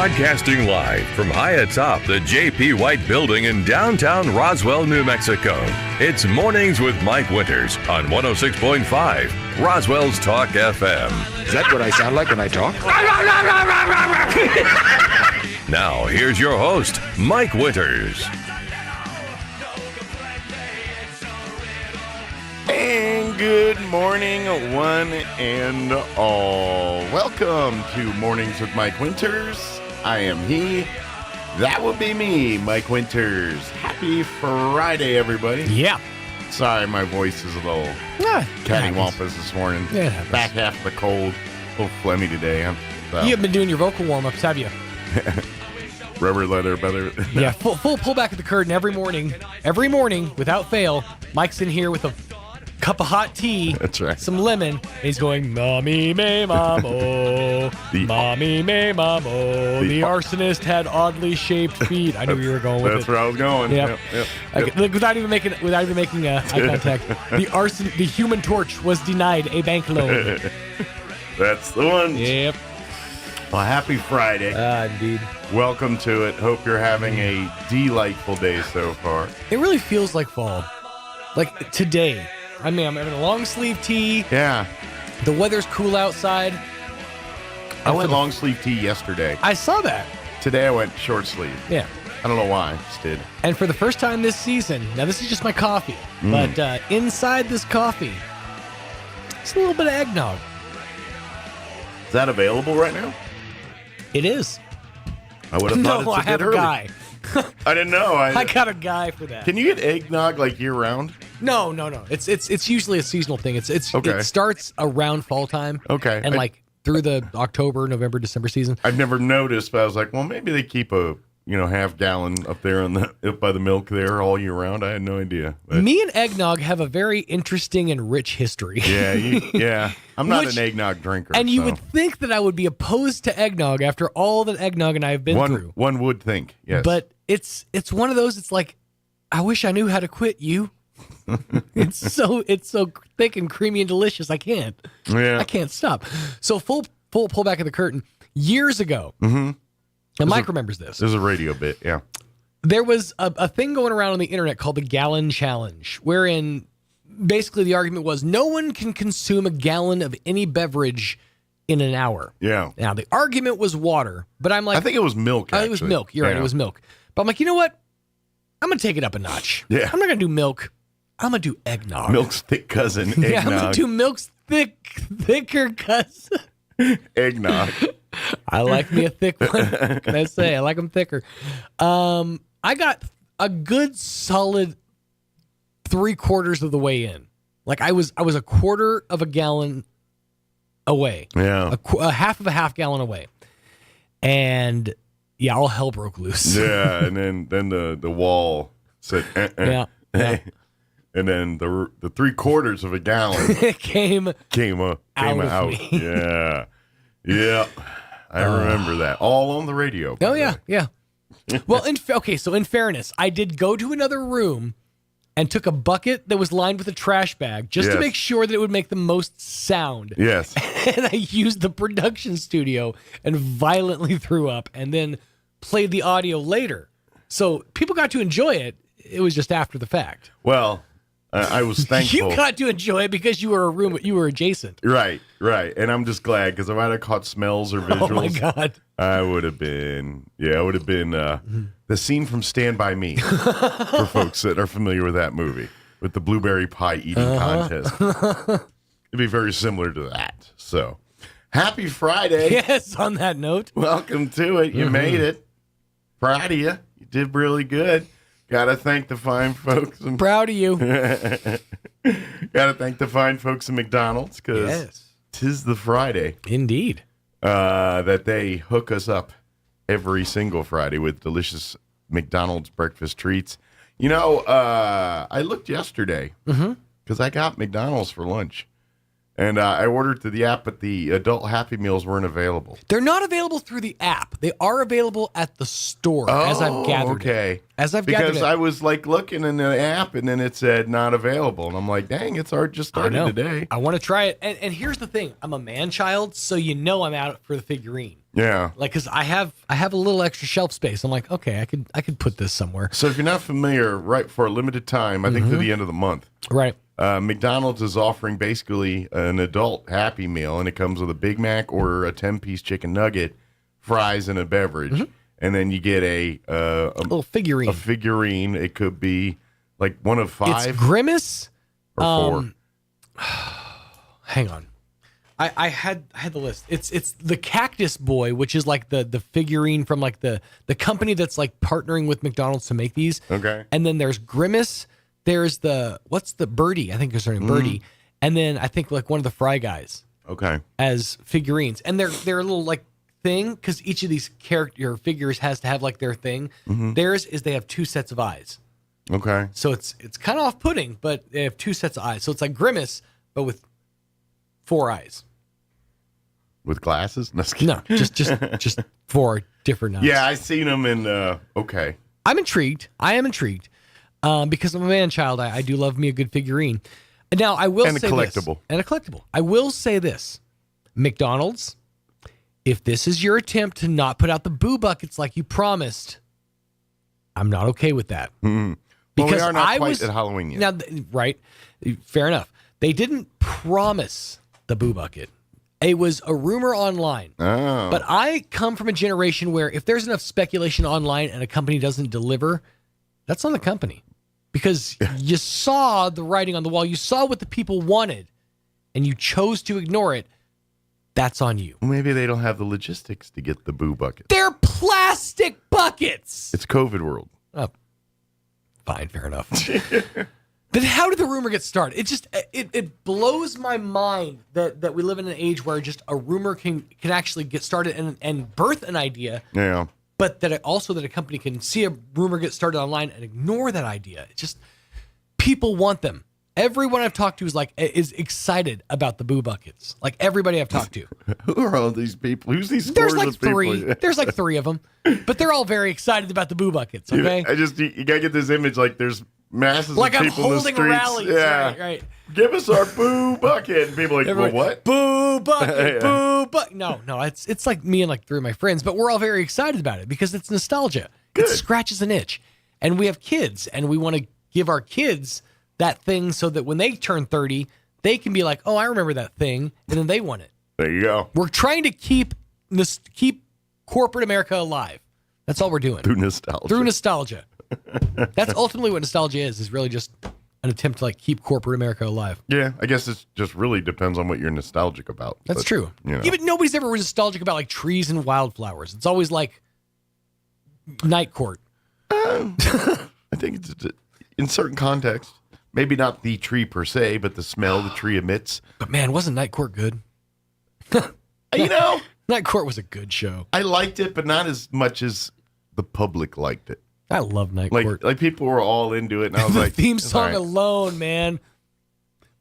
Broadcasting live from high atop the J.P. White Building in downtown Roswell, New Mexico. It's Mornings with Mike Winters on 106.5 Roswell's Talk FM. Is that what I sound like when I talk? Now, here's your host, Mike Winters. And good morning, one and all. Welcome to Mornings with Mike Winters. I am he. That will be me, Mike Winters. Happy Friday, everybody. Yeah. Sorry, my voice is a little cattywampus this morning. Yeah, back half of the cold. A little phlegmy today. You haven't been doing your vocal warm-ups, have you? Rubber leather, better. Yeah, full pull back of the curtain every morning. Every morning, without fail, Mike's in here with a cup of hot tea. That's right. Some lemon. And he's going, mommy, me, mamo. Mommy, me, mamo. The arsonist had oddly shaped feet. I knew you were going with That's where I was going. Yep. Yep. Look, without even making eye contact. The Human Torch was denied a bank loan. That's the one. Yep. Well, happy Friday. Indeed. Welcome to it. Hope you're having a delightful day so far. It really feels like fall. Like today. I mean, I'm having a long sleeve tee. Yeah. The weather's cool outside. I went long sleeve tee yesterday. I saw that. Today I went short sleeve. Yeah. I don't know why. Just did. And for the first time this season, now this is just my coffee, but inside this coffee, it's a little bit of eggnog. Is that available right now? It is. I would have thought I it's a have bit a early. guy. I didn't know. I got a guy for that. Can you get eggnog like year round? No. It's usually a seasonal thing. Okay. It starts around fall time. Okay. And like through the October, November, December season. I've never noticed, but I was like, well, maybe they keep a half gallon up there up by the milk there all year round. I had no idea. But Me and eggnog have a very interesting and rich history. yeah. I'm not an eggnog drinker. And you would think that I would be opposed to eggnog after all that eggnog and I have been through. One would think, yes. But it's one of those. It's like, I wish I knew how to quit you. it's so thick and creamy and delicious. I can't. Yeah. I can't stop. So full pull back of the curtain. Years ago, and Mike remembers this. There's a radio bit, yeah. There was a thing going around on the internet called the Gallon Challenge, wherein basically the argument was no one can consume a gallon of any beverage in an hour. Yeah. Now the argument was water, but I'm like, I think it was milk. Actually. It was milk. You're right. It was milk. But I'm like, you know what? I'm going to take it up a notch. Yeah. I'm not going to do milk. I'm going to do eggnog. Milk's thick cousin, eggnog. Yeah, I'm going to do milk's thicker cousin. Eggnog. I like me a thick one. Can I say? I like them thicker. I got a good solid 3/4 of the way in. Like I was a quarter of a gallon away. Yeah. A half of a half gallon away. And yeah, all hell broke loose. Yeah, and then the wall said, Yeah. And then the 3/4 of a gallon came out. me. Yeah. I remember that. All on the radio. Oh yeah. Well, so in fairness, I did go to another room and took a bucket that was lined with a trash bag just to make sure that it would make the most sound. Yes. And I used the production studio and violently threw up and then played the audio later. So people got to enjoy it. It was just after the fact. Well, I was thankful. You got to enjoy it because you were adjacent. Right. And I'm just glad because if I'd have caught smells or visuals, Oh my God. I would have been the scene from Stand By Me for folks that are familiar with that movie with the blueberry pie eating contest. It'd be very similar to that. So, happy Friday. Yes, on that note. Welcome to it. You made it. Proud of you. You did really good. Got to thank the fine folks. Proud of you. Got to thank the fine folks in McDonald's because 'tis the Friday. Indeed. That they hook us up every single Friday with delicious McDonald's breakfast treats. You know, I looked yesterday because I got McDonald's for lunch. And I ordered through the app, but the adult Happy Meals weren't available. They're not available through the app. They are available at the store, as I've gathered. Okay. Gathered because I was like looking in the app, and then it said not available, and I'm like, dang, it's just started today. I want to try it, and here's the thing: I'm a man child, so I'm out for the figurine. Yeah. Like, cause I have a little extra shelf space. I'm like, okay, I could put this somewhere. So if you're not familiar, right, for a limited time, I think to the end of the month, Right. McDonald's is offering basically an adult Happy Meal, and it comes with a Big Mac or a 10-piece chicken nugget, fries, and a beverage. And then you get a little figurine. A figurine. It could be like one of 5 It's Grimace. or 4. Hang on. I had the list. It's the Cactus Boy, which is like the figurine from like the company that's like partnering with McDonald's to make these. Okay. And then there's Grimace. There's what's the Birdie? I think there's her name, Birdie. And then I think like one of the Fry Guys Okay. as figurines. And they're a little like thing because each of these character figures has to have like their thing. Theirs is they have 2 sets of eyes. Okay. So it's kind of off-putting, but they have 2 sets of eyes. So it's like Grimace, but with 4 eyes. With glasses? No, No, just 4 different eyes. Yeah, I seen them in. Okay. I'm intrigued. I am intrigued because I'm a man child. I do love me a good figurine. And now I will And a say collectible. this. And a collectible. I will say this. McDonald's, if this is your attempt to not put out the boo buckets like you promised, I'm not okay with that. Well, Because we are not I quite was at Halloween yet. Now, right, fair enough. They didn't promise the boo bucket. It was a rumor online. Oh. But I come from a generation where if there's enough speculation online and a company doesn't deliver, that's on the company. Because you saw the writing on the wall, you saw what the people wanted, and you chose to ignore it. That's on you. Maybe they don't have the logistics to get the boo bucket. They're plastic buckets. It's COVID world. Oh, fine, fair enough. Then how did the rumor get started? It just it blows my mind that we live in an age where just a rumor can actually get started and birth an idea, Yeah. but that a company can see a rumor get started online and ignore that idea. It's just people want them. Everyone I've talked to is excited about the boo buckets. Like everybody I've talked to. Who are all these people? Who's these There's scores like of people? 3. There's like 3 of them, but they're all very excited about the boo buckets. Okay, You gotta get this image like there's masses like of I'm people in the holding streets. rallies. Yeah. Right. Give us our boo bucket. And people are like, Everyone, well, what? Boo bucket, Yeah. boo bucket. No, it's like me and like 3 of my friends, but we're all very excited about it because it's nostalgia. It scratches an itch. And we have kids, and we want to give our kids that thing so that when they turn 30, they can be like, oh, I remember that thing, and then they want it. There you go. We're trying to keep corporate America alive. That's all we're doing. Through nostalgia. Through nostalgia. That's ultimately what nostalgia is really just an attempt to like keep corporate America alive. Yeah, I guess it just really depends on what you're nostalgic about. That's But, true. You know. Even nobody's ever nostalgic about like trees and wildflowers. It's always like night court. I think it's in certain contexts. Maybe not the tree per se, but the smell the tree emits. But man, wasn't Night Court good? You know, Night Court was a good show. I liked it, but not as much as the public liked it. I love Night Like, Court. like people were all into it, and I was The like, theme it's song all right. alone, man.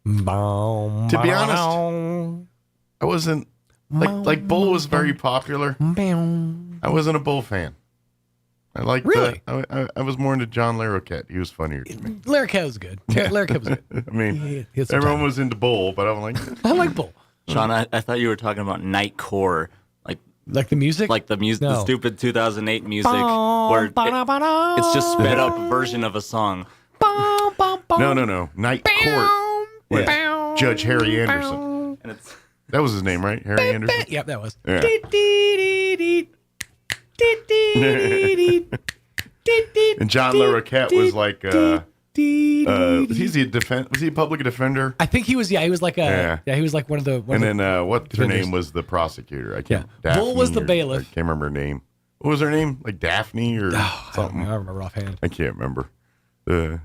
To be honest, I wasn't like Bull was very popular. I wasn't a Bull fan. I liked Really? I was more into John Larroquette. He was funnier to me. Larroquette was good. Larroquette was good. I mean, He had some everyone time. was into Bull, but I'm like, I like Bull. Sean, I thought you were talking about Nightcore, Like the music? like the music, No. the stupid 2008 music, where it's just sped up version of a song. no, Night Court with Judge Harry Anderson. And it's That was his name, right? Harry Anderson. Yep, that was. Yeah. And John Larroquette was like, was he a public defender? I think he was. Yeah, he was like Yeah. He was like one of the. And then what's her defenders. name was the prosecutor? I can't. Yeah. Bull was the Daphne or- bailiff. I can't remember her name. What was her name? Like Daphne or I something? don't remember offhand. I can't remember. Yeah,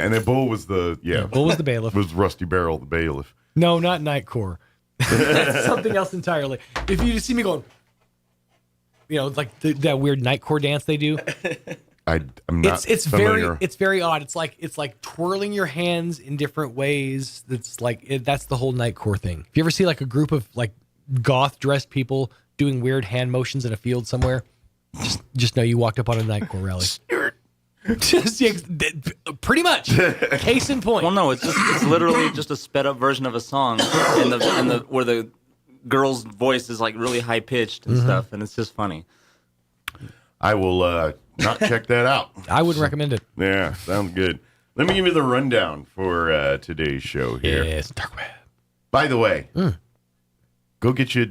and then Bull was the Bull was the bailiff. was Rusty Barrel the bailiff. No, not Night Core. That's something else entirely. If you just see me going, like that weird Night Core dance they do. I'm not. It's familiar. very odd. It's like twirling your hands in different ways. That's that's the whole Night Core thing. If you ever see like a group of like goth dressed people doing weird hand motions in a field somewhere, just know you walked up on a Night Core rally. Pretty much. Case in point. well, no, it's literally just a sped up version of a song, and the where the girl's voice is like really high pitched and stuff, and it's just funny. I will not check that out. I would recommend it. Yeah, sounds good. Let me give you the rundown for today's show here. Yes, dark web. By the way, go get you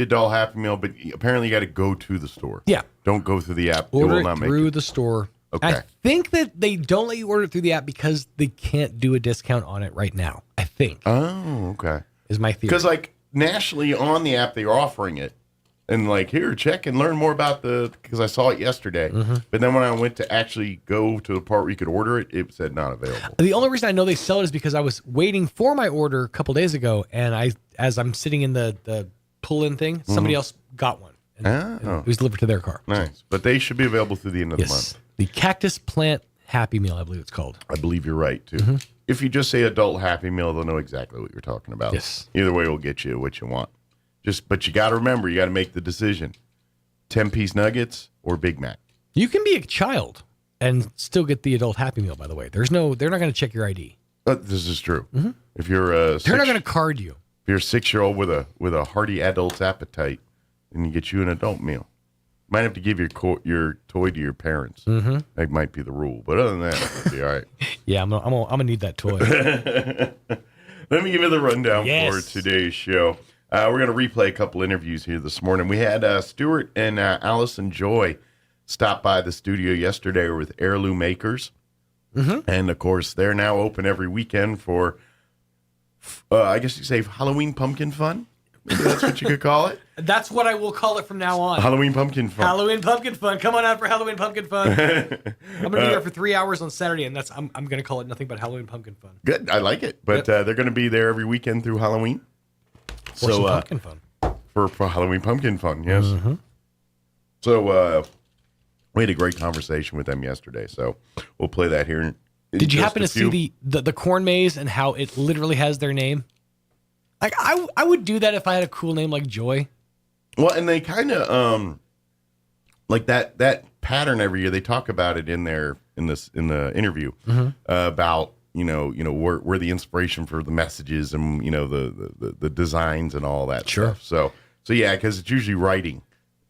a doll Happy Meal, but apparently you got to go to the store. Yeah. Don't go through the app. Order it through the store. Okay. I think that they don't let you order it through the app because they can't do a discount on it right now. I think. Oh, okay. Is my theory. Because like nationally on the app they're offering it, and like here check and learn more about because I saw it yesterday. But then when I went to actually go to the part where you could order it, it said not available. The only reason I know they sell it is because I was waiting for my order a couple days ago, and as I'm sitting in the pull-in thing, somebody else got one. And it was delivered to their car. Nice, but they should be available through the end of the Yes. month. The Cactus Plant Happy Meal, I believe it's called. I believe you're right too. If you just say adult Happy Meal, they'll know exactly what you're talking about. Yes. Either way, will get you what you want. But you got to remember, you got to make the decision: 10-piece nuggets or Big Mac. You can be a child and still get the adult Happy Meal. By the way, they're not going to check your ID. This is true. If you're They're not going to card you. if you're a 6-year-old with a hearty adult's appetite, then you get you an adult meal. Might have to give your toy to your parents. That might be the rule, but other than that, it'll be all right. Yeah, I'm gonna need that toy. Let me give you the rundown Yes. for today's show. We're going to replay a couple interviews here this morning. We had Stuart and Allison Joy stop by the studio yesterday with Heirloom Makers. And, of course, they're now open every weekend for, I guess you say, Halloween pumpkin fun. Maybe that's what you could call it. That's what I will call it from now on. Halloween pumpkin fun. Halloween pumpkin fun. Come on out for Halloween pumpkin fun. I'm gonna be there for 3 hours on Saturday, and I'm gonna call it nothing but Halloween pumpkin fun. Good. I like it. But they're going to be there every weekend through Halloween. For some pumpkin fun. For Halloween pumpkin fun, yes. So we had a great conversation with them yesterday. So we'll play that here. Did you happen to see the corn maze and how it literally has their name? Like I would do that if I had a cool name like Joy. Well, and they kind of like that pattern every year. They talk about it in the interview about where the inspiration for the messages and the designs and all that stuff. So yeah, because it's usually writing.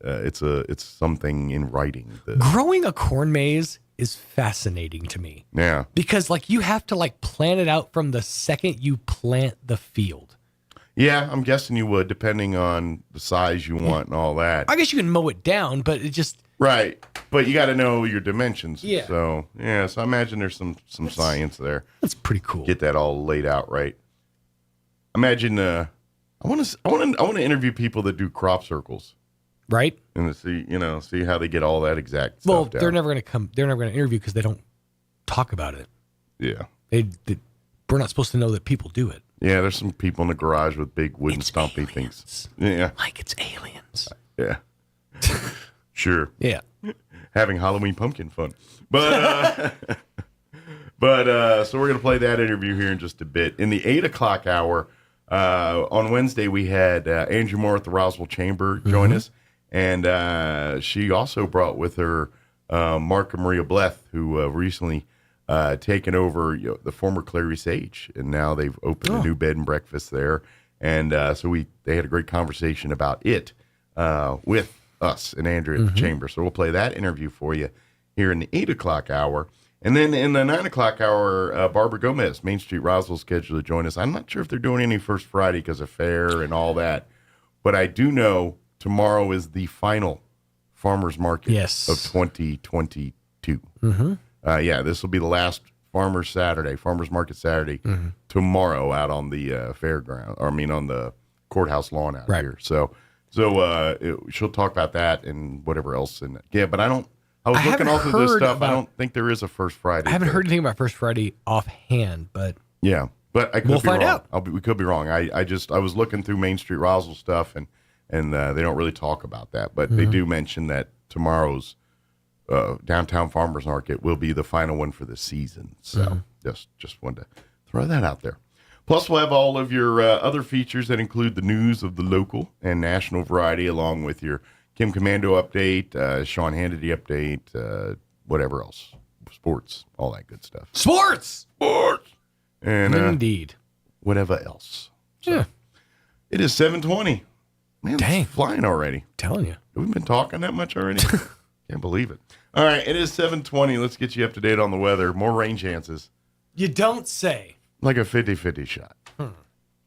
It's something in writing. Growing a corn maze is fascinating to me. Yeah, because like you have to like plan it out from the second you plant the field. Yeah, I'm guessing you would, depending on the size you want and all that. I guess you can mow it down, but it just right. But you got to know your dimensions. Yeah. So I imagine there's some science there. That's pretty cool. Get that all laid out right. Imagine. I want to interview people that do crop circles. Right. And to see how they get all that exact Well, stuff down. they're never going to come. They're never going to interview because they don't talk about it. Yeah. We're not supposed to know that people do it. Yeah, there's some people in the garage with big wooden It's stompy aliens. things. Yeah. Like it's aliens. Yeah. Sure. Yeah. Having Halloween pumpkin fun. But so we're going to play that interview here in just a bit. In the 8 o'clock hour, on Wednesday, we had Andrew Moore at the Roswell Chamber join us. And she also brought with her Mark and Maria Bleth, who recently taken over the former Clary Sage, and now they've opened a new bed and breakfast there. And so they had a great conversation about it with us and Andrew at the Chamber. So we'll play that interview for you here in the 8 o'clock hour. And then in the 9 o'clock hour, Barbara Gomez, Main Street Roswell, scheduled to join us. I'm not sure if they're doing any First Friday because of fair and all that, but I do know tomorrow is the final farmers market of 2022. This will be the last farmers market Saturday tomorrow out on the on the courthouse lawn out here. So she'll talk about that and whatever else. And but I was looking all through this stuff. I don't think there is a First Friday. I haven't heard anything about First Friday offhand, but yeah, but I could we'll be find wrong. out. We could be wrong. I was looking through Main Street Roswell stuff and they don't really talk about that, but they do mention that tomorrow's downtown farmers market will be the final one for the season. So just wanted to throw that out there. Plus, we'll have all of your other features that include the news of the local and national variety, along with your Kim Commando update, Sean Hannity update, whatever else, sports, all that good stuff. Sports, and indeed, whatever else. So, yeah. It is 7:20. Man, Dang. it's flying already. Telling you. Have we been talking that much already? Can't believe it. All right, it is 7:20. Let's get you up to date on the weather. More rain chances. You don't say. Like a 50-50 shot.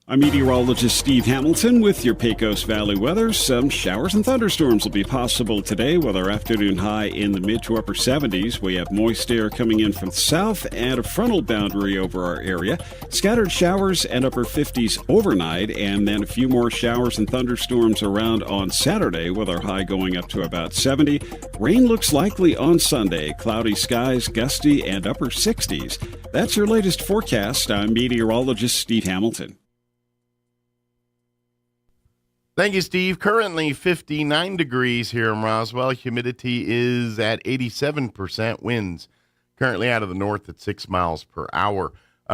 I'm meteorologist Steve Hamilton with your Pecos Valley weather. Some showers and thunderstorms will be possible today with our afternoon high in the mid to upper 70s. We have moist air coming in from the south and a frontal boundary over our area. Scattered showers and upper 50s overnight, and then a few more showers and thunderstorms around on Saturday with our high going up to about 70. Rain looks likely on Sunday. Cloudy skies, gusty, and upper 60s. That's your latest forecast. I'm meteorologist Steve Hamilton. Thank you, Steve. Currently 59 degrees here in Roswell. Humidity is at 87%. Winds currently out of the north at 6 miles per hour.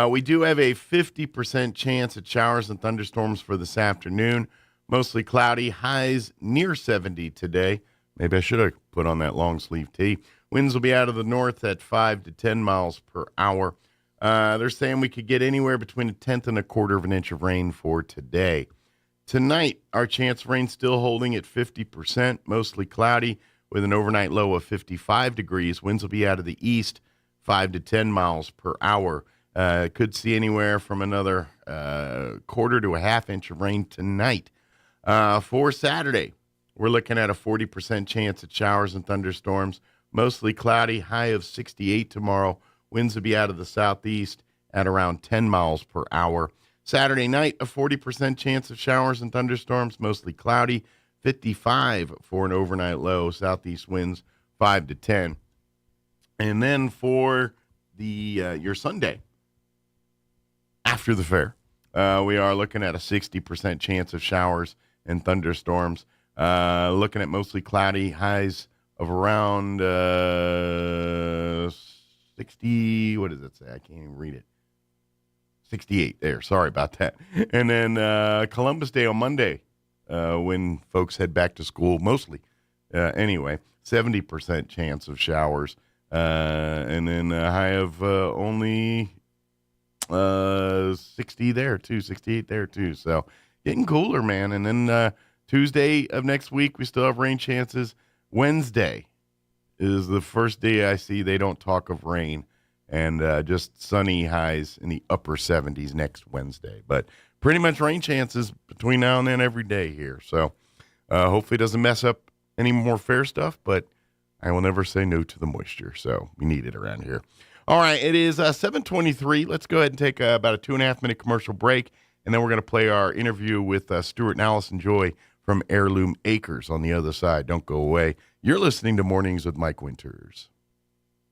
We do have a 50% chance at showers and thunderstorms for this afternoon. Mostly cloudy. Highs near 70 today. Maybe I should have put on that long sleeve tee. Winds will be out of the north at 5 to 10 miles per hour. They're saying we could get anywhere between a tenth and a quarter of an inch of rain for today. Tonight, our chance of rain still holding at 50%, mostly cloudy, with an overnight low of 55 degrees. Winds will be out of the east, 5 to 10 miles per hour. Could see anywhere from another quarter to a half inch of rain tonight. For Saturday, we're looking at a 40% chance at showers and thunderstorms, mostly cloudy, high of 68 tomorrow. Winds will be out of the southeast at around 10 miles per hour. Saturday night, a 40% chance of showers and thunderstorms, mostly cloudy, 55 for an overnight low, southeast winds 5 to 10. And then for the your Sunday, after the fair, we are looking at a 60% chance of showers and thunderstorms, looking at mostly cloudy, highs of around 60, what does it say? I can't even read it. 68 there. Sorry about that. And then Columbus Day on Monday, when folks head back to school, mostly. Anyway, 70% chance of showers. And then a high of only 60 there, too. 68 there, too. So getting cooler, man. And then Tuesday of next week, we still have rain chances. Wednesday is the first day I see they don't talk of rain. And just sunny highs in the upper 70s next Wednesday. But pretty much rain chances between now and then every day here. So hopefully it doesn't mess up any more fair stuff, but I will never say no to the moisture. So we need it around here. All right, it is 7:23. Let's go ahead and take about a 2.5-minute commercial break, and then we're going to play our interview with Stuart and Allison Joy from Heirloom Acres on the other side. Don't go away. You're listening to Mornings with Mike Winters.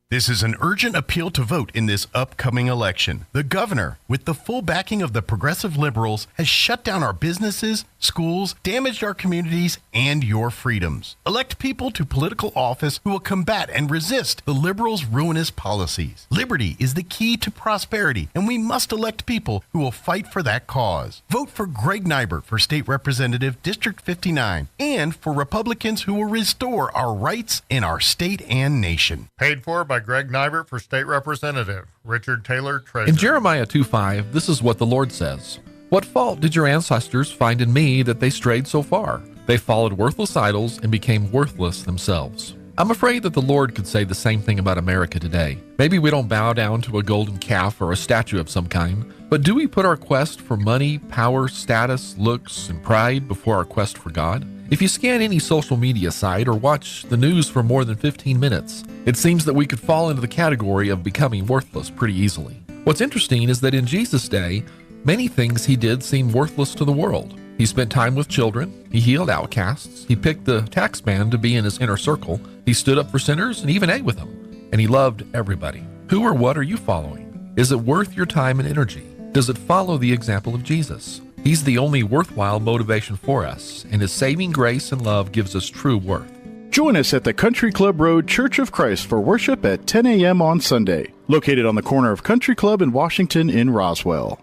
This is an urgent appeal to vote in this upcoming election. The governor, with the full backing of the progressive liberals, has shut down our businesses, schools, damaged our communities, and your freedoms. Elect people to political office who will combat and resist the liberals' ruinous policies. Liberty is the key to prosperity, and we must elect people who will fight for that cause. Vote for Greg Nybert for State Representative District 59, and for Republicans who will restore our rights in our state and nation. Paid for by Greg Nybert for State Representative. Richard Taylor, Treasurer. In Jeremiah 2:5, this is what the Lord says. What fault did your ancestors find in me that they strayed so far? They followed worthless idols and became worthless themselves. I'm afraid that the Lord could say the same thing about America today. Maybe we don't bow down to a golden calf or a statue of some kind, but do we put our quest for money, power, status, looks, and pride before our quest for God? If you scan any social media site or watch the news for more than 15 minutes, it seems that we could fall into the category of becoming worthless pretty easily. What's interesting is that in Jesus' day, many things he did seem worthless to the world. He spent time with children, he healed outcasts, he picked the tax man to be in his inner circle, he stood up for sinners and even ate with them, and he loved everybody. Who or what are you following? Is it worth your time and energy? Does it follow the example of Jesus? He's the only worthwhile motivation for us, and his saving grace and love gives us true worth. Join us at the Country Club Road Church of Christ for worship at 10 a.m. on Sunday, located on the corner of Country Club and Washington in Roswell.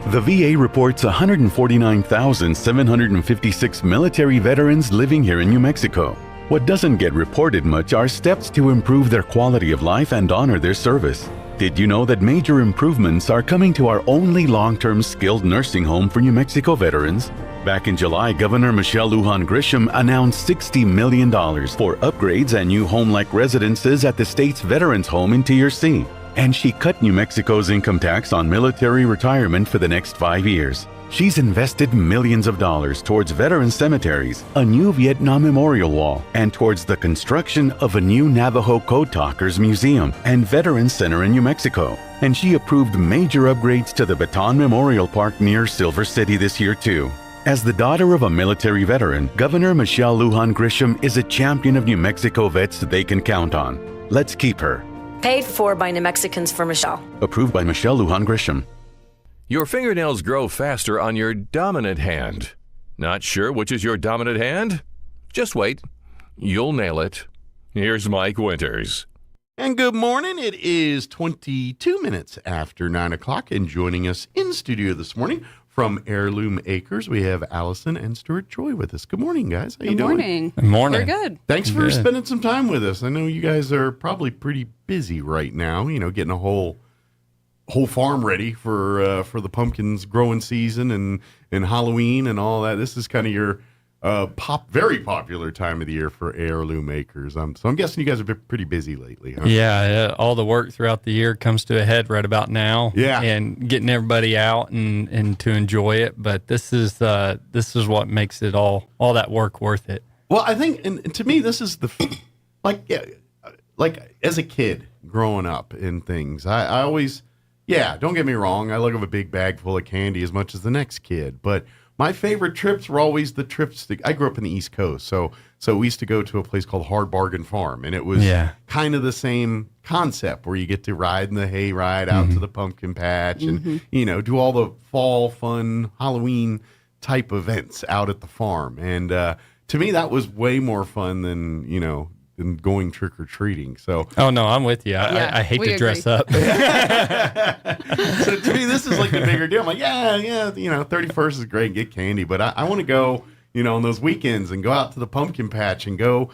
The VA reports 149,756 military veterans living here in New Mexico. What doesn't get reported much are steps to improve their quality of life and honor their service. Did you know that major improvements are coming to our only long-term skilled nursing home for New Mexico veterans? Back in July, Governor Michelle Lujan Grisham announced $60 million for upgrades and new home-like residences at the state's Veterans Home in Tier C. And she cut New Mexico's income tax on military retirement for the next 5 years. She's invested millions of dollars towards veteran cemeteries, a new Vietnam memorial wall, and towards the construction of a new Navajo Code Talkers Museum and Veterans Center in New Mexico. And she approved major upgrades to the Baton Memorial Park near Silver City this year, too. As the daughter of a military veteran, Governor Michelle Lujan Grisham is a champion of New Mexico vets they can count on. Let's keep her. Paid for by New Mexicans for Michelle. Approved by Michelle Lujan Grisham. Your fingernails grow faster on your dominant hand. Not sure which is your dominant hand? Just wait. You'll nail it. Here's Mike Winters. And good morning. It is 22 minutes after 9 o'clock, and joining us in studio this morning from Heirloom Acres, we have Allison and Stuart Joy with us. Good morning, guys. How you doing? Good morning. We're good. Thanks for spending some time with us. I know you guys are probably pretty busy right now, getting a whole farm ready for the pumpkins growing season and Halloween and all that. This is kind of your very popular time of the year for Heirloom Acres. So I'm guessing you guys have been pretty busy lately, huh? Yeah, all the work throughout the year comes to a head right about now. Yeah, and getting everybody out and to enjoy it. But this is what makes it all that work worth it. Well, I think, and to me, this is like as a kid growing up in things, I always. Yeah, don't get me wrong. I love a big bag full of candy as much as the next kid. But my favorite trips were always the trips. I grew up in the East Coast, so we used to go to a place called Hard Bargain Farm, and it was kind of the same concept where you get to ride in the hay ride out to the pumpkin patch and do all the fall fun Halloween type events out at the farm. And to me, that was way more fun than than going trick-or-treating. So oh no, I'm with you. I hate to dress up. So to me, this is like the bigger deal. I'm like, 31st is great, get candy, but I want to go on those weekends and go out to the pumpkin patch and go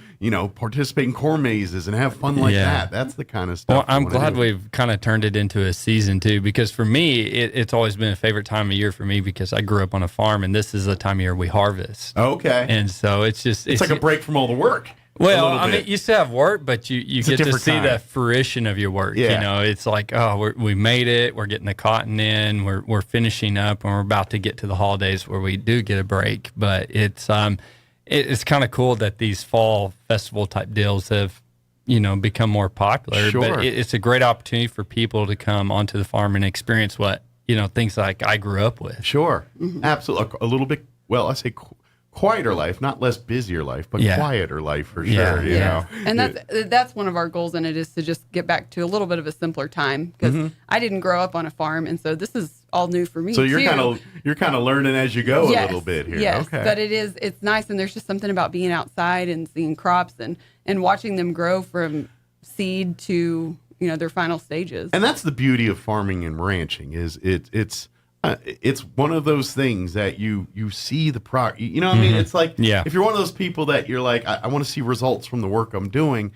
participate in corn mazes and have fun like that. That's the kind of stuff. Well, I'm glad we've kind of turned it into a season too, because for me it's always been a favorite time of year for me, because I grew up on a farm and this is the time of year we harvest. Okay. And so it's like a break from all the work. Well, I mean, you still have work, but you get to see the fruition of your work. Yeah. It's like, we made it. We're getting the cotton in. We're finishing up, and we're about to get to the holidays where we do get a break. But it's kind of cool that these fall festival type deals have become more popular. Sure. But it's a great opportunity for people to come onto the farm and experience what things like I grew up with. Sure, absolutely. A little bit. Well, I say quieter life, not less busier life, but quieter life for sure. You know, and that's one of our goals in it, is to just get back to a little bit of a simpler time, because I didn't grow up on a farm, and so this is all new for me. So you're kind of learning as you go a little bit here. Yes, okay. But it's nice, and there's just something about being outside and seeing crops and watching them grow from seed to their final stages. And that's the beauty of farming and ranching, is it's one of those things that you see the what I mean? It's like, if you're one of those people that you're like, I want to see results from the work I'm doing,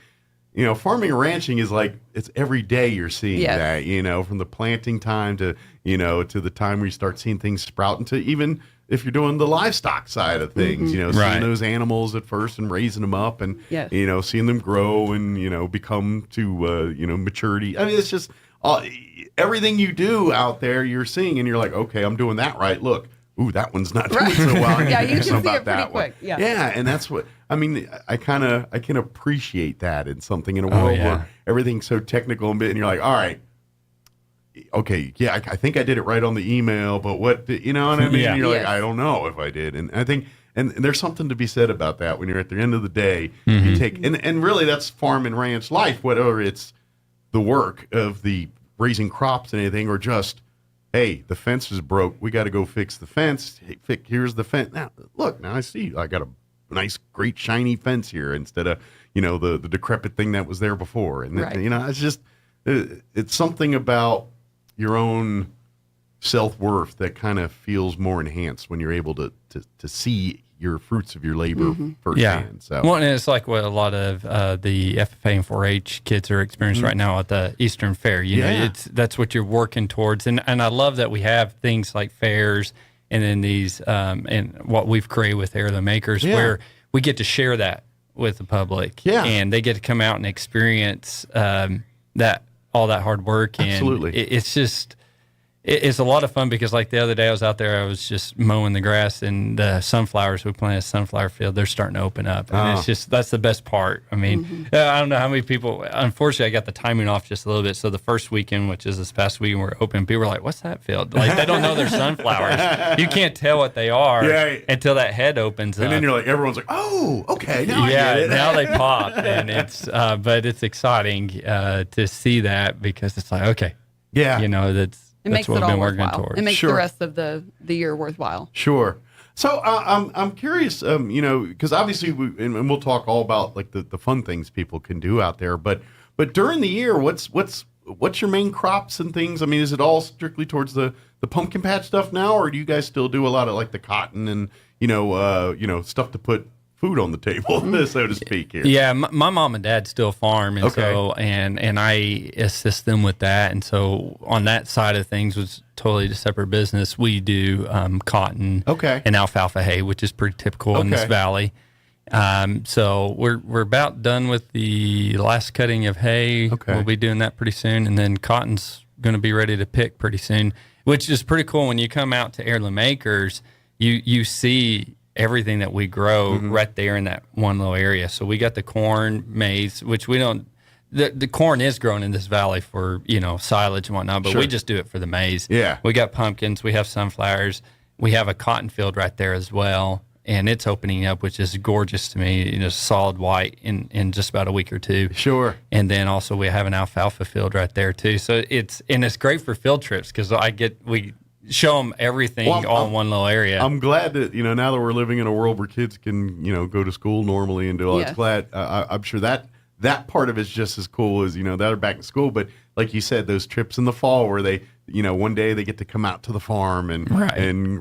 farming and ranching is like, it's every day you're seeing that, from the planting time to the time where you start seeing things sprout, into even if you're doing the livestock side of things, seeing those animals at first and raising them up and, seeing them grow and, become to, maturity. I mean, it's just everything you do out there, you're seeing, and you're like, okay, I'm doing that right. Look, ooh, that one's not doing so well. I need to do something about that one. Yeah, and that's what I mean. I can appreciate that in something in a world where everything's so technical and you're like, all right, okay, I think I did it right on the email, but what what I mean? And you're like, I don't know if I did, and I think. And there's something to be said about that when you're at the end of the day, you take, and really that's farm and ranch life, whether it's the work of the raising crops and anything, or just, hey, the fence is broke, we got to go fix the fence. Hey, here's the fence. Now, look, I see I got a nice, great, shiny fence here instead of, the decrepit thing that was there before. And, it's just, it's something about your own self-worth that kind of feels more enhanced when you're able to see your fruits of your labor firsthand. So. Well, and it's like what a lot of the FFA and 4-H kids are experiencing right now at the Eastern Fair. You know, that's what you're working towards. And I love that we have things like fairs and then these and what we've created with Air the Makers where we get to share that with the public. Yeah. And they get to come out and experience that all that hard work. And Absolutely. It's just... It's a lot of fun because, like, the other day I was out there, I was just mowing the grass, and the sunflowers, we planted a sunflower field, they're starting to open up. And it's just, that's the best part. I mean, I don't know how many people, unfortunately, I got the timing off just a little bit. So the first weekend, which is this past weekend, we're open, people were like, what's that field? Like, they don't know they're sunflowers. You can't tell what they are until that head opens up. And then you're like, everyone's like, oh, okay, now I get it. Now they pop. And it's, but it's exciting to see that because it's like, okay. Yeah. You know, that's makes what it we've all been working worthwhile. towards. It makes the rest of the year worthwhile. Sure. So I'm curious, you know, because obviously, and we'll talk all about like the fun things people can do out there. But during the year, what's your main crops and things? I mean, is it all strictly towards the pumpkin patch stuff now, or do you guys still do a lot of like the cotton and you know stuff to put food on the table, so to speak? Here. Yeah, my mom and dad still farm, and so and I assist them with that. And so on that side of things was totally a separate business. We do cotton and alfalfa hay, which is pretty typical in this valley. So we're about done with the last cutting of hay. We'll be doing that pretty soon, and then cotton's going to be ready to pick pretty soon, which is pretty cool. When you come out to Heirloom Acres, you see everything that we grow right there in that one little area. So we got the corn, maize, which we don't, the corn is grown in this valley for, you know, silage and whatnot, but we just do it for the maize. Yeah. We got pumpkins, we have sunflowers, we have a cotton field right there as well. And it's opening up, which is gorgeous to me, you know, solid white in just about a week or two. Sure. And then also we have an alfalfa field right there too. So it's great for field trips because we show them everything all in one little area. I'm glad that, you know, now that we're living in a world where kids can, you know, go to school normally and do all that. Glad I'm sure that part of it's just as cool as, you know, that are back in school. But like you said, those trips in the fall where they, you know, one day they get to come out to the farm and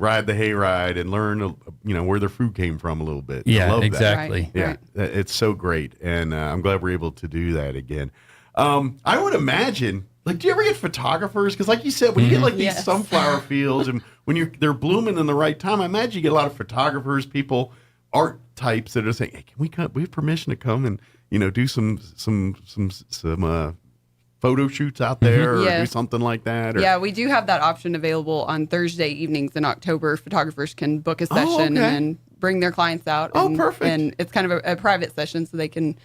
ride the hayride and learn, you know, where their food came from a little bit. Yeah, I love exactly. That. It's so great. And I'm glad we're able to do that again. I would imagine, like, do you ever get photographers? Because like you said, when you get like these sunflower fields and when they're blooming in the right time, I imagine you get a lot of photographers, people, art types that are saying, hey, we have permission to come and, you know, do some photo shoots out there or do something like that? Or... Yeah, we do have that option available on Thursday evenings in October. Photographers can book a session and then bring their clients out. Perfect. And it's kind of a private session so they can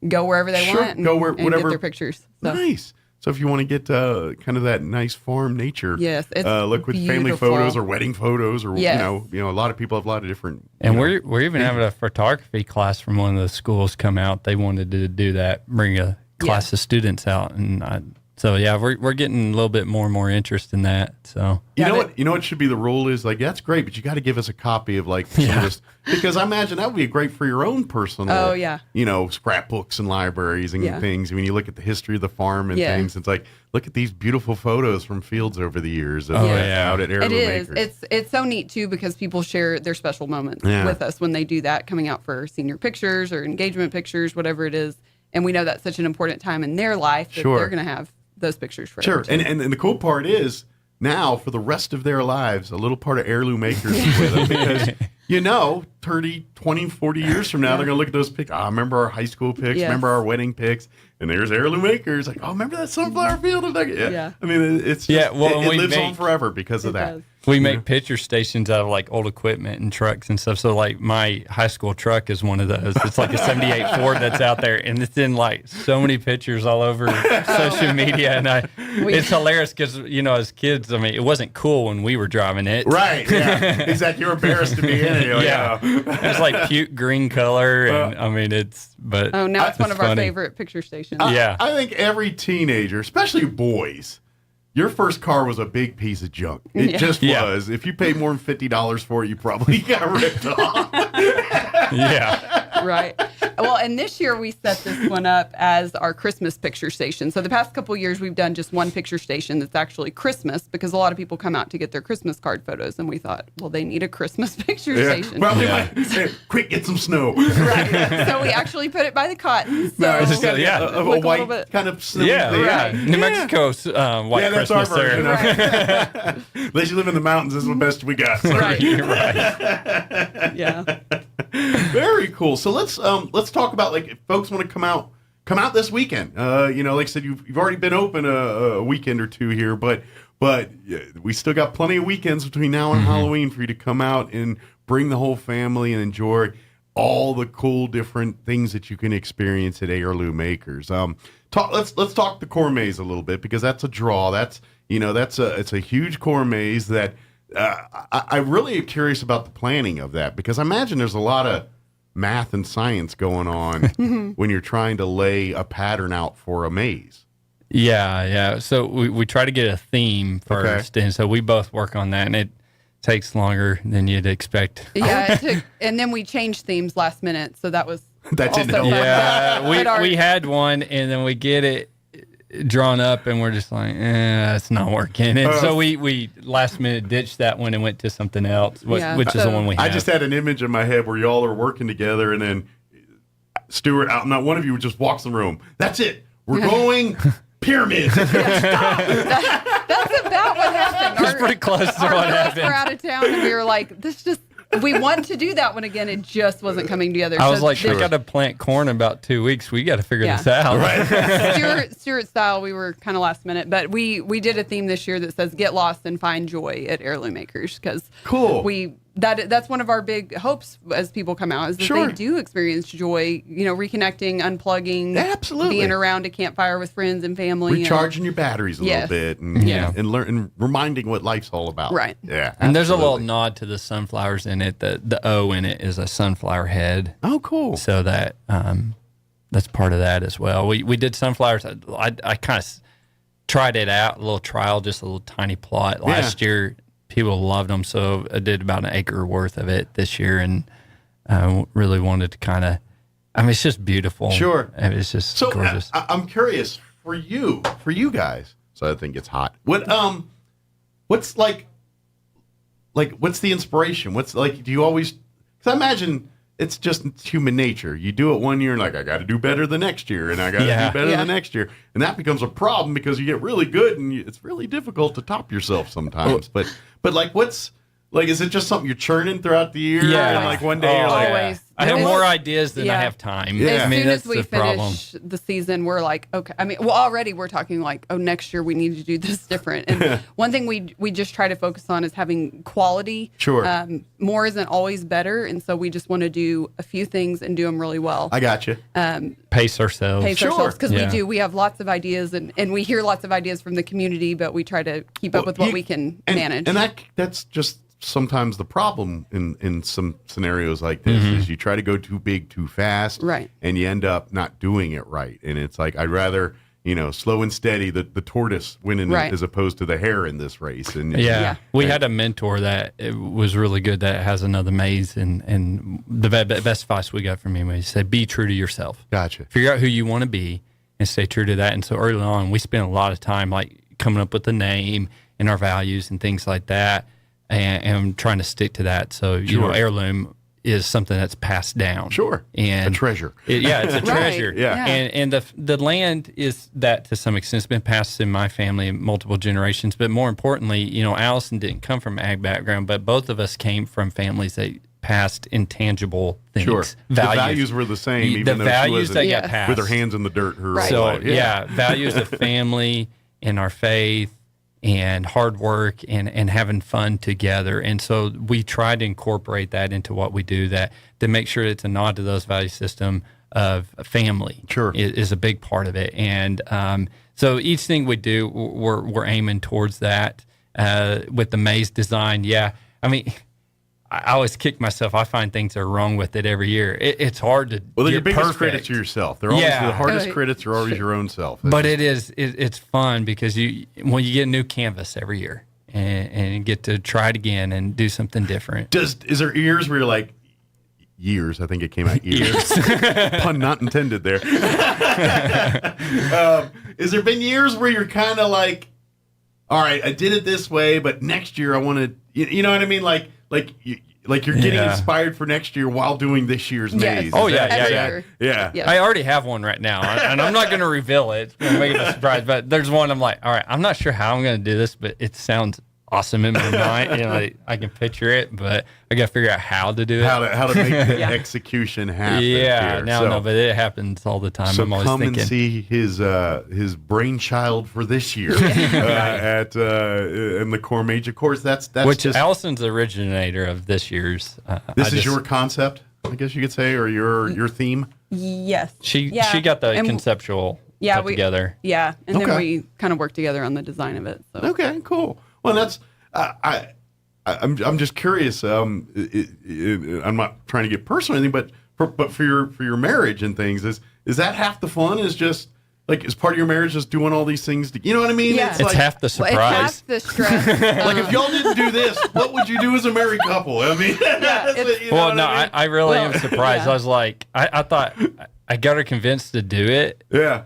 go wherever they want and, whatever. Get their pictures. So. Nice. So if you want to get kind of that nice farm nature, it's look with beautiful. family photos or wedding photos, or you know, a lot of people have a lot of different. And we're even having a photography class from one of the schools come out. They wanted to do that, bring a class of students out, and so we're getting a little bit more and more interest in that. So you know what should be the rule is like that's great, but you got to give us a copy of like some of this because I imagine that would be great for your own personal, you know, scrapbooks and libraries and things. I mean, you look at the history of the farm and things. It's like look at these beautiful photos from fields over the years. Out at Heirloom Acres. It is. It's so neat too because people share their special moments with us when they do that, coming out for senior pictures or engagement pictures, whatever it is. And we know that's such an important time in their life that they're going to have those pictures forever. Sure. And the cool part is now for the rest of their lives, a little part of Heirloom Acres is with them because, you know, 30, 20, 40 years from now, they're going to look at those pics. I remember our high school pics, remember our wedding pics, and there's Heirloom Acres. Like, remember that sunflower field? I mean, it's just, it lives on forever because of that. Does. We make picture stations out of like old equipment and trucks and stuff. So like my high school truck is one of those. It's like a 78 Ford that's out there and it's in like so many pictures all over social media. And it's hilarious because, you know, as kids, I mean, it wasn't cool when we were driving it. Right. Yeah. Exactly. You're embarrassed to be in it. It's like puke green color. And I mean, now it's one of our favorite picture stations. I think every teenager, especially boys, your first car was a big piece of junk. It just was. If you paid more than $50 for it, you probably got ripped off. Right. Well, and this year we set this one up as our Christmas picture station. So the past couple of years we've done just one picture station that's actually Christmas, because a lot of people come out to get their Christmas card photos, and we thought, well, they need a Christmas picture station. Well, quick, get some snow. Right. So we actually put it by the cotton. So a white kind of snow. Yeah. New Mexico's white that's Christmas our version. there. Unless you live in the mountains, this is the best we got. Sorry. Right. You're right. Yeah. Very cool. So let's talk about, like, if folks want to come out this weekend. Like I said, you've already been open a weekend or two here, but we still got plenty of weekends between now and Halloween for you to come out and bring the whole family and enjoy all the cool different things that you can experience at Heirloom Acres. Let's talk the core maze a little bit, because that's a draw. It's a huge core maze that I really am curious about the planning of that, because I imagine there's a lot of math and science going on when you're trying to lay a pattern out for a maze. Yeah. So we try to get a theme first, and so we both work on that, and it takes longer than you'd expect. Yeah, and then we changed themes last minute, so that was that didn't help. Yeah, we had one, and then we get it drawn up, and we're just like, it's not working. And so we last minute ditched that one and went to something else, which is the one we have. I just had an image in my head where y'all are working together, and then Stuart, not one of you just walks in the room. That's it. We're going pyramids. That's about what happened. It's pretty close to what happened. We're out of town, and we were like, we want to do that one again. It just wasn't coming together. I was like, we got to plant corn in about 2 weeks. We got to figure this out. Right. Stuart style, we were kind of last minute, but we did a theme this year that says "Get lost and find joy at Heirloom Acres," because that's one of our big hopes as people come out, is that they do experience joy. Reconnecting, unplugging, absolutely, being around a campfire with friends and family, recharging your batteries a little bit, and reminding what life's all about. Right. Yeah. And there's a little nod to the sunflowers in it. The O in it is a sunflower head. Oh, cool. So that that's part of that as well. We did sunflowers. I kind of tried it out, a little trial, just a little tiny plot last year. People loved them, so I did about an acre worth of it this year, and really wanted to kind of. I mean, it's just beautiful. Sure, it's just gorgeous. I'm curious for you guys. So I think it's hot. What's like? What's the inspiration? What's like? Do you always? Because I imagine it's just human nature. You do it one year, and like, I got to do better the next year, and I got to do better the next year, and that becomes a problem because you get really good, and it's really difficult to top yourself sometimes. But like, what's like? Is it just something you're churning throughout the year? Yeah. And like one day you're like, always. I have more ideas than I have time. Yeah. As soon that's as we the problem. finish the season, we're like, okay. I mean, already we're talking like, next year we need to do this different. And one thing we just try to focus on is having quality. Sure. More isn't always better, and so we just want to do a few things and do them really well. I got you. Pace ourselves. Because we do. We have lots of ideas, and we hear lots of ideas from the community, but we try to keep up with what we can manage. And that's just sometimes the problem in some scenarios like this is you try to go too big too fast, right? And you end up not doing it right. And it's like, I'd rather slow and steady, the tortoise winning as opposed to the hare in this race. And we had a mentor that it was really good that has another maze, and the best advice we got from him was he said, be true to yourself. Gotcha. Figure out who you want to be and stay true to that. And so early on, we spent a lot of time like coming up with the name and our values and things like that. And trying to stick to that. So, heirloom is something that's passed down. Sure. And a treasure. It's a treasure. Yeah. And the land is that to some extent. It's been passed in my family in multiple generations. But more importantly, Allison didn't come from ag background, but both of us came from families that passed intangible things. Sure. The values were the same. Even the though values she that got passed. with her hands in the dirt her whole So, life. values of family and our faith and hard work and having fun together. And so we try to incorporate that into what we do, that to make sure it's a nod to those value system of family. Sure. Is a big part of it. And so each thing we do, we're aiming towards that with the maze design. Yeah. I mean, I always kick myself. I find things are wrong with it every year. It's hard to Well, get your biggest perfect. critics are yourself. They're always the hardest critics are always your own self. But it's fun because you get a new canvas every year and you get to try it again and do something different. Is there years where you're like, years. I think it came out years. Pun not intended there. Has there been years where you're kind of like, all right, I did it this way, but next year I want to, you know what I mean? Like you're getting inspired for next year while doing this year's maze. Oh, yeah. I already have one right now, and I'm not going to reveal it. It's going to make it a surprise, but there's one I'm like, all right, I'm not sure how I'm going to do this, but it sounds awesome in my mind. You know, I can picture it, but I got to figure out how to do it. How to make the execution happen. Yeah, here. no, but it happens all the time. So I'm always come thinking. and see his brainchild for this year at in the Core Mage. Of course, that's which just, Allison's the originator of this year's. This is your concept, I guess you could say, or your theme. Yes. She got the conceptual put together. Yeah, and then we kind of worked together on the design of it. So. Okay, cool. Well, that's I'm just curious. I'm not trying to get personal or anything, but for your marriage and things, is that half the fun? Is just like, is part of your marriage just doing all these things? You know what I mean? Yeah. It's like, half the surprise. Well, it's half the stress. Like if y'all didn't do this, what would you do as a married couple? I mean, I really am surprised. I was like, I thought I got her convinced to do it. Yeah.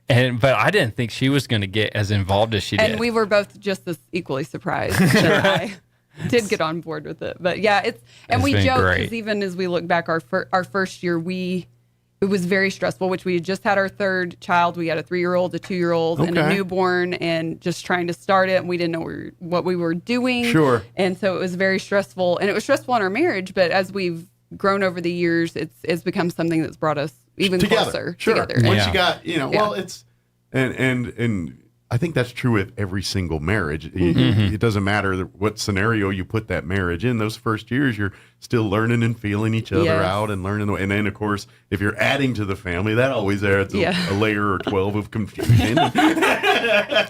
But I didn't think she was going to get as involved as she did. And we were both just as equally surprised that I did get on board with it. But yeah, we joke because even as we look back, our first year, it was very stressful, which we had just had our third child. We had a 3-year-old, a 2-year-old, and a newborn, and just trying to start it. And we didn't know what we were doing. Sure. And so it was very stressful, and it was stressful in our marriage. But as we've grown over the years, it's become something that's brought us even closer together. Once you got, well, it's and I think that's true with every single marriage. It doesn't matter what scenario you put that marriage in. Those first years, you're still learning and feeling each other out and learning. And then, of course, if you're adding to the family, that always adds a layer or 12 of confusion. But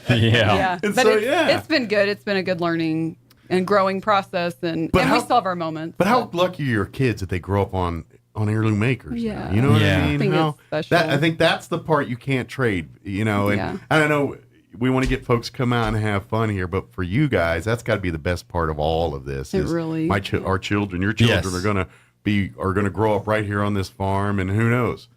it's been good. It's been a good learning and growing process, and we still have our moments. But how lucky are your kids that they grow up on Heirloom Acres? Yeah. You know what I mean? I think it's special. I think that's the part you can't trade, and I don't know, we want to get folks to come out and have fun here, but for you guys, that's got to be the best part of all of this. It really. Our children, your children are going to grow up right here on this farm, and who knows?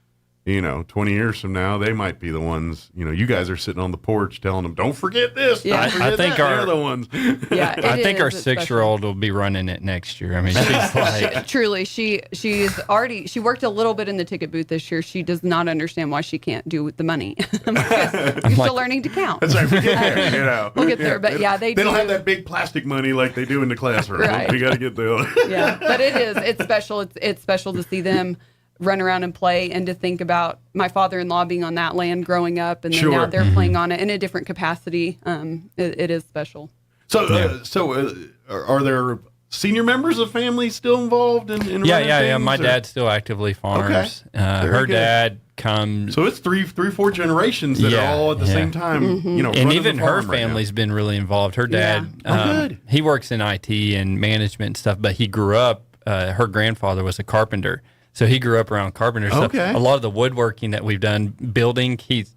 20 years from now, they might be the ones, you guys are sitting on the porch telling them, don't forget this. Yeah. Don't forget I think they're the ones. Yeah, I think our 6-year-old will be running it next year. I mean, she's like. Truly, she worked a little bit in the ticket booth this year. She does not understand why she can't do with the money. You're still learning to count. That's right. We get there, We'll get there. But they don't have that big plastic money like they do in the classroom. Right. We got to get there. Yeah, but it's special. It's special to see them run around and play, and to think about my father-in-law being on that land growing up, and then now they're playing on it in a different capacity. It is special. So, are there senior members of family still involved in Yeah. My dad still actively farms. Okay. Her dad comes. So it's 3-4 generations that are all at the same time. And even her family's been really involved. Her dad, he works in IT and management and stuff, but he grew up. Her grandfather was a carpenter. So he grew up around carpenters. Okay. So a lot of the woodworking that we've done, building, he's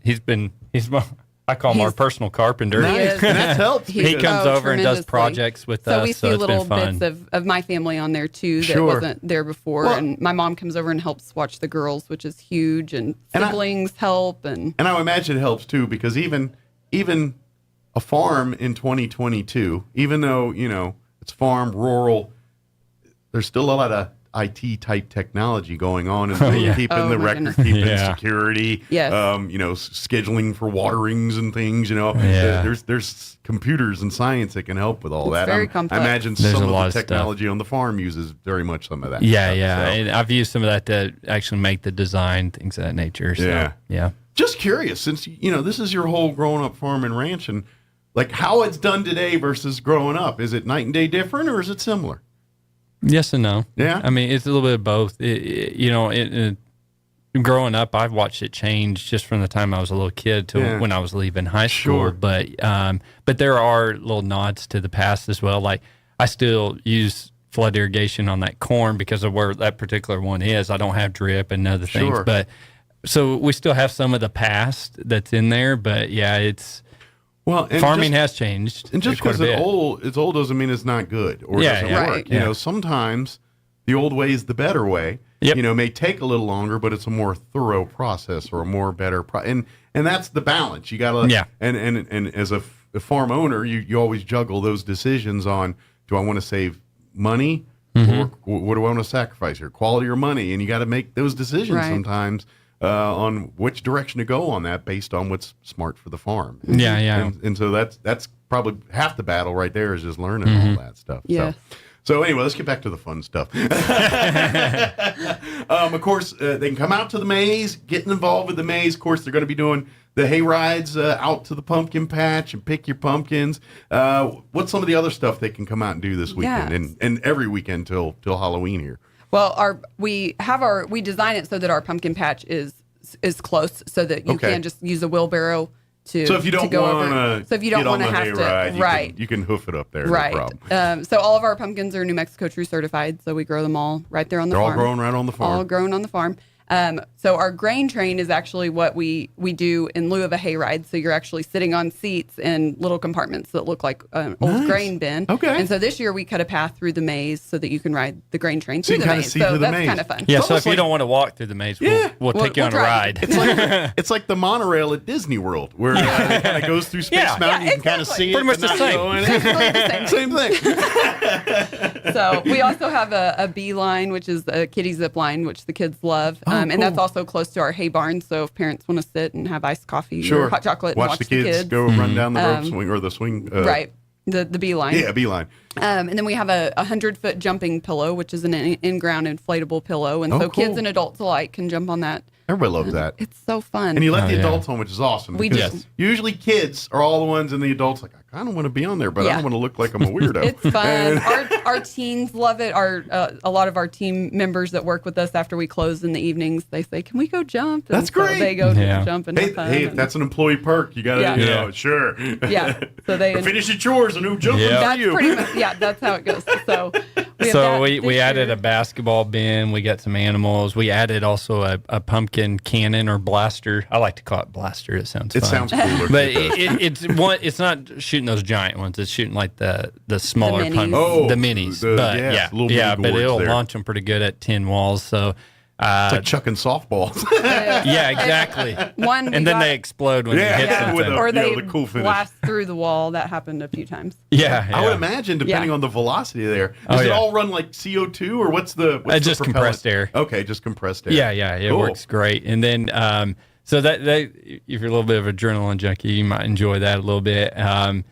I call him our personal carpenter. Nice. And that's helped. He comes over and does projects with us. So we see little bits of my family on there too that wasn't there before. Well, and my mom comes over and helps watch the girls, which is huge. And siblings help. And I would imagine it helps too, because even a farm in 2022, even though, it's farm, rural, there's still a lot of IT type technology going on, and keeping the record keeping security, scheduling for waterings and things. There's computers and science that can help with all that. Very complex. I imagine some of the technology on the farm uses very much some of that. And I've used some of that to actually make the design, things of that nature. So, Just curious, since this is your whole growing up farm and ranch, and like how it's done today versus growing up. Is it night and day different, or is it similar? Yes and no. Yeah. I mean, it's a little bit of both. Growing up, I've watched it change just from the time I was a little kid to when I was leaving high school. But there are little nods to the past as well. Like I still use flood irrigation on that corn because of where that particular one is. I don't have drip and other things. But so we still have some of the past that's in there. But it's. Well, farming has changed, and just because it's old doesn't mean it's not good or doesn't work. Sometimes the old way is the better way, may take a little longer, but it's a more thorough process or a more better and that's the balance. You got to and as a farm owner, you always juggle those decisions on, do I want to save money or what do I want to sacrifice here, quality or money? And you got to make those decisions sometimes on which direction to go on that based on what's smart for the farm. And so that's probably half the battle right there, is just learning all that stuff. Yeah. So anyway, let's get back to the fun stuff. Of course, they can come out to the maze, getting involved with the maze. Of course, they're going to be doing the hay rides out to the pumpkin patch and pick your pumpkins. What's some of the other stuff they can come out and do this weekend and every weekend till Halloween here? Well, we design it so that our pumpkin patch is close, so that you can just use a wheelbarrow to So if you don't want to get on the hayride, you can hoof it up there. Right. No problem. So all of our pumpkins are New Mexico True certified, so we grow them all right there on the farm. They're all grown right on the farm. All grown on the farm. So our grain train is actually what we do in lieu of a hayride. So you're actually sitting on seats in little compartments that look like an old grain bin. Okay. And so this year we cut a path through the maze so that you can ride the grain train So through you the kinda maze. see So through the that's maze. kind of fun. Yeah, so if you don't want to walk through the maze, we'll take you on a ride. It's like the monorail at Disney World, where it kind of goes through Space Mountain. You can kind of see it. Pretty much the but same. not go in it. Same thing. So we also have a bee line, which is a kiddie zip line, which the kids love. And that's also close to our hay barn. So if parents want to sit and have iced coffee or hot chocolate and watch the kids go run down the rope swing or the swing. Right. The bee line. Yeah, bee line. And then we have a 100-foot jumping pillow, which is an in-ground inflatable pillow. And so kids and adults alike can jump on that. Everybody loves that. It's so fun. And you let the adults on, which is awesome. We because do. Usually kids are all the ones, and the adults like, I kind of want to be on there, but I don't want to look like I'm a weirdo. It's fun. Our teens love it. A lot of our team members that work with us after we close in the evenings, they say, "Can we go jump?" And That's great. So they go jump and have fun. Hey, if that's an employee perk, you got to, sure. Yeah. So they finish your chores and who jumping That's for you. pretty much, that's how it goes. So we added a basketball bin. We got some animals. We added also a pumpkin cannon or blaster. I like to call it blaster. It sounds fun. Sounds cooler. But it's not shooting those giant ones. It's shooting like the smaller pumpkins, the minis. But it'll launch them pretty good at 10 walls. So it's like chucking softballs. Yeah, exactly. And then they explode when you hit something. Or they the cool finish. blast through the wall. That happened a few times. Yeah. I would imagine, depending on the velocity there, does it all run like CO2 or what's the just compressed air. Okay, just compressed air. Yeah, it works great. And then so that if you're a little bit of an adrenaline junkie, you might enjoy that a little bit. And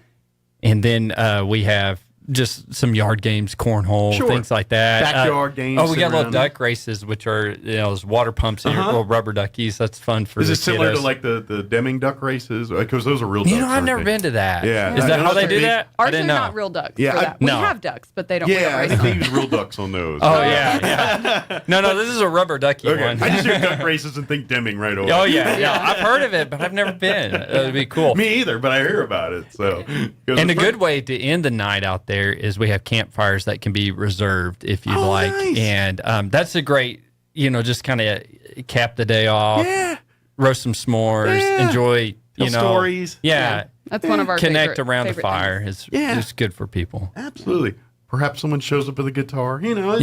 then we have just some yard games, cornhole, things like that. Backyard games. Oh, we got little duck races, which are those water pumps and your little rubber duckies. That's fun for. Is it similar kiddos. to like the Deming duck races? Because those are real ducks. I've never been to that. Yeah. Is that how they do that? Ours are not real ducks. Yeah, for that. We have ducks, but they don't. Yeah, I race think them. they use real ducks on those. Oh yeah. No, this is a rubber ducky one. I just hear duck races and think Deming right away. Oh yeah. I've heard of it, but I've never been. It would be cool. Me either, but I hear about it. So. And a good way to end the night out there is we have campfires that can be reserved if you'd like. Nice. And that's a great, just kind of cap the day off. Yeah. Roast some s'mores. Enjoy, Tell stories. Yeah. That's one of our Connect favorite around the things. fire is good for people. Absolutely. Perhaps someone shows up with a guitar. We've had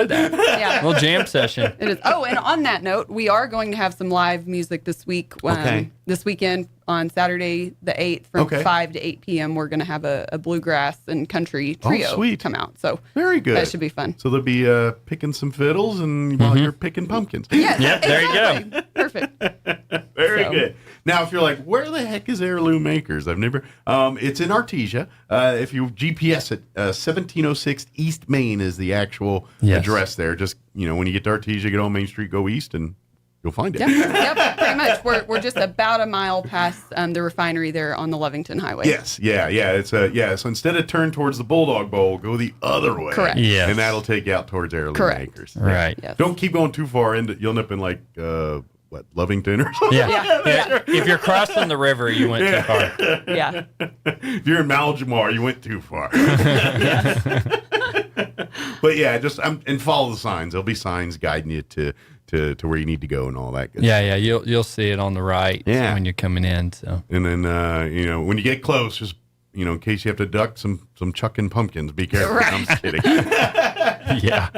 that. Yeah. Little jam session. It is. Oh, and on that note, we are going to have some live music this week. This weekend on Saturday the 8th from 5 to 8 p.m. We're going to have a bluegrass and country trio come out. So very good. That should be fun. So they'll be picking some fiddles and while you're picking pumpkins. Yes, there you go. Perfect. Very good. Now, if you're like, where the heck is Heirloom Makers? I've never. It's in Artesia. If you GPS it, 1706 East Main is the actual address there. Just when you get to Artesia, get on Main Street, go east, and you'll find it. Yep, pretty much. We're just about a mile past the refinery there on the Lovington Highway. Yes, yeah. It's So instead of turn towards the Bulldog Bowl, go the other way. Correct. And that'll take you out towards Heirloom Makers. Right. Yes. Don't keep going too far into. You'll end up in like Lovington or something. Yeah. If you're crossing the river, you went too far. Yeah. If you're in Maljamar, you went too far. But just and follow the signs. There'll be signs guiding you to where you need to go and all that good stuff. Yeah. You'll see it on the right when you're coming in. So. And then when you get close, just in case you have to duck some chucking pumpkins, be careful. Right. I'm just kidding. Yeah.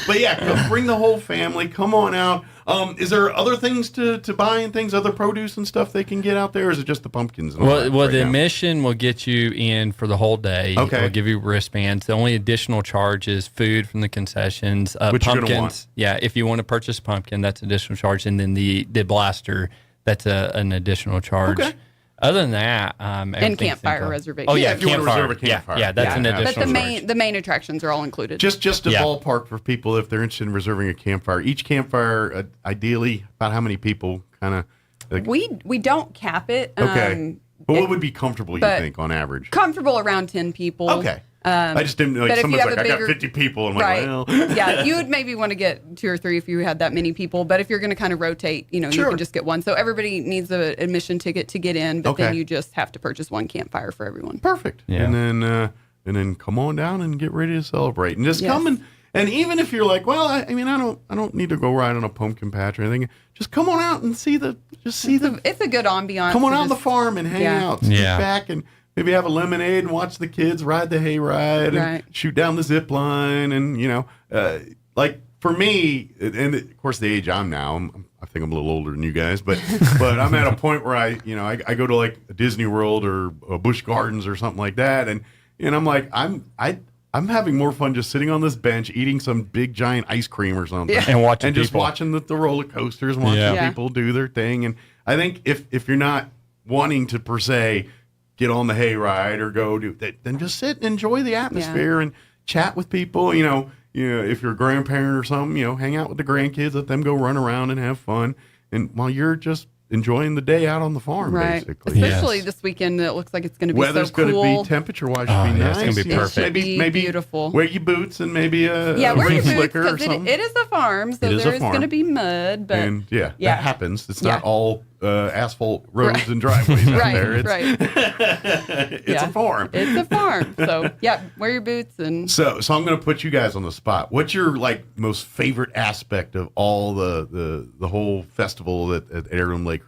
But yeah, bring the whole family. Come on out. Is there other things to buy and things, other produce and stuff they can get out there? Or is it just the pumpkins? And all that Well, right the now? admission will get you in for the whole day. Okay. We'll give you wristbands. The only additional charge is food from the concessions. Which you're gonna pumpkins. want. Yeah, if you want to purchase pumpkin, that's additional charge. And then the blaster, that's an additional charge. Okay. Other than that, And everything's campfire included. reservation. Oh yeah, if you want to campfire. reserve a campfire. Yeah, that's an Yeah. additional But charge. the main attractions are all included. Just a Yeah. ballpark for people if they're interested in reserving a campfire. Each campfire, ideally, about how many people kind of. we don't cap it. Okay. But what would be comfortable, you but think, on average? Comfortable around 10 people. Okay. I just didn't know. but Like, if you someone's have like, a I got bigger- 50 people. I'm Right. like, well. Yeah, you would maybe want to get 2 or 3 if you had that many people. But if you're going to kind of rotate, you Sure. can just get one. So everybody needs an admission ticket to get in, but then Okay. you just have to purchase one campfire for everyone. Perfect. Yeah. And then come on down and get ready to celebrate. And just Yes. come and even if you're like, well, I don't need to go ride on a pumpkin patch or anything. Just come on out and see the. It's a good ambiance. Come on to out on the just- farm and hang Yeah. out. Sit Yeah. back and maybe have a lemonade and watch the kids ride the hayride and Right. shoot down the zip line. And, like for me, and of course, the age I'm now, I think I'm a little older than you guys, but I'm at a point where I go to like Disney World or Busch Gardens or something like that. And I'm like, I'm having more fun just sitting on this bench eating some big giant ice cream or something, Yeah. And watching just people. watching the roller coasters, and watching Yeah. people do their thing. And I think if you're not wanting to per se get on the hayride or go do that, then just sit and enjoy the atmosphere and chat with people. If you're a grandparent or something, hang out with the grandkids, let them go run around and have fun, and while you're just enjoying the day out on the farm, Right. basically. Especially Yes. this weekend, it looks like it's going to be Weather's so going cool. to be temperature-wise, Oh, should be yeah, nice. it's gonna be It perfect. should be Maybe beautiful. wear your boots and maybe a Yeah, wear rain your boots slicker or because something. it is a farm, so It is a there's farm. going to be mud. But And yeah. that happens. It's Yeah. not all asphalt roads Right. and driveways out Right, there. It's, right. it's a farm. It's a farm. So yeah, wear your boots and So I'm going to put you guys on the spot. What's your most favorite aspect of all the whole festival at Heirloom Lakers?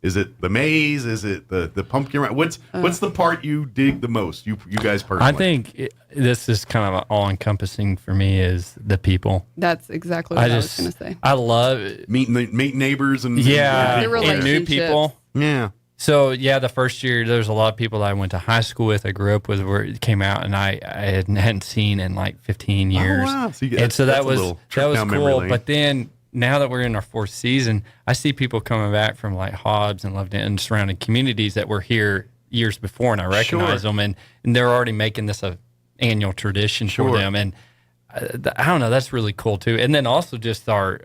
Is it the maze? Is it the pumpkin ride? What's the part you dig the most? You guys personally? I think this is kind of all encompassing for me is the people. that's exactly what I was going to say. I love meet neighbors and yeah, The and new relationships. people. Yeah. So yeah, the first year there's a lot of people that I went to high school with, I grew up with, where it came out, and I hadn't seen in like 15 years. Oh, wow. So and so that's that a was little trip down memory cool. lane. But then now that we're in our 4th season, I see people coming back from like Hobbs and Loveton and surrounding communities that were here years before, and I recognize them, and they're already making this a annual tradition for them, and I don't know, that's really cool too. And then also just our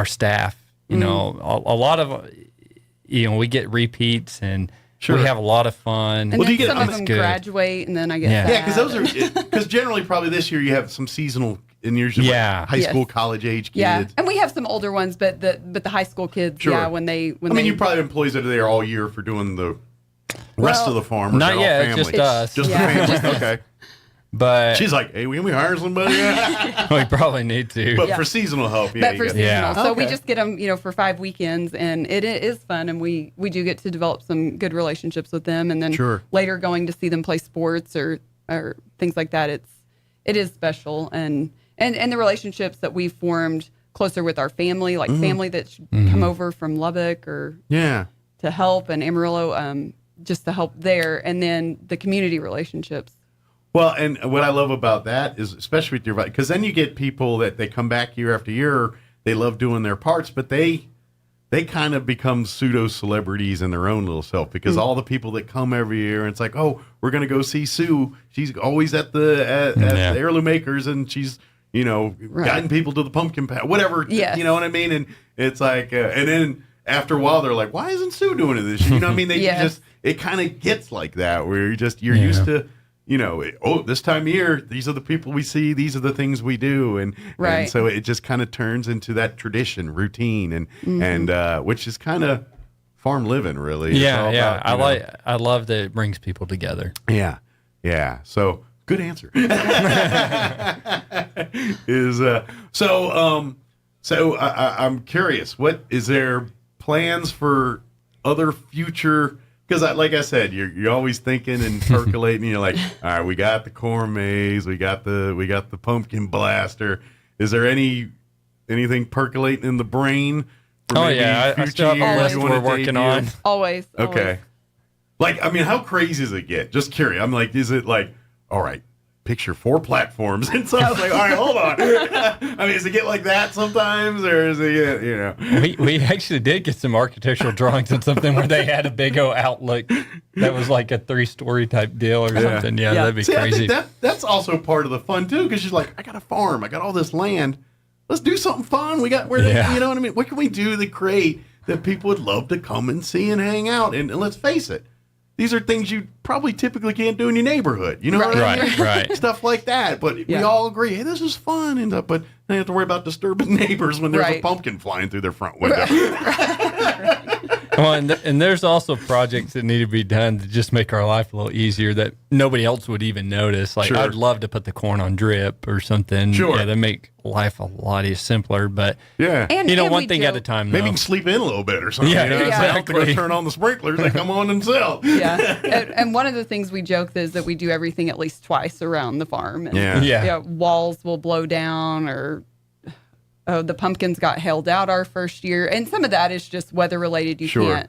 staff, a lot of we get repeats and we have a lot of fun. And then get- some of that's them good. graduate, and then I get Yeah. Yeah, because generally probably this year you have some seasonal and usually Yeah. high school, Yes. college age kids. Yeah, and we have some older ones, but the high school kids, Sure. yeah, when they you probably have employees that are there all year for doing the rest of the farm. Or Not is that all yet, family? just us. Just Yeah. the family. Okay. But She's like, hey, we hire somebody? we probably need to. But Yeah. for seasonal help, yeah. but you for got- seasonal. Yeah. So we Okay. just get them, for 5 weekends, and it is fun, and we do get to develop some good relationships with them, and then Sure. later going to see them play sports or things like that. It is special, and the relationships that we've formed closer with our family, like family that should come over from Lubbock or Yeah. to help, and Amarillo, just to help there, and then the community relationships. Well, and what I love about that is, especially with your, because then you get people that they come back year after year, they love doing their parts, but they kind of become pseudo celebrities in their own little self, because all the people that come every year, and it's like, oh, we're going to go see Sue. She's always at the Heirloom Makers, and she's, guiding people to the pumpkin patch, whatever. Yes. You know what I mean? And it's like, and then after a while, they're like, why isn't Sue doing it this year? You know what I mean? They Yes. it kind of gets like that, where you're used to, this time of year, these are the people we see, these are the things we do. And so it just kind of turns into that tradition, routine, and which is kind of farm living, really. It's all Yeah. about, I love that it brings people together. Yeah. Yeah. So good answer. I'm curious, what is there plans for other future Because, like I said, you're always thinking and percolating. And you're like, all right, we got the corn maze, we got the pumpkin blaster. Is there anything percolating in the brain? I still have a list we're working on. Always. Okay. Like, I mean, how crazy does it get? Just curious. I'm like, is it like, all right, picture 4 platforms, and so I was like, all right, hold on. I mean, does it get like that sometimes, or is it get, you know? We actually did get some architectural drawings and something where they had a big old outlook that was like a 3-story type deal or something. Yeah, that'd be crazy. I think that's also part of the fun too, because she's like, I got a farm, I got all this land. Let's do something fun. You know what I mean? What can we do to create that people would love to come and see and hang out? And let's face it, these are things you probably typically can't do in your neighborhood. You know what I mean? Right. Stuff like that. But we all agree, hey, this is fun. But they have to worry about disturbing neighbors when there's a pumpkin flying through their front window. Well, and there's also projects that need to be done to just make our life a little easier that nobody else would even notice. Like, I'd love to put the corn on drip or something. Sure. Yeah, that make life a lot simpler. But, And one thing at a time. Maybe you can sleep in a little bit or something. Yeah, you know? exactly. They're going to turn on the sprinklers. They come on themselves. Yeah. And one of the things we joke is that we do everything at least twice around the farm. And, walls will blow down, or the pumpkins got held out our first year. And some of that is just weather related. You can't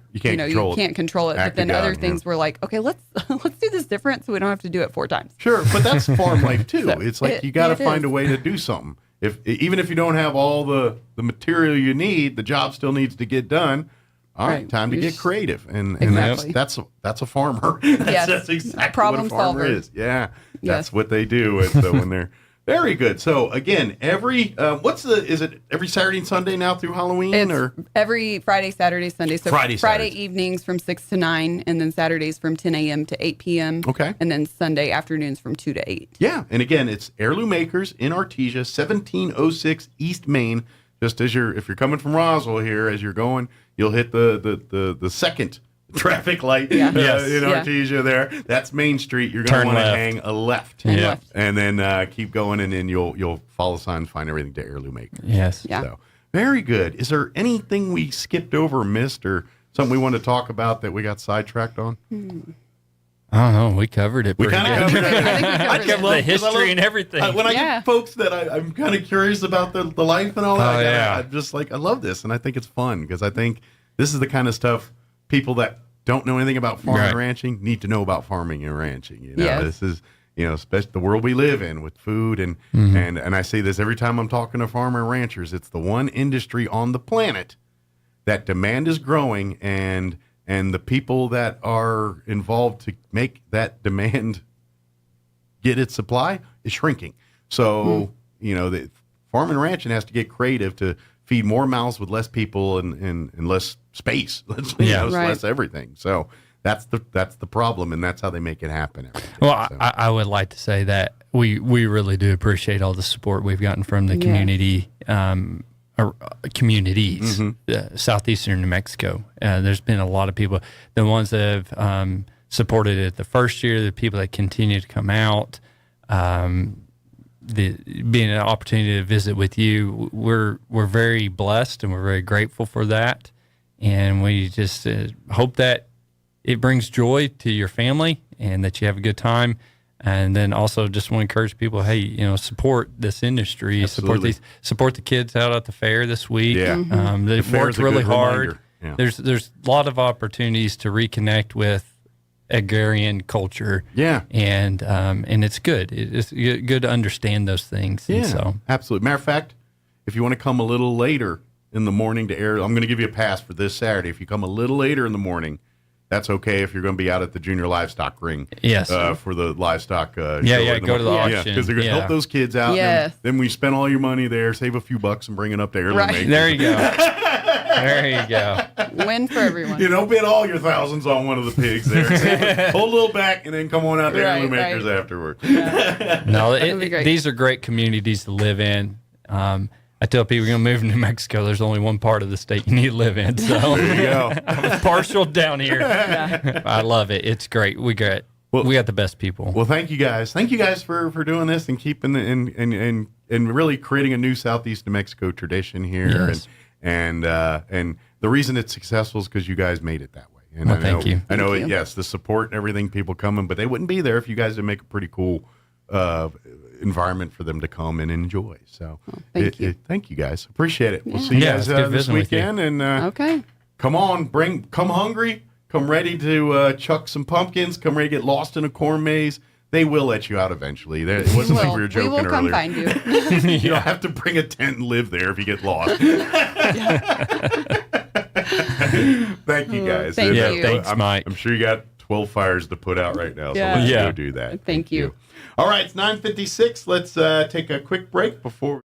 control it. But then other things we're like, okay, let's do this different so we don't have to do it 4 times. Sure. But that's farm life too. It's like you got to find a way to do something. Even if you don't have all the material you need, the job still needs to get done. All right, time to get creative, and that's a farmer. That's exactly Problem what a farmer solver. is. Yeah, that's what they do. So when they're very good. So again, is it every Saturday and Sunday now through Halloween, or every Friday, Saturday, Sunday? So Friday evenings from 6 to 9, and then Saturdays from 10 a.m. to 8 p.m. Okay, and then Sunday afternoons from 2 to 8. Yeah, and again, it's Heirloom Acres in Artesia, 1706 East Main. Just if you're coming from Roswell here, as you're going, you'll hit the second traffic light in Artesia there. That's Main Street. You're going to want to hang a left. And then keep going, and then you'll follow the signs, find everything to Heirloom Acres. Yes. Yeah. So, very good. Is there anything we skipped over or missed, or something we want to talk about that we got sidetracked on? I don't know. We covered it. We kind of covered it. I covered the history and everything. When I get folks that I'm kind of curious about the life and all that, I'm just like, I love this, and I think it's fun, because I think this is the kind of stuff people that don't know anything about farming and ranching need to know about farming and ranching. You know, this is, especially the world we live in with food, and I say this every time I'm talking to farmer and ranchers. It's the one industry on the planet that demand is growing, and the people that are involved to make that demand get its supply is shrinking. So, the farming and ranching has to get creative to feed more mouths with less people and less space. Less everything. So that's the problem, and that's how they make it happen. Well, I would like to say that we really do appreciate all the support we've gotten from the community. Communities, southeastern New Mexico. There's been a lot of people, the ones that have supported it the first year, the people that continue to come out, being an opportunity to visit with you. We're very blessed, and we're very grateful for that. And we just hope that it brings joy to your family and that you have a good time. And then also just want to encourage people, hey, support this industry, support the kids out at the fair this week. Yeah. They've worked really hard. Yeah. There's a lot of opportunities to reconnect with agrarian culture. Yeah. And it's good. It's good to understand those things. Yeah, and so absolutely. Matter of fact, if you want to come a little later in the morning to air, I'm going to give you a pass for this Saturday. If you come a little later in the morning, that's okay if you're going to be out at the Junior Livestock Ring. Yes. For the livestock show. Go to the auction. Because they're going to help those kids out. Yes. Then we spend all your money there, save a few bucks, and bring it up to Heirloom Acres. There you go. There you go. Win for everyone. Don't bid all your thousands on one of the pigs there. Hold a little back, and then come on out to Heirloom Acres afterwards. Yeah. No, these are great communities to live in. I tell people you're going to move to New Mexico, there's only one part of the state you need to live in. So there you go. I'm partial down here. I love it. It's great. We got the best people. Well, thank you guys. Thank you guys for doing this and keeping and really creating a new Southeast New Mexico tradition here. Yes. And the reason it's successful is because you guys made it that way. And Well, thank you. I know, Thank you. yes, the support and everything, people coming, but they wouldn't be there if you guys didn't make a pretty cool environment for them to come and enjoy. So thank you. Thank you guys. Appreciate it. We'll see you Yeah, guys it's good this visiting with you. weekend. And Okay. come on, come hungry, come ready to chuck some pumpkins, come ready to get lost in a corn maze. They will let you out eventually. It wasn't like we were joking We will come earlier. find you. You don't have to bring a tent and live there if you get lost. Thank you guys. Thank you. Thanks, Mike. I'm sure you got 12 fires to put out right now, so Yeah. let's Yeah. go do that. Thank you. All right, it's 9:56. Let's take a quick break before.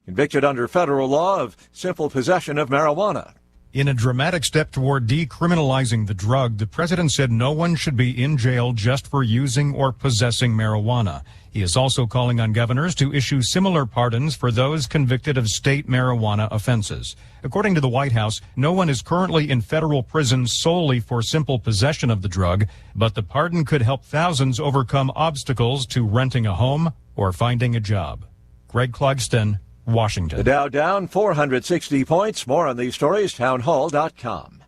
Convicted under federal law of simple possession of marijuana. In a dramatic step toward decriminalizing the drug, the president said no one should be in jail just for using or possessing marijuana. He is also calling on governors to issue similar pardons for those convicted of state marijuana offenses. According to the White House, no one is currently in federal prison solely for simple possession of the drug, but the pardon could help thousands overcome obstacles to renting a home or finding a job. Greg Clugston, Washington. The Dow down 460 points. More on these stories, townhall.com.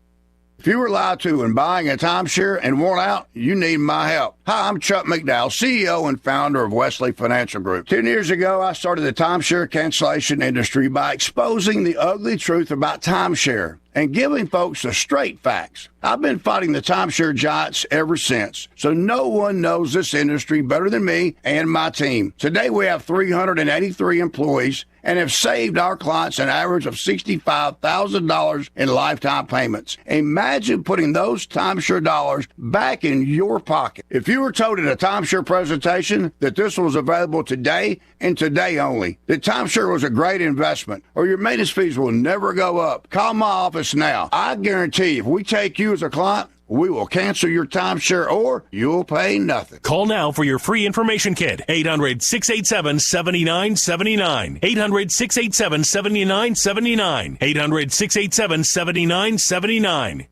If you were lied to when buying a timeshare and want out, you need my help. Hi, I'm Chuck McDowell, CEO and founder of Wesley Financial Group. 10 years ago, I started the timeshare cancellation industry by exposing the ugly truth about timeshare and giving folks the straight facts. I've been fighting the timeshare giants ever since, so no one knows this industry better than me and my team. Today, we have 383 employees and have saved our clients an average of $65,000 in lifetime payments. Imagine putting those timeshare dollars back in your pocket. If you were told at a timeshare presentation that this was available today and today only, that timeshare was a great investment, or your maintenance fees will never go up, call my office now. I guarantee if we take you as a client, we will cancel your timeshare or you'll pay nothing. Call now for your free information kit. 800-687-7979. 800-687-7979. 800-687-7979.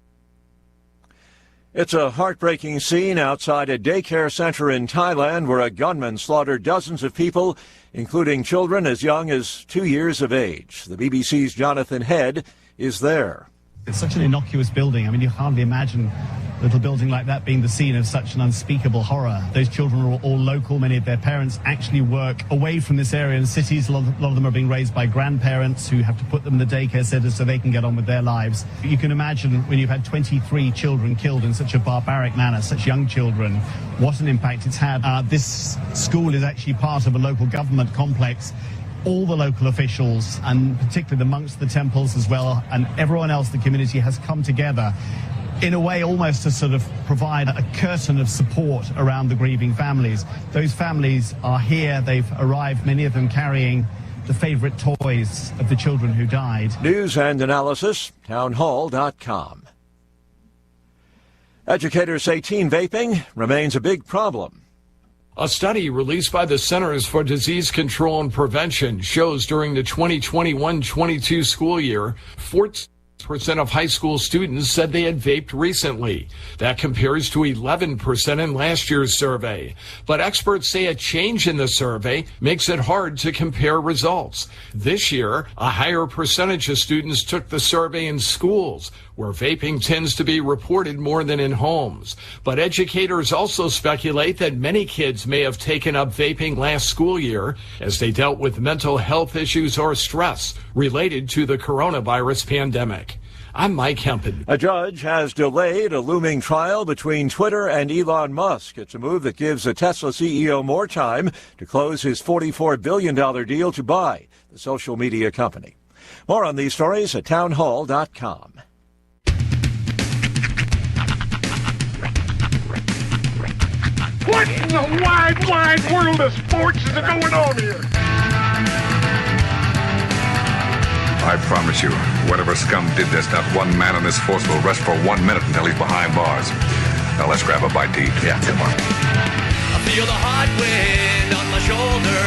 It's a heartbreaking scene outside a daycare center in Thailand where a gunman slaughtered dozens of people, including children as young as 2 years of age. The BBC's Jonathan Head is there. It's such an innocuous building. I mean, you hardly imagine a little building like that being the scene of such an unspeakable horror. Those children are all local. Many of their parents actually work away from this area in cities. A lot of them are being raised by grandparents who have to put them in the daycare centers so they can get on with their lives. You can imagine when you've had 23 children killed in such a barbaric manner, such young children, what an impact it's had. This school is actually part of a local government complex. All the local officials, and particularly the monks of the temples as well, and everyone else in the community has come together in a way almost to sort of provide a curtain of support around the grieving families. Those families are here. They've arrived, many of them carrying the favorite toys of the children who died. News and analysis, townhall.com. Educators say teen vaping remains a big problem. A study released by the Centers for Disease Control and Prevention shows during the 2021-22 school year, 14% of high school students said they had vaped recently. That compares to 11% in last year's survey. But experts say a change in the survey makes it hard to compare results. This year, a higher percentage of students took the survey in schools, where vaping tends to be reported more than in homes. But educators also speculate that many kids may have taken up vaping last school year as they dealt with mental health issues or stress related to the coronavirus pandemic. I'm Mike Hempen. A judge has delayed a looming trial between Twitter and Elon Musk. It's a move that gives the Tesla CEO more time to close his $44 billion deal to buy the social media company. More on these stories at townhall.com. What in the wide, wide world of sports is going on here? I promise you, whatever scum did this, not one man in this force will rest for 1 minute until he's behind bars. Now let's grab a bite to eat. Yeah, come on. I feel the hot wind on my shoulder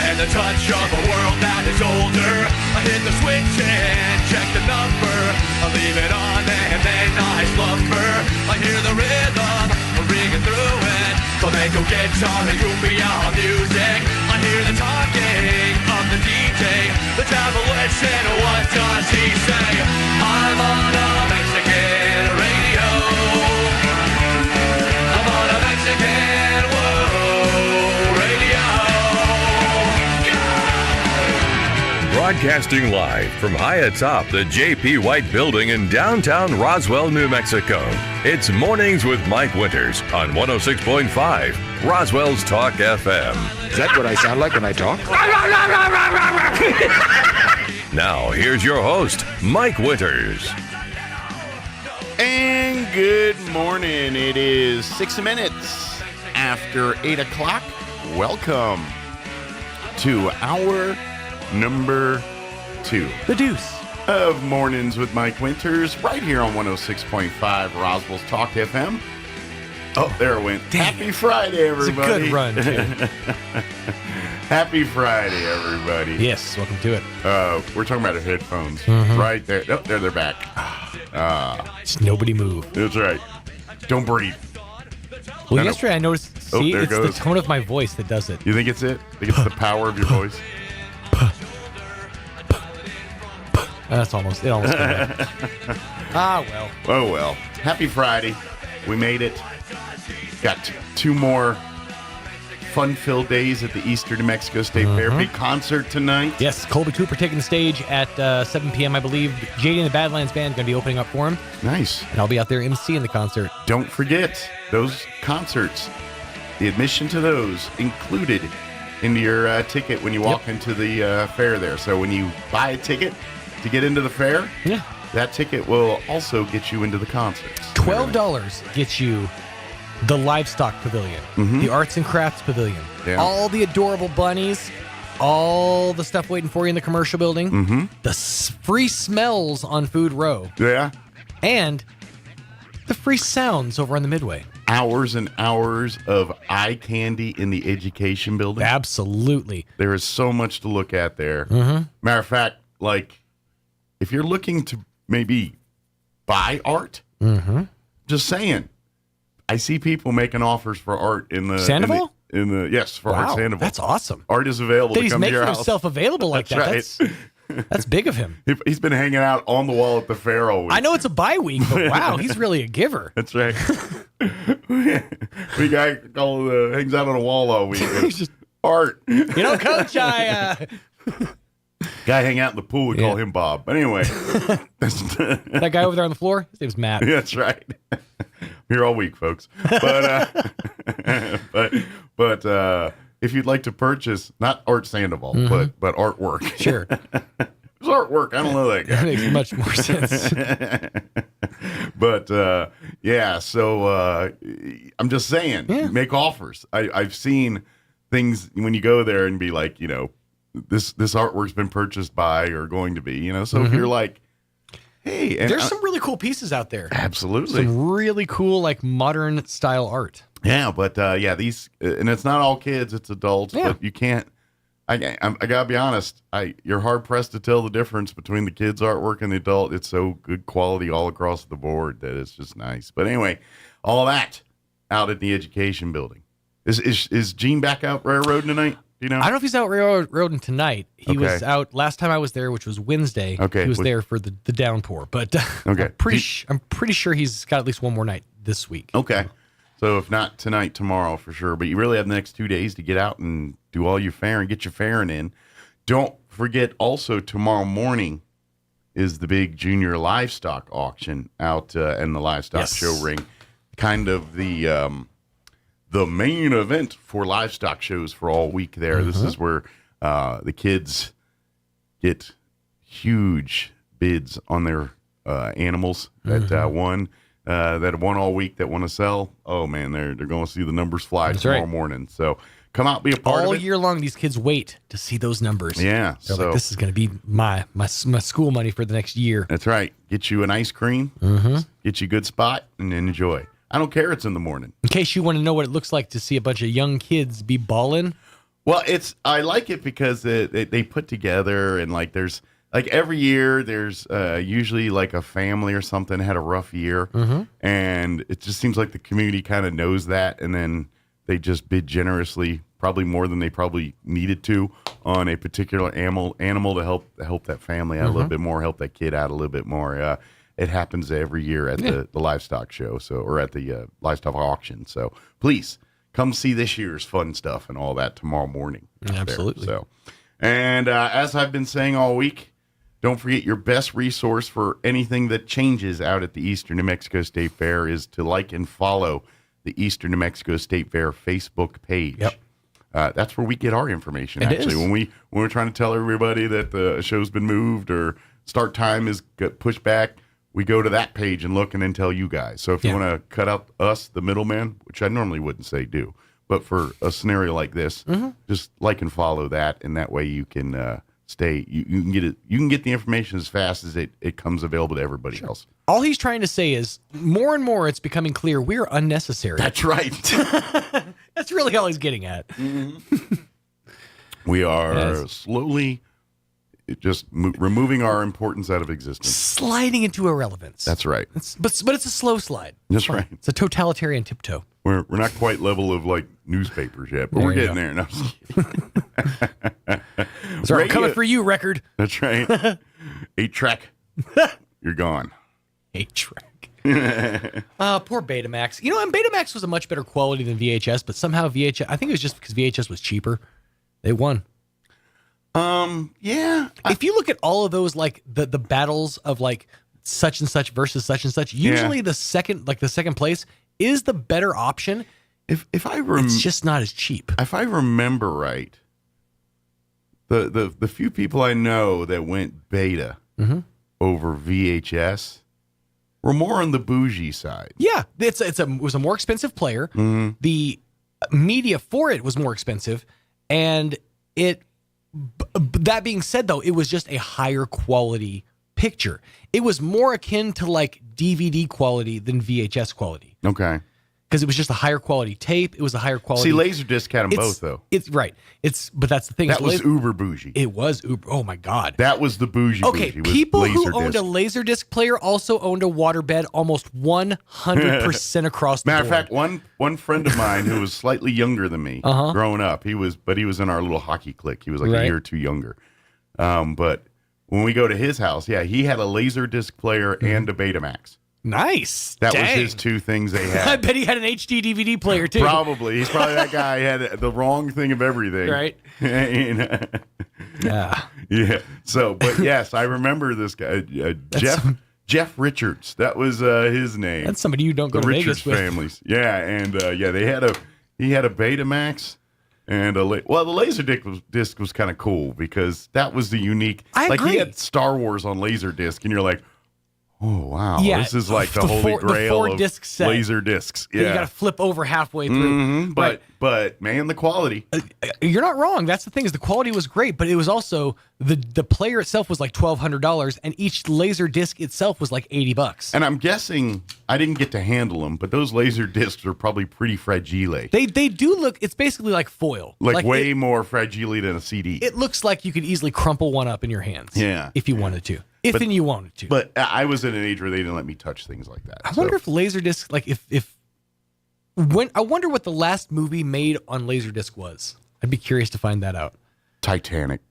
and the touch of a world that is older. I hit the switch and check the number. I leave it on and then I slumber. I hear the rhythm ringing through it. Flamenco guitar and cumbia music. I hear the talking of the DJ. The devil listen, what does he say? I'm on a Mexican radio. I'm on a Mexican world radio. Broadcasting live from high atop the J.P. White Building in downtown Roswell, New Mexico. It's Mornings with Mike Winters on 106.5 Roswell's Talk FM. Is that what I sound like when I talk? Now, here's your host, Mike Winters. And good morning. It is 6 minutes after 8 o'clock. Welcome to hour number 2. The Deuce. Of Mornings with Mike Winters, right here on 106.5 Roswell's Talk FM. Oh, there it went. Happy Friday, everybody. It's a good run, too. Happy Friday, everybody. Yes, welcome to it. We're talking about our headphones. Mhm. Right there. Oh, there they're back. Just nobody move. That's right. Don't breathe. Well, No, no. yesterday I noticed, Oh, see, there it it's the goes. tone of my voice that does it. You think it's it? I think it's the power of your voice? It almost came back. Well. Oh, well. Happy Friday. We made it. Got 2 more fun-filled days at the Eastern New Mexico State Fair. Big concert tonight. Yes, Colby Cooper taking the stage at 7 p.m., I believe. JD and the Badlands Band going to be opening up for him. Nice. And I'll be out there emceeing the concert. Don't forget those concerts. The admission to those included into your ticket when you walk into the fair there. So when you buy a ticket to get into the fair, that ticket will also get you into the concerts. $12 gets you the Livestock Pavilion, the Arts and Crafts Pavilion, all the adorable bunnies, all the stuff waiting for you in the commercial building, the free smells on Food Row. Yeah. And the free sounds over on the Midway. Hours and hours of eye candy in the education building. Absolutely. There is so much to look at there. Matter of fact, like, if you're looking to maybe buy art, just saying, I see people making offers for art in the Sandoval? Yes, for Art Sandoval. That's awesome. Art is available That to he's come to making your house. himself available like That's that. right. That's big of him. He's been hanging out on the wall at the fair all week. I know it's a bye week, but wow, he's really a giver. That's right. We guy hangs out on a wall all week. He's just art. You know, Coach, Guy hang out in the pool. We call him Bob. But anyway, that guy over there on the floor, his name's Matt. That's right. Here all week, folks. But but if you'd like to purchase not Art Sandoval, but artwork, sure. It's artwork. I don't know that guy. That makes much more sense. But so I'm just saying, make offers. I've seen things when you go there and be like, you know, this artwork's been purchased by or going to be, you know. So if you're like, hey, and there's some really cool pieces out there. Absolutely, some really cool like modern style art. Yeah, but these and it's not all kids; it's adults. Yeah. But you can't. I gotta be honest. You're hard pressed to tell the difference between the kids' artwork and the adult. It's so good quality all across the board that it's just nice. But anyway, all that out at the education building. Is Gene back out railroading tonight? Do you know? I don't know if he's out railroading tonight. He was out last time I was there, which was Wednesday. Okay, he was there for the downpour, but okay, I'm pretty sure he's got at least one more night this week. Okay. So if not tonight, tomorrow for sure. But you really have the next 2 days to get out and do all your fairing, get your fairing in. Don't forget also tomorrow morning is the big junior livestock auction out in the livestock show ring. Kind of the main event for livestock shows for all week there. This is where the kids get huge bids on their animals that won. That won all week that want to sell. Oh man, they're going to see the numbers fly tomorrow morning. So come out, be a part all of it. year long. These kids wait to see those numbers. Yeah, They're so like, this is going to be my school money for the next year. That's right. Get you an ice cream, get you a good spot, and enjoy. I don't care. It's in the morning. In case you want to know what it looks like to see a bunch of young kids be balling. Well, I like it because they put together and like there's like every year there's usually like a family or something had a rough year, and it just seems like the community kind of knows that, and then they just bid generously, probably more than they probably needed to, on a particular animal to help that family out a little bit more, help that kid out a little bit more. It happens every year at the livestock show, or at the livestock auction. So please come see this year's fun stuff and all that tomorrow morning. Absolutely. So, and as I've been saying all week, don't forget your best resource for anything that changes out at the Eastern New Mexico State Fair is to like and follow the Eastern New Mexico State Fair Facebook page. Yep. That's where we get our information. It actually, is. when we're trying to tell everybody that the show's been moved or start time is pushed back, we go to that page and look and then tell you guys. So if you want to cut out us, the middleman, which I normally wouldn't say do, but for a scenario like this, just like and follow that, and that way you can stay. You can get it. You can get the information as fast as it comes available to everybody else. All he's trying to say is more and more it's becoming clear we're unnecessary. That's right. That's really all he's getting at. We are slowly just removing our importance out of existence. Sliding into irrelevance. That's right. But it's a slow slide. That's right. It's a totalitarian tiptoe. We're not quite level of like newspapers yet, but we're getting there. No, Sorry, I'm coming for you, record. That's right. 8-track. You're gone. 8-track. Poor Betamax. You know, and Betamax was a much better quality than VHS, but somehow VHS, I think it was just because VHS was cheaper. They won. Yeah. If you look at all of those, like the battles of like such and such versus such and such, usually the second place is the better option. If I it's just not as cheap. If I remember right, the few people I know that went beta over VHS were more on the bougie side. Yeah, it was a more expensive player. The media for it was more expensive, and that being said, though, it was just a higher quality picture. It was more akin to like DVD quality than VHS quality. Okay. Because it was just a higher quality tape. It was a higher quality. See, Laserdisc had them both, though. It's right. But that's the thing. That was uber bougie. It was uber. Oh my God. That was the bougie. Okay, bougie, people who owned a Laserdisc player also owned a waterbed almost 100% across the board. Matter of fact, one friend of mine who was slightly younger than me growing up, he was in our little hockey clique. He was like a year or two younger. But when we go to his house, he had a Laserdisc player and a Betamax. Nice. That was his two things they had. I bet he had an HD DVD player too. Probably. He's probably that guy. He had the wrong thing of everything. Right. Yeah. Yeah. So, but yes, I remember this guy, Jeff Richards. That was his name. That's somebody you don't go the to Richards Vegas with. families. Yeah, and he had a Betamax. And the Laserdisc was kind of cool because that was the unique. I agree. He had Star Wars on Laserdisc, and you're like, oh wow, Yeah, this is like the holy grail of disc set. laser discs. Yeah, you got to flip over halfway through. But man, the quality. You're not wrong. That's the thing is the quality was great, but it was also the player itself was like $1,200, and each laser disc itself was like $80. And I'm guessing I didn't get to handle them, but those laser discs are probably pretty fragile. They do look. It's basically like foil, like way more fragile than a CD. It looks like you could easily crumple one up in your hands. Yeah, if you wanted to. Then you wanted to. But I was at an age where they didn't let me touch things like that. I wonder if Laserdisc, like I wonder what the last movie made on Laserdisc was. I'd be curious to find that out. Titanic.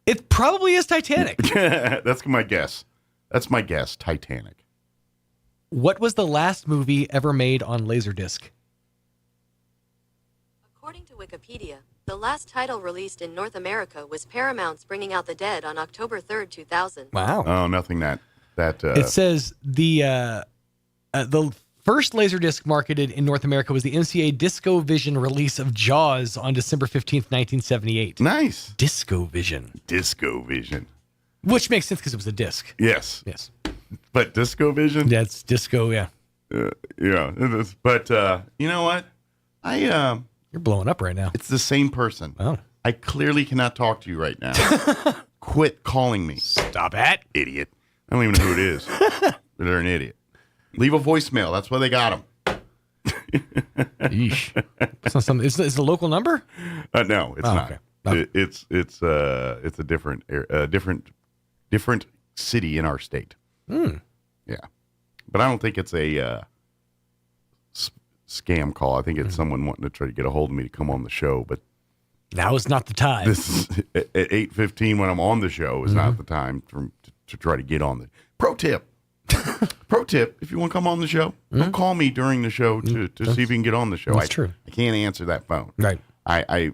It probably is Titanic. That's my guess. Titanic. What was the last movie ever made on Laserdisc? According to Wikipedia, the last title released in North America was Paramount's Bringing Out the Dead on October 3rd, 2000. Wow. Oh, nothing that. It says the first Laserdisc marketed in North America was the NCA Disco Vision release of Jaws on December 15th, 1978. Nice. Disco Vision. Which makes sense because it was a disc. Yes. But Disco Vision? That's disco, yeah. Yeah. But you know what? You're blowing up right now. It's the same person. Oh. I clearly cannot talk to you right now. Quit calling me. Stop it. Idiot. I don't even know who it is. But they're an idiot. Leave a voicemail. That's why they got them. Yeesh. It's not something. Is it a local number? No, it's not. Okay. Oh. It's a different city in our state. Hmm. Yeah, but I don't think it's a scam call. I think it's someone wanting to try to get a hold of me to come on the show. But now is not the time. This is at 8:15 when I'm on the show is not the time to try to get on the pro tip. Pro tip: if you want to come on the show, don't call me during the show to see if you can get on the show. That's true. I can't answer that phone. Right. I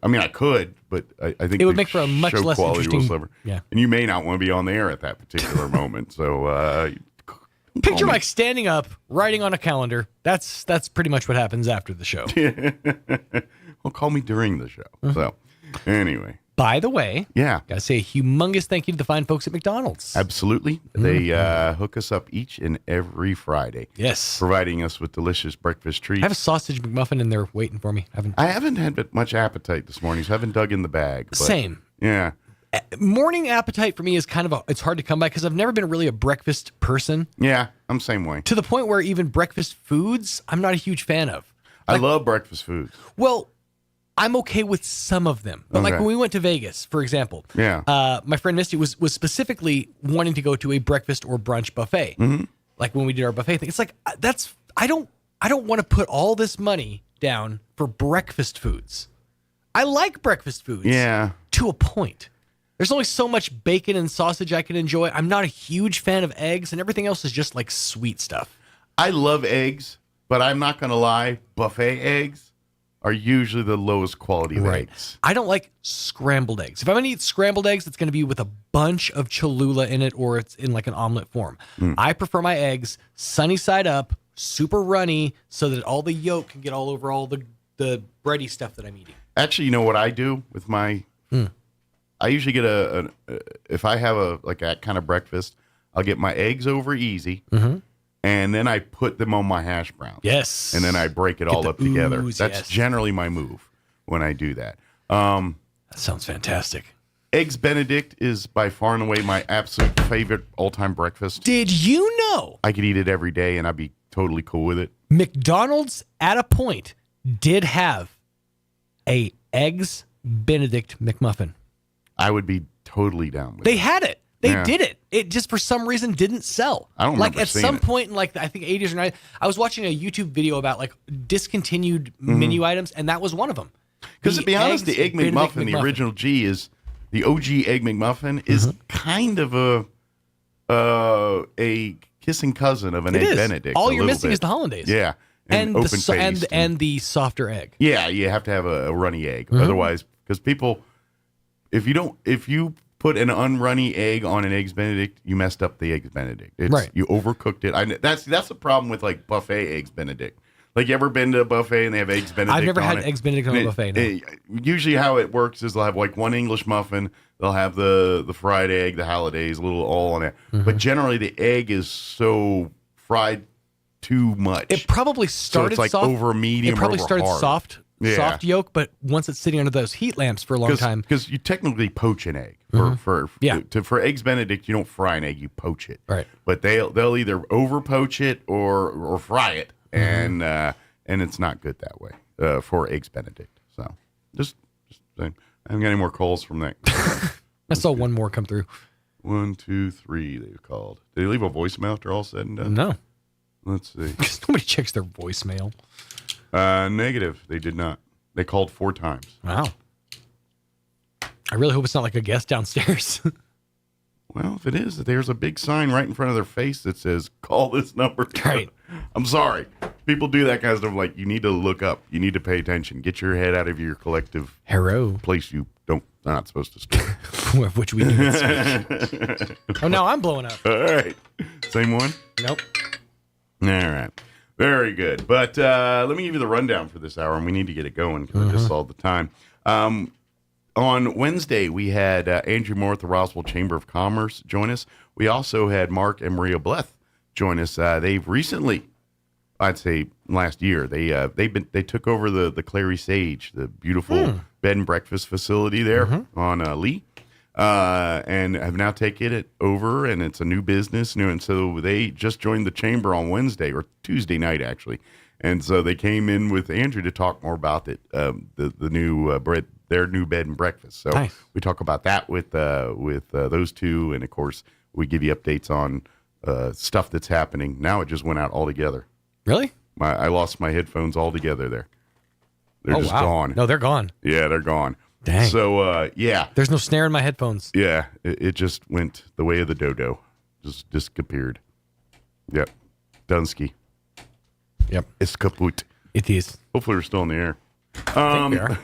mean, I could, but I think it would make for a much less interesting. Yeah. And you may not want to be on the air at that particular moment. So picture Mike standing up, writing on a calendar. That's pretty much what happens after the show. Well, call me during the show. So anyway. By the way, yeah, gotta say a humongous thank you to the fine folks at McDonald's. Absolutely. They hook us up each and every Friday. Yes. Providing us with delicious breakfast treats. I have a sausage McMuffin in there waiting for me. I haven't had much appetite this morning, so I haven't dug in the bag. But Same. Yeah. Morning appetite for me is kind of it's hard to come by because I've never been really a breakfast person. Yeah, I'm the same way. To the point where even breakfast foods, I'm not a huge fan of. I love breakfast foods. Well, I'm okay with some of them. But like when we went to Vegas, for example, my friend Misty was specifically wanting to go to a breakfast or brunch buffet. Mm-hmm. Like when we did our buffet thing. It's like I don't want to put all this money down for breakfast foods. I like breakfast foods. Yeah. To a point. There's only so much bacon and sausage I can enjoy. I'm not a huge fan of eggs, and everything else is just like sweet stuff. I love eggs, but I'm not going to lie. Buffet eggs are usually the lowest quality of eggs. I don't like scrambled eggs. If I'm going to eat scrambled eggs, it's going to be with a bunch of Cholula in it, or it's in like an omelet form. I prefer my eggs sunny side up, super runny, so that all the yolk can get all over all the bready stuff that I'm eating. Actually, you know what I do with my... I usually get if I have that kind of breakfast, I'll get my eggs over easy, and then I put them on my hash browns. Yes. And then I break it all up together. ooze, That's generally my move when I do that. That sounds fantastic. Eggs Benedict is by far and away my absolute favorite all-time breakfast. Did you know? I could eat it every day, and I'd be totally cool with it. McDonald's, at a point, did have a Eggs Benedict McMuffin. I would be totally down with They it. had it. They did it. It just for some reason didn't sell. I don't remember at seeing some it. point in I think 80s or 90s, I was watching a YouTube video about discontinued menu items, and that was one of them. Because to be honest, the Egg McMuffin, the original G is the OG Egg McMuffin is kind of a kissing cousin of an Egg Benedict. All you're missing is the hollandaise. Yeah. And open the faced and the softer egg. Yeah, you have to have a runny egg. Otherwise, because people, if you put an unrunny egg on an Eggs Benedict, you messed up the Eggs Benedict. You overcooked it. That's the problem with buffet Eggs Benedict. Like, you ever been to a buffet and they have Eggs Benedict? I've never had Eggs Benedict on a buffet. No. Usually, how it works is they'll have one English muffin, they'll have the fried egg, the hollandaise, a little all on it. But generally, the egg is so fried too much. It probably started so it's soft. Over medium. It probably or over started hard. soft yolk, but once it's sitting under those heat lamps for a long time, because you technically poach an egg for Eggs Benedict, you don't fry an egg, you poach it. Right. But they'll either over poach it or fry it, and it's not good that way for Eggs Benedict. So just saying. I haven't got any more calls from that. I saw one more come through. 1, 2, 3. They've called. Did they leave a voicemail after all said and done? No. Let's see. Because nobody checks their voicemail. Negative. They did not. They called 4 times. Wow. I really hope it's not like a guest downstairs. Well, if it is, there's a big sign right in front of their face that says, call this number. Right. I'm sorry. People do that kind of stuff. Like, you need to look up. You need to pay attention. Get your head out of your collective place you not supposed to store. Which we do this week. Oh, now I'm blowing up. All right. Same one? Nope. All right. Very good. But let me give you the rundown for this hour, and we need to get it going because I just saw the time. On Wednesday, we had Andrew Moore at the Roswell Chamber of Commerce join us. We also had Mark and Maria Bleth join us. They've recently I'd say last year. They took over the Clary Sage, the beautiful bed and breakfast facility there on Lee, and have now taken it over, and it's a new business. And so they just joined the chamber on Wednesday or Tuesday night actually, and so they came in with Andrew to talk more about it, the new their new bed and breakfast. So nice. We talk about that with those two, and of course we give you updates on stuff that's happening. Now it just went out altogether. Really? I lost my headphones altogether there. They're just wow. gone. No, they're gone. Yeah, they're gone. Dang. So, yeah. There's no snare in my headphones. Yeah, it just went the way of the dodo. Just disappeared. Yep. Dunsky. Yep. It's kaput. It is. Hopefully we're still in the air. I think we are.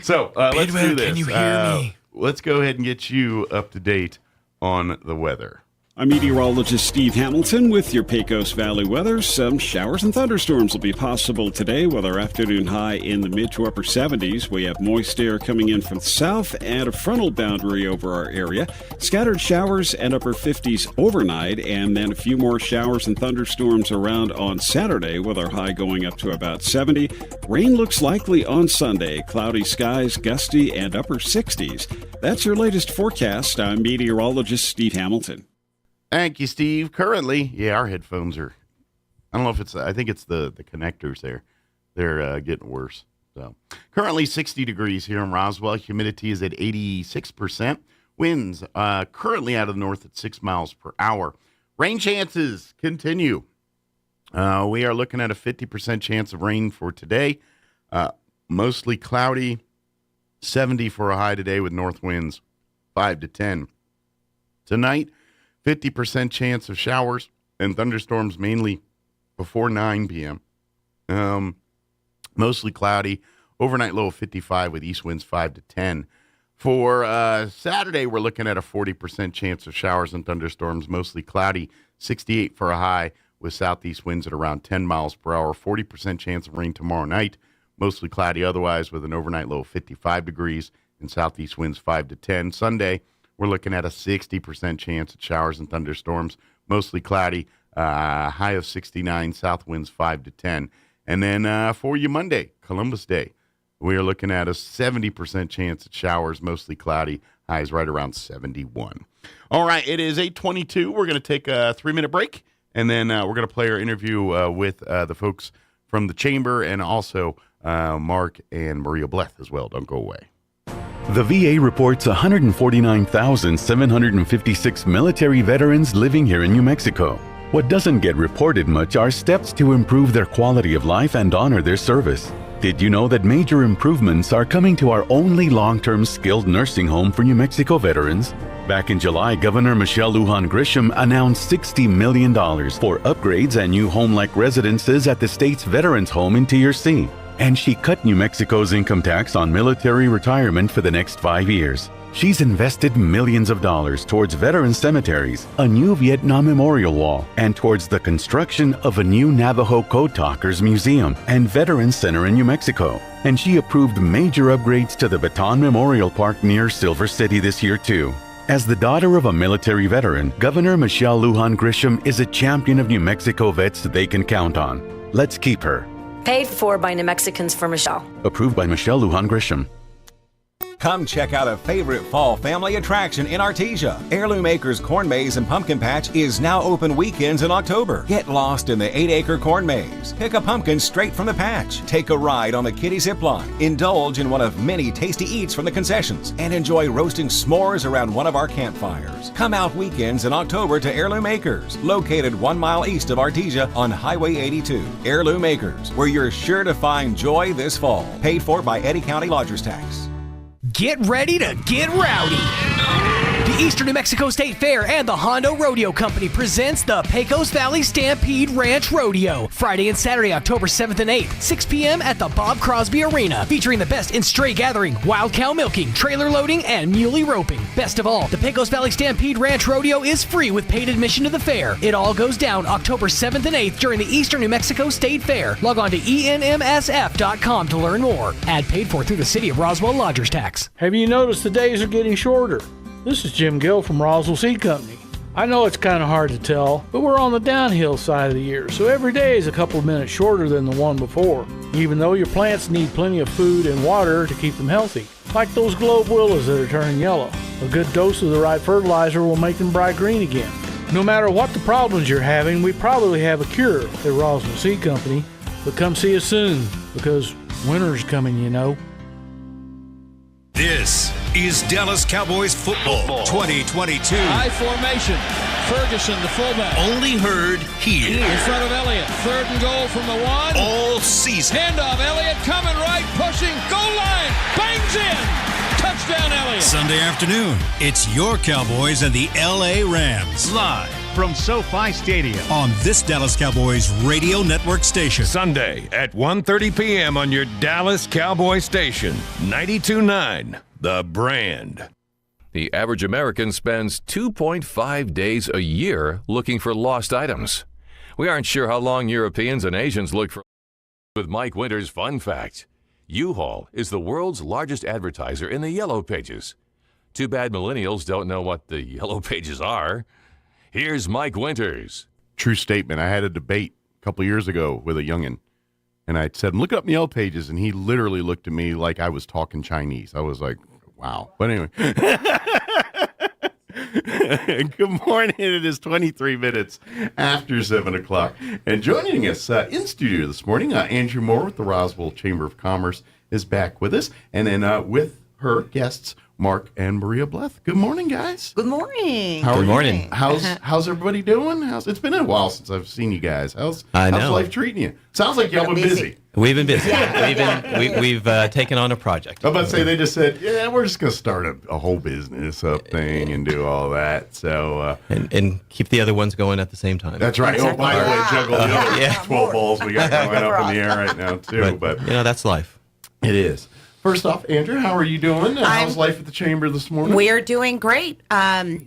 So, let's do this. Can you hear me? Let's go ahead and get you up to date on the weather. I'm meteorologist Steve Hamilton with your Pecos Valley weather. Some showers and thunderstorms will be possible today with our afternoon high in the mid to upper 70s. We have moist air coming in from the south and a frontal boundary over our area. Scattered showers and upper 50s overnight, and then a few more showers and thunderstorms around on Saturday with our high going up to about 70. Rain looks likely on Sunday. Cloudy skies, gusty, and upper 60s. That's your latest forecast. I'm meteorologist Steve Hamilton. Thank you, Steve. Currently, our headphones are, I don't know if it's, I think it's the connectors there. They're getting worse. So currently 60 degrees here in Roswell. Humidity is at 86%. Winds currently out of the north at 6 miles per hour. Rain chances continue. We are looking at a 50% chance of rain for today. Mostly cloudy. 70 for a high today with north winds 5 to 10. Tonight, 50% chance of showers and thunderstorms mainly before 9 p.m. Mostly cloudy. Overnight low of 55 with east winds 5 to 10. For Saturday, we're looking at a 40% chance of showers and thunderstorms, mostly cloudy. 68 for a high with southeast winds at around 10 miles per hour. 40% chance of rain tomorrow night. Mostly cloudy otherwise with an overnight low of 55 degrees and southeast winds 5 to 10. Sunday, we're looking at a 60% chance of showers and thunderstorms, mostly cloudy, high of 69, south winds 5 to 10. And then for you Monday, Columbus Day, we are looking at a 70% chance of showers, mostly cloudy, highs right around 71. All right, it is 8:22. We're going to take a 3-minute break, and then we're going to play our interview with the folks from the Chamber and also Mark and Maria Bleth as well. Don't go away. The VA reports 149,756 military veterans living here in New Mexico. What doesn't get reported much are steps to improve their quality of life and honor their service. Did you know that major improvements are coming to our only long-term skilled nursing home for New Mexico veterans? Back in July, Governor Michelle Lujan Grisham announced $60 million for upgrades and new home-like residences at the state's Veterans Home in Tier C. And she cut New Mexico's income tax on military retirement for the next 5 years. She's invested millions of dollars towards veteran cemeteries, a new Vietnam memorial wall, and towards the construction of a new Navajo Code Talkers Museum and Veterans Center in New Mexico. And she approved major upgrades to the Baton Memorial Park near Silver City this year, too. As the daughter of a military veteran, Governor Michelle Lujan Grisham is a champion of New Mexico vets they can count on. Let's keep her. Paid for by New Mexicans for Michelle. Approved by Michelle Lujan Grisham. Come check out a favorite fall family attraction in Artesia. Heirloom Acres Corn Maze and Pumpkin Patch is now open weekends in October. Get lost in the 8-acre corn maze. Pick a pumpkin straight from the patch. Take a ride on the kiddie zip line. Indulge in one of many tasty eats from the concessions. And enjoy roasting s'mores around one of our campfires. Come out weekends in October to Heirloom Acres, located 1 mile east of Artesia on Highway 82. Heirloom Acres, where you're sure to find joy this fall. Paid for by Eddy County Lodgers Tax. Get ready to get rowdy. The Eastern New Mexico State Fair and the Hondo Rodeo Company presents the Pecos Valley Stampede Ranch Rodeo, Friday and Saturday, October 7th and 8th, 6 p.m. at the Bob Crosby Arena, featuring the best in stray gathering, wild cow milking, trailer loading, and muley roping. Best of all, the Pecos Valley Stampede Ranch Rodeo is free with paid admission to the fair. It all goes down October 7th and 8th during the Eastern New Mexico State Fair. Log on to enmsf.com to learn more. Ad paid for through the City of Roswell Lodgers Tax. Have you noticed the days are getting shorter? This is Jim Gill from Roswell Seed Company. I know it's kind of hard to tell, but we're on the downhill side of the year, so every day is a couple of minutes shorter than the one before, even though your plants need plenty of food and water to keep them healthy. Like those globe willows that are turning yellow. A good dose of the right fertilizer will make them bright green again. No matter what the problems you're having, we probably have a cure at Roswell Seed Company. But come see us soon, because winter's coming, you know. This is Dallas Cowboys football 2022. High formation. Ferguson, the fullback. Only heard here. In front of Elliott. 3rd and goal from the 1. All season. Handoff. Elliott coming right, pushing. Goal line. Bangs in. Touchdown, Elliott. Sunday afternoon, it's your Cowboys and the L.A. Rams. Live from SoFi Stadium. On this Dallas Cowboys radio network station. Sunday at 1:30 p.m. on your Dallas Cowboy station. 92.9, The Brand. The average American spends 2.5 days a year looking for lost items. We aren't sure how long Europeans and Asians look for. With Mike Winter's fun fact, U-Haul is the world's largest advertiser in the Yellow Pages. Too bad millennials don't know what the Yellow Pages are. Here's Mike Winters. True statement. I had a debate a couple years ago with a youngin', and I said, look up in the Yellow Pages, and he literally looked at me like I was talking Chinese. I was like, wow. But anyway. Good morning. It is 23 minutes after 7 o'clock. And joining us in studio this morning, Andrew Moore with the Roswell Chamber of Commerce is back with us. And then with her guests, Mark and Maria Bleth. Good morning, guys. Good morning. Good morning. How's everybody doing? It's been a while since I've seen you guys. How's life treating you? Sounds like y'all been busy. We've been busy. We've taken on a project. I'm about to say they just said, yeah, we're just going to start a whole business up thing and do all that. So and keep the other ones going at the same time. That's right. Oh, by the way, juggle the other 12 balls we got going up in the air right now too. But that's life. It is. First off, Andrew, how are you doing? How's life at the Chamber this morning? We're doing great.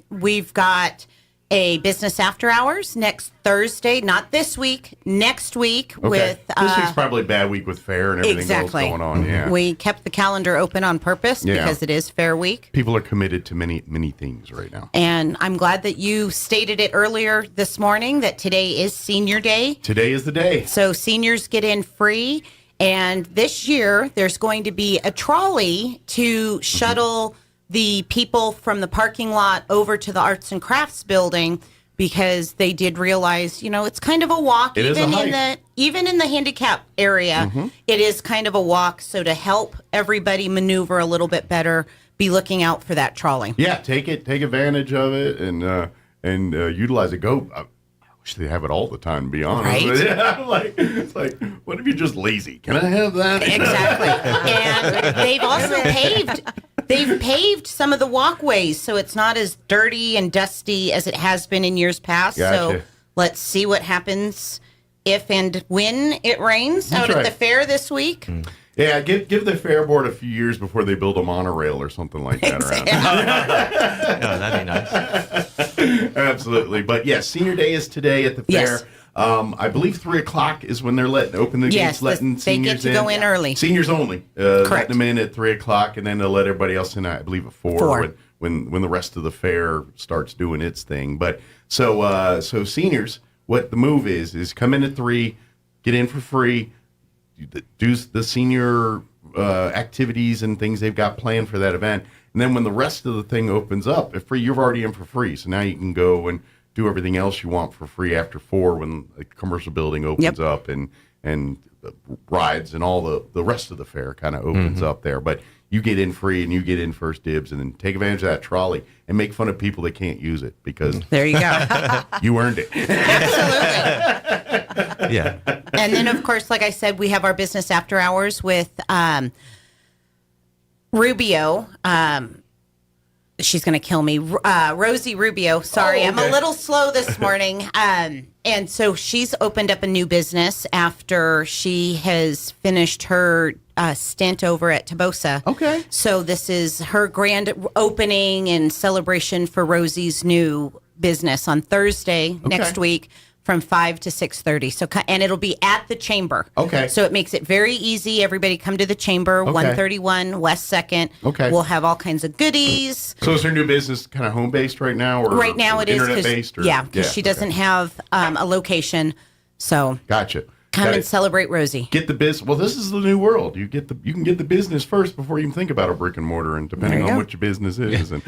We've got a business after hours next Thursday, not this week, next week. Okay. With this week's probably a bad week with fair and everything else going on. Yeah, we kept the calendar open on purpose because it is Fair Week. People are committed to many things right now. And I'm glad that you stated it earlier this morning that today is Senior Day. Today is the day. So seniors get in free. And this year, there's going to be a trolley to shuttle the people from the parking lot over to the Arts and Crafts building because they did realize, it's kind of a walk. Even in the handicap area, it is kind of a walk. So to help everybody maneuver a little bit better, be looking out for that trolley. Yeah, take advantage of it and utilize it. They have it all the time, to be honest. Right? Yeah, it's like, what if you're just lazy? Can I have that? Exactly. And they've also paved some of the walkways, so it's not as dirty and dusty as it has been in years past. Gotcha. So let's see what happens if and when it rains out at the fair this week. Yeah, give the fair board a few years before they build a monorail or something like that around. That'd be nice. Absolutely. But yes, Senior Day is today at the fair. I believe 3 o'clock is when they're open the gates, letting seniors in. They get to go in early. Seniors only. Correct. Letting them in at 3 o'clock, and then they'll let everybody else in, I believe, at 4. When the rest of the fair starts doing its thing. But so seniors, what the move is come in at 3, get in for free, do the senior activities and things they've got planned for that event. And then when the rest of the thing opens up, you're already in for free. So now you can go and do everything else you want for free after 4 when the commercial building opens up and rides and all the rest of the fair kind of opens up there. But you get in free and you get in first dibs and then take advantage of that trolley and make fun of people that can't use it because there you go. You earned it. Absolutely. Yeah. And then, of course, like I said, we have our business after hours with Rubio. She's going to kill me. Rosie Rubio. Sorry, I'm a little slow this morning. And so she's opened up a new business after she has finished her stint over at Tabosa. Okay. So this is her grand opening and celebration for Rosie's new business on Thursday next week from 5 to 6:30. So, and it'll be at the chamber. Okay. So it makes it very easy. Everybody come to the chamber, 131 West 2nd. Okay. We'll have all kinds of goodies. So is her new business kind of home-based right now? Or Right now it is. Internet-based? Because she doesn't have a location. So Gotcha. come and celebrate Rosie. Get the business. Well, this is the new world. You can get the business first before you even think about a brick and mortar, and depending on what your business is. And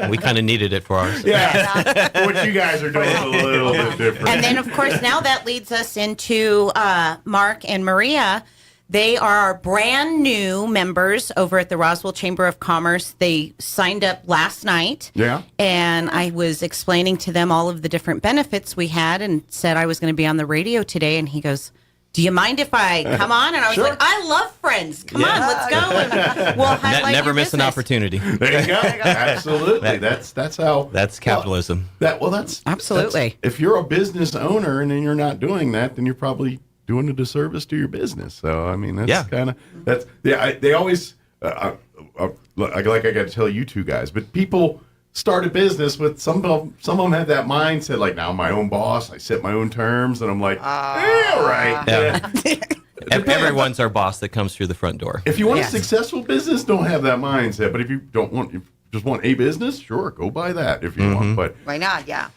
we kind of needed it for ours. Yeah, what you guys are doing is a little bit different. And then, of course, now that leads us into Mark and Maria. They are brand new members over at the Roswell Chamber of Commerce. They signed up last night. Yeah. And I was explaining to them all of the different benefits we had and said I was going to be on the radio today. And he goes, do you mind if I come on? And I was like, I love Friends. Come on, let's go. And we'll highlight Never your miss an business. opportunity. There you go. Absolutely. That's how. That's capitalism. That's absolutely. If you're a business owner and then you're not doing that, then you're probably doing a disservice to your business. So I mean, that's kind of they always like I got to tell you two guys, but people start a business with some of them have that mindset like, now I'm my own boss, I set my own terms, and I'm like, right. Yeah. Everyone's our boss that comes through the front door. If you want a successful business, don't have that mindset. But if you don't want, you just want a business, sure, go buy that if you want. But why not? Yeah.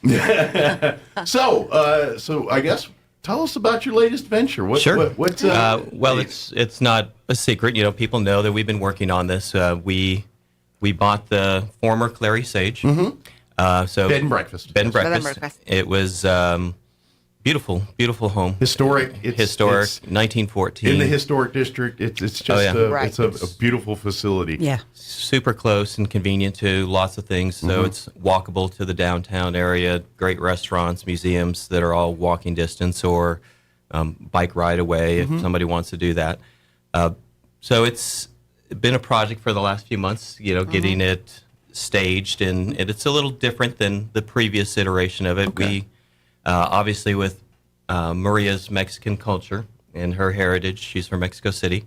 So I guess. Tell us about your latest venture. Sure. Well, it's not a secret. You know, people know that we've been working on this. We bought the former Clary Sage. So bed and breakfast. Bed and breakfast. It was beautiful home. Historic. Historic. 1914. In the historic district. It's just it's a beautiful facility. Yeah. Super close and convenient to lots of things. So it's walkable to the downtown area. Great restaurants, museums that are all walking distance or bike ride away if somebody wants to do that. So it's been a project for the last few months. You know, getting it staged, and it's a little different than the previous iteration of it. Okay. We obviously with Maria's Mexican culture and her heritage, she's from Mexico City.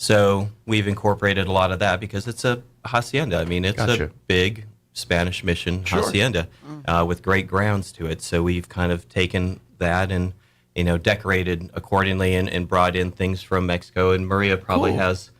So we've incorporated a lot of that because it's a hacienda. I mean, it's a big Spanish mission hacienda with great grounds to it. So we've kind of taken that and, you know, decorated accordingly and brought in things from Mexico. And Maria probably has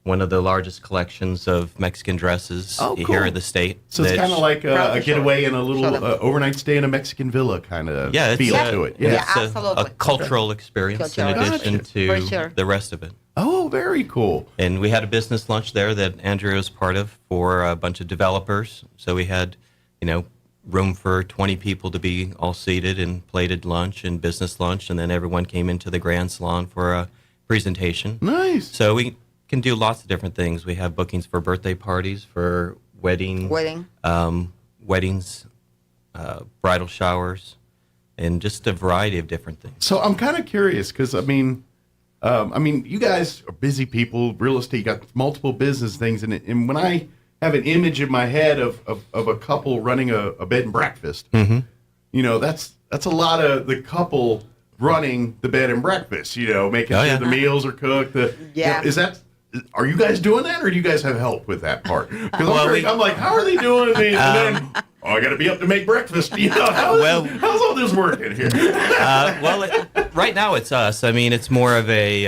one of the largest collections of Mexican dresses here in the state. So it's kind of like a getaway in a little overnight stay in a Mexican villa kind of feel to it. Yeah, it's a cultural experience in addition to the rest of it. Oh, very cool. And we had a business lunch there that Andrew was part of for a bunch of developers. So we had, you know, room for 20 people to be all seated and plated lunch and business lunch. And then everyone came into the Grand Salon for a presentation. Nice. So we can do lots of different things. We have bookings for birthday parties, for weddings, bridal showers, and just a variety of different things. So I'm kind of curious because, I mean, you guys are busy people, real estate, you got multiple business things. And when I have an image in my head of a couple running a bed and breakfast, you know, that's a lot of the couple running the bed and breakfast, you know, making sure the meals are cooked. Are you guys doing that, or do you guys have help with that part? Because I'm like, how are they doing these? And then, I got to be up to make breakfast. You know, how's all this working here? Right now it's us. I mean, it's more of a,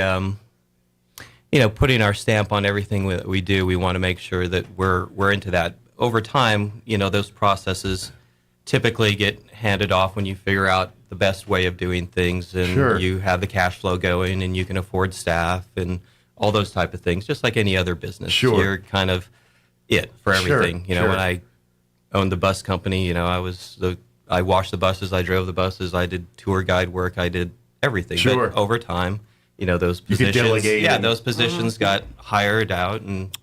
you know, putting our stamp on everything that we do. We want to make sure that we're into that. Over time, you know, those processes typically get handed off when you figure out the best way of doing things, and you have the cash flow going, and you can afford staff and all those type of things, just like any other business. You're kind of it for everything. You know, when I owned the bus company, you know, I washed the buses, I drove the buses, I did tour guide work, I did everything. But over time, you know, those positions, those positions got hired out and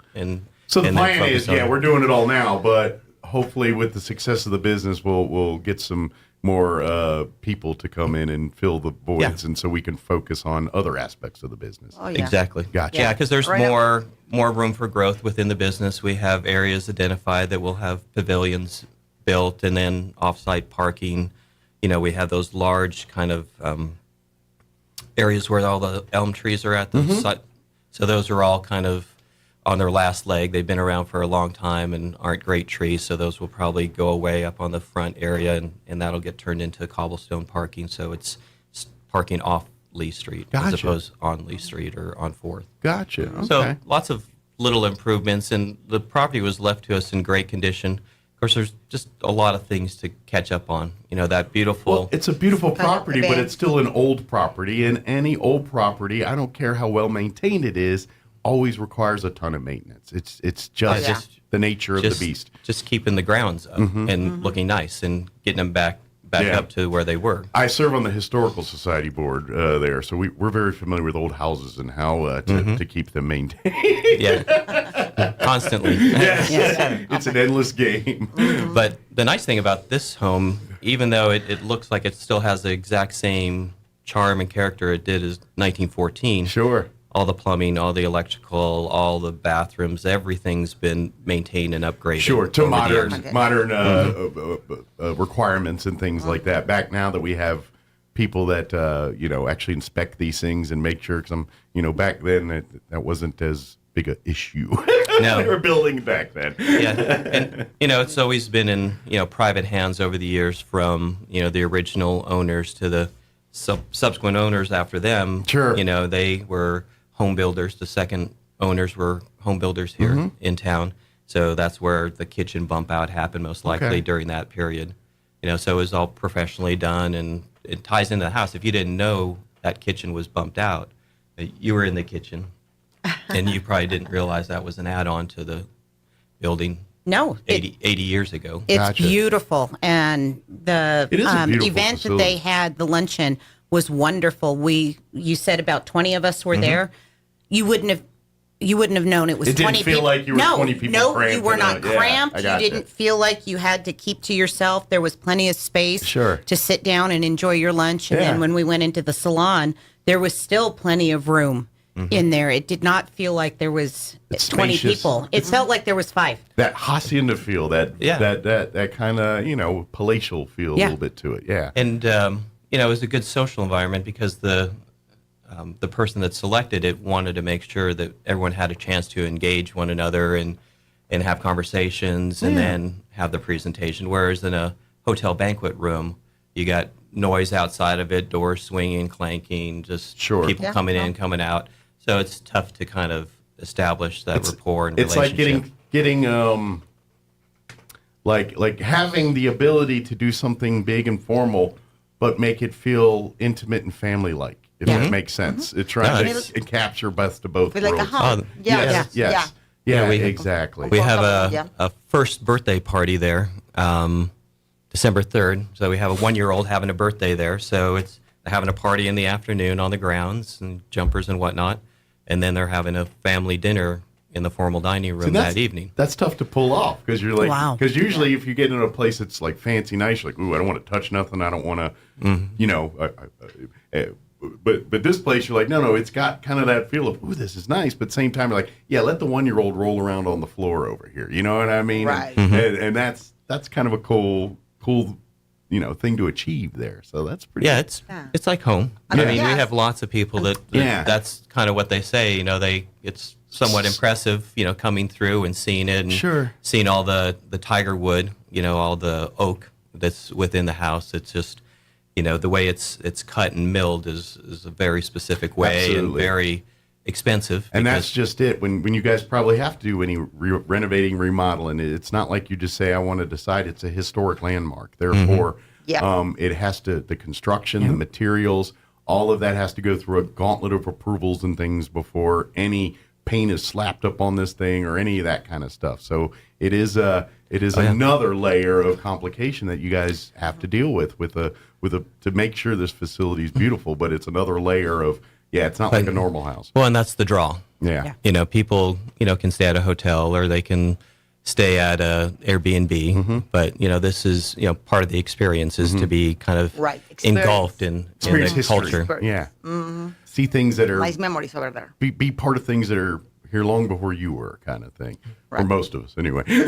so the plan is, we're doing it all now, but hopefully with the success of the business, we'll get some more people to come in and fill the voids, and so we can focus on other aspects of the business. Exactly. Gotcha. Yeah, because there's more room for growth within the business. We have areas identified that will have pavilions built, and then off-site parking. You know, we have those large kind of areas where all the elm trees are at the site. So those are all kind of on their last leg. They've been around for a long time and aren't great trees, so those will probably go away up on the front area, and that'll get turned into cobblestone parking. So it's parking off Lee Street as opposed on Lee Street or on 4th. Gotcha. Okay. So lots of little improvements, and the property was left to us in great condition. Of course, there's just a lot of things to catch up on. You know, that beautiful... Well, it's a beautiful property, but it's still an old property, and any old property, I don't care how well maintained it is, always requires a ton of maintenance. It's just the nature of the beast. Just keeping the grounds up and looking nice and getting them back up to where they were. I serve on the Historical Society board there, so we're very familiar with old houses and how to keep them maintained. Constantly. Yes. It's an endless game. But the nice thing about this home, even though it looks like it still has the exact same charm and character it did as 1914. Sure. All the plumbing, all the electrical, all the bathrooms, everything's been maintained and upgraded. Sure, to modern requirements and things like that. Back now that we have people that actually inspect these things and make sure, because back then that wasn't as big an issue. No. They were building back then. Yeah, and it's always been in private hands over the years, from the original owners to the subsequent owners after them. Sure, they were home builders. The second owners were home builders here in town. So that's where the kitchen bump out happened most likely during that period. So it was all professionally done, and it ties into the house. If you didn't know that kitchen was bumped out, you were in the kitchen, and you probably didn't realize that was an add-on to the building. No. 80 years ago. It's beautiful. And the event facility that they had, the luncheon, was wonderful. You said about 20 of us were there. You wouldn't have known it was 20 people. It didn't feel like you were 20 people cramped. No, you were not cramped. You didn't feel like you had to keep to yourself. There was plenty of space to sit down and enjoy your lunch. And then when we went into the salon, there was still plenty of room in there. It did not feel like there was 20 people. It felt like there was 5. That hacienda feel, that kind of, palatial feel a little bit to it. Yeah. And, it was a good social environment because the person that selected it wanted to make sure that everyone had a chance to engage one another and have conversations and then have the presentation. Whereas in a hotel banquet room, you got noise outside of it, doors swinging, clanking, just people coming in, coming out. So it's tough to kind of establish that rapport and relationship. It's like getting like having the ability to do something big and formal, but make it feel intimate and family-like. If that makes sense. It's trying to capture best of both worlds. Like a hug. Yes. Yeah, exactly. We have a first birthday party there, December 3rd. So we have a 1-year-old having a birthday there. So it's having a party in the afternoon on the grounds and jumpers and whatnot. And then they're having a family dinner in the formal dining room that evening. That's tough to pull off because you're like, because usually if you get into a place that's like fancy, nice, you're like, ooh, I don't want to touch nothing. I don't want to, But this place, you're like, no, it's got kind of that feel of, ooh, this is nice. But at the same time, you're like, yeah, let the 1-year-old roll around on the floor over here. You know what I mean? Right. And that's kind of a cool, thing to achieve there. So that's pretty. Yeah, it's like home. I mean, we have lots of people that's kind of what they say. It's somewhat impressive, coming through and seeing it and seeing all the tiger wood, all the oak that's within the house. It's just. The way it's cut and milled is a very specific way and very expensive. And that's just it. When you guys probably have to do any renovating, remodeling, it's not like you just say, I want to decide it's a historic landmark. Therefore, it has to, the construction, the materials, all of that has to go through a gauntlet of approvals and things before any paint is slapped up on this thing or any of that kind of stuff. So it is another layer of complication that you guys have to deal with to make sure this facility is beautiful, but it's another layer of it's not like a normal house. Well, and that's the draw. Yeah. People can stay at a hotel or they can stay at a Airbnb, but this is part of the experience is to be kind of engulfed in the culture. Yeah. See things that are nice memories over there. Be part of things that are here long before you were, kind of thing. Right. Or most of us, anyway. I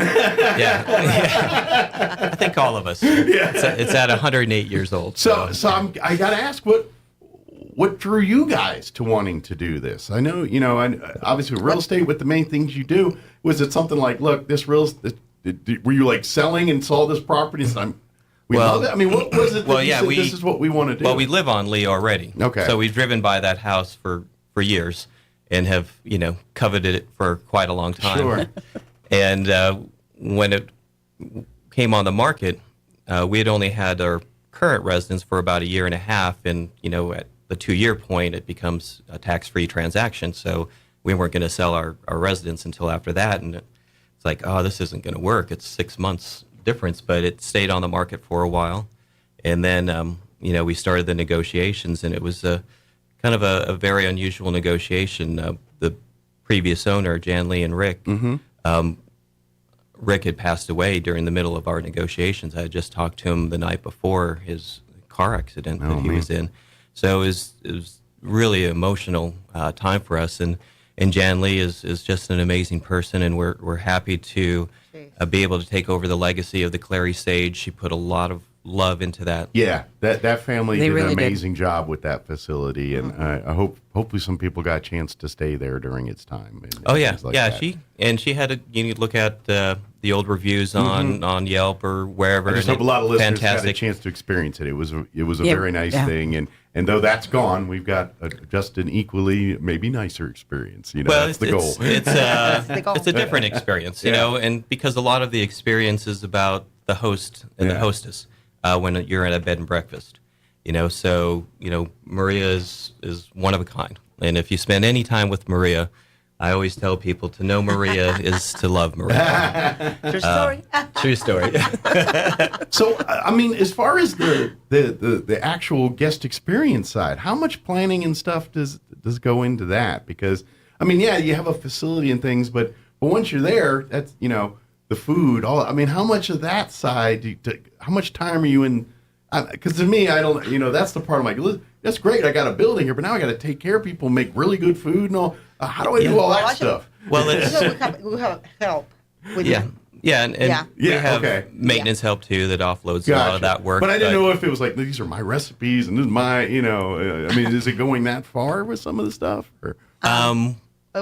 think all of us. It's at 108 years old. So I got to ask, what drew you guys to wanting to do this? I know, and obviously real estate with the main things you do. Was it something like, look, were you like selling and saw this property and said, love it? I mean, what was it that you said, this is what we want to do? Well, we live on Lee already. Okay. So we've driven by that house for years and have, coveted it for quite a long time. Sure. And when it came on the market, we had only had our current residence for about 1.5 years, and at the 2-year point, it becomes a tax-free transaction. So we weren't going to sell our residence until after that, and it's like, oh, this isn't going to work. It's 6 months difference, but it stayed on the market for a while, and then we started the negotiations, and it was kind of a very unusual negotiation. The previous owner, Jan Lee and Rick. Rick had passed away during the middle of our negotiations. I had just talked to him the night before his car accident that he was in. So it was really an emotional time for us. And Jan Lee is just an amazing person, and we're happy to be able to take over the legacy of the Clary Sage. She put a lot of love into that. Yeah, that family did an amazing job with that facility, and I hopefully some people got a chance to stay there during its time. And she had you look at the old reviews on Yelp or wherever. I just hope a lot of listeners fantastic. had a chance to experience it. It was a very nice thing, and though that's gone, we've got just an equally maybe nicer experience. That's the goal. It's a different experience, and because a lot of the experience is about the host and the hostess. When you're at a bed and breakfast, so Maria is one of a kind, and if you spend any time with Maria, I always tell people to know Maria is to love Maria. True story. True story. So, I mean, as far as the actual guest experience side, how much planning and stuff does go into that? Because I mean, you have a facility and things, but once you're there, that's the food, how much of that side, how much time are you in? Because to me, I don't, that's the part I'm like, that's great. I got a building here, but now I got to take care of people, make really good food and all. How do I do all that stuff? Well, we have help with and we have maintenance help too that offloads a lot of that work. But I didn't know if it was like, these are my recipes and this is my, is it going that far with some of the stuff? Or?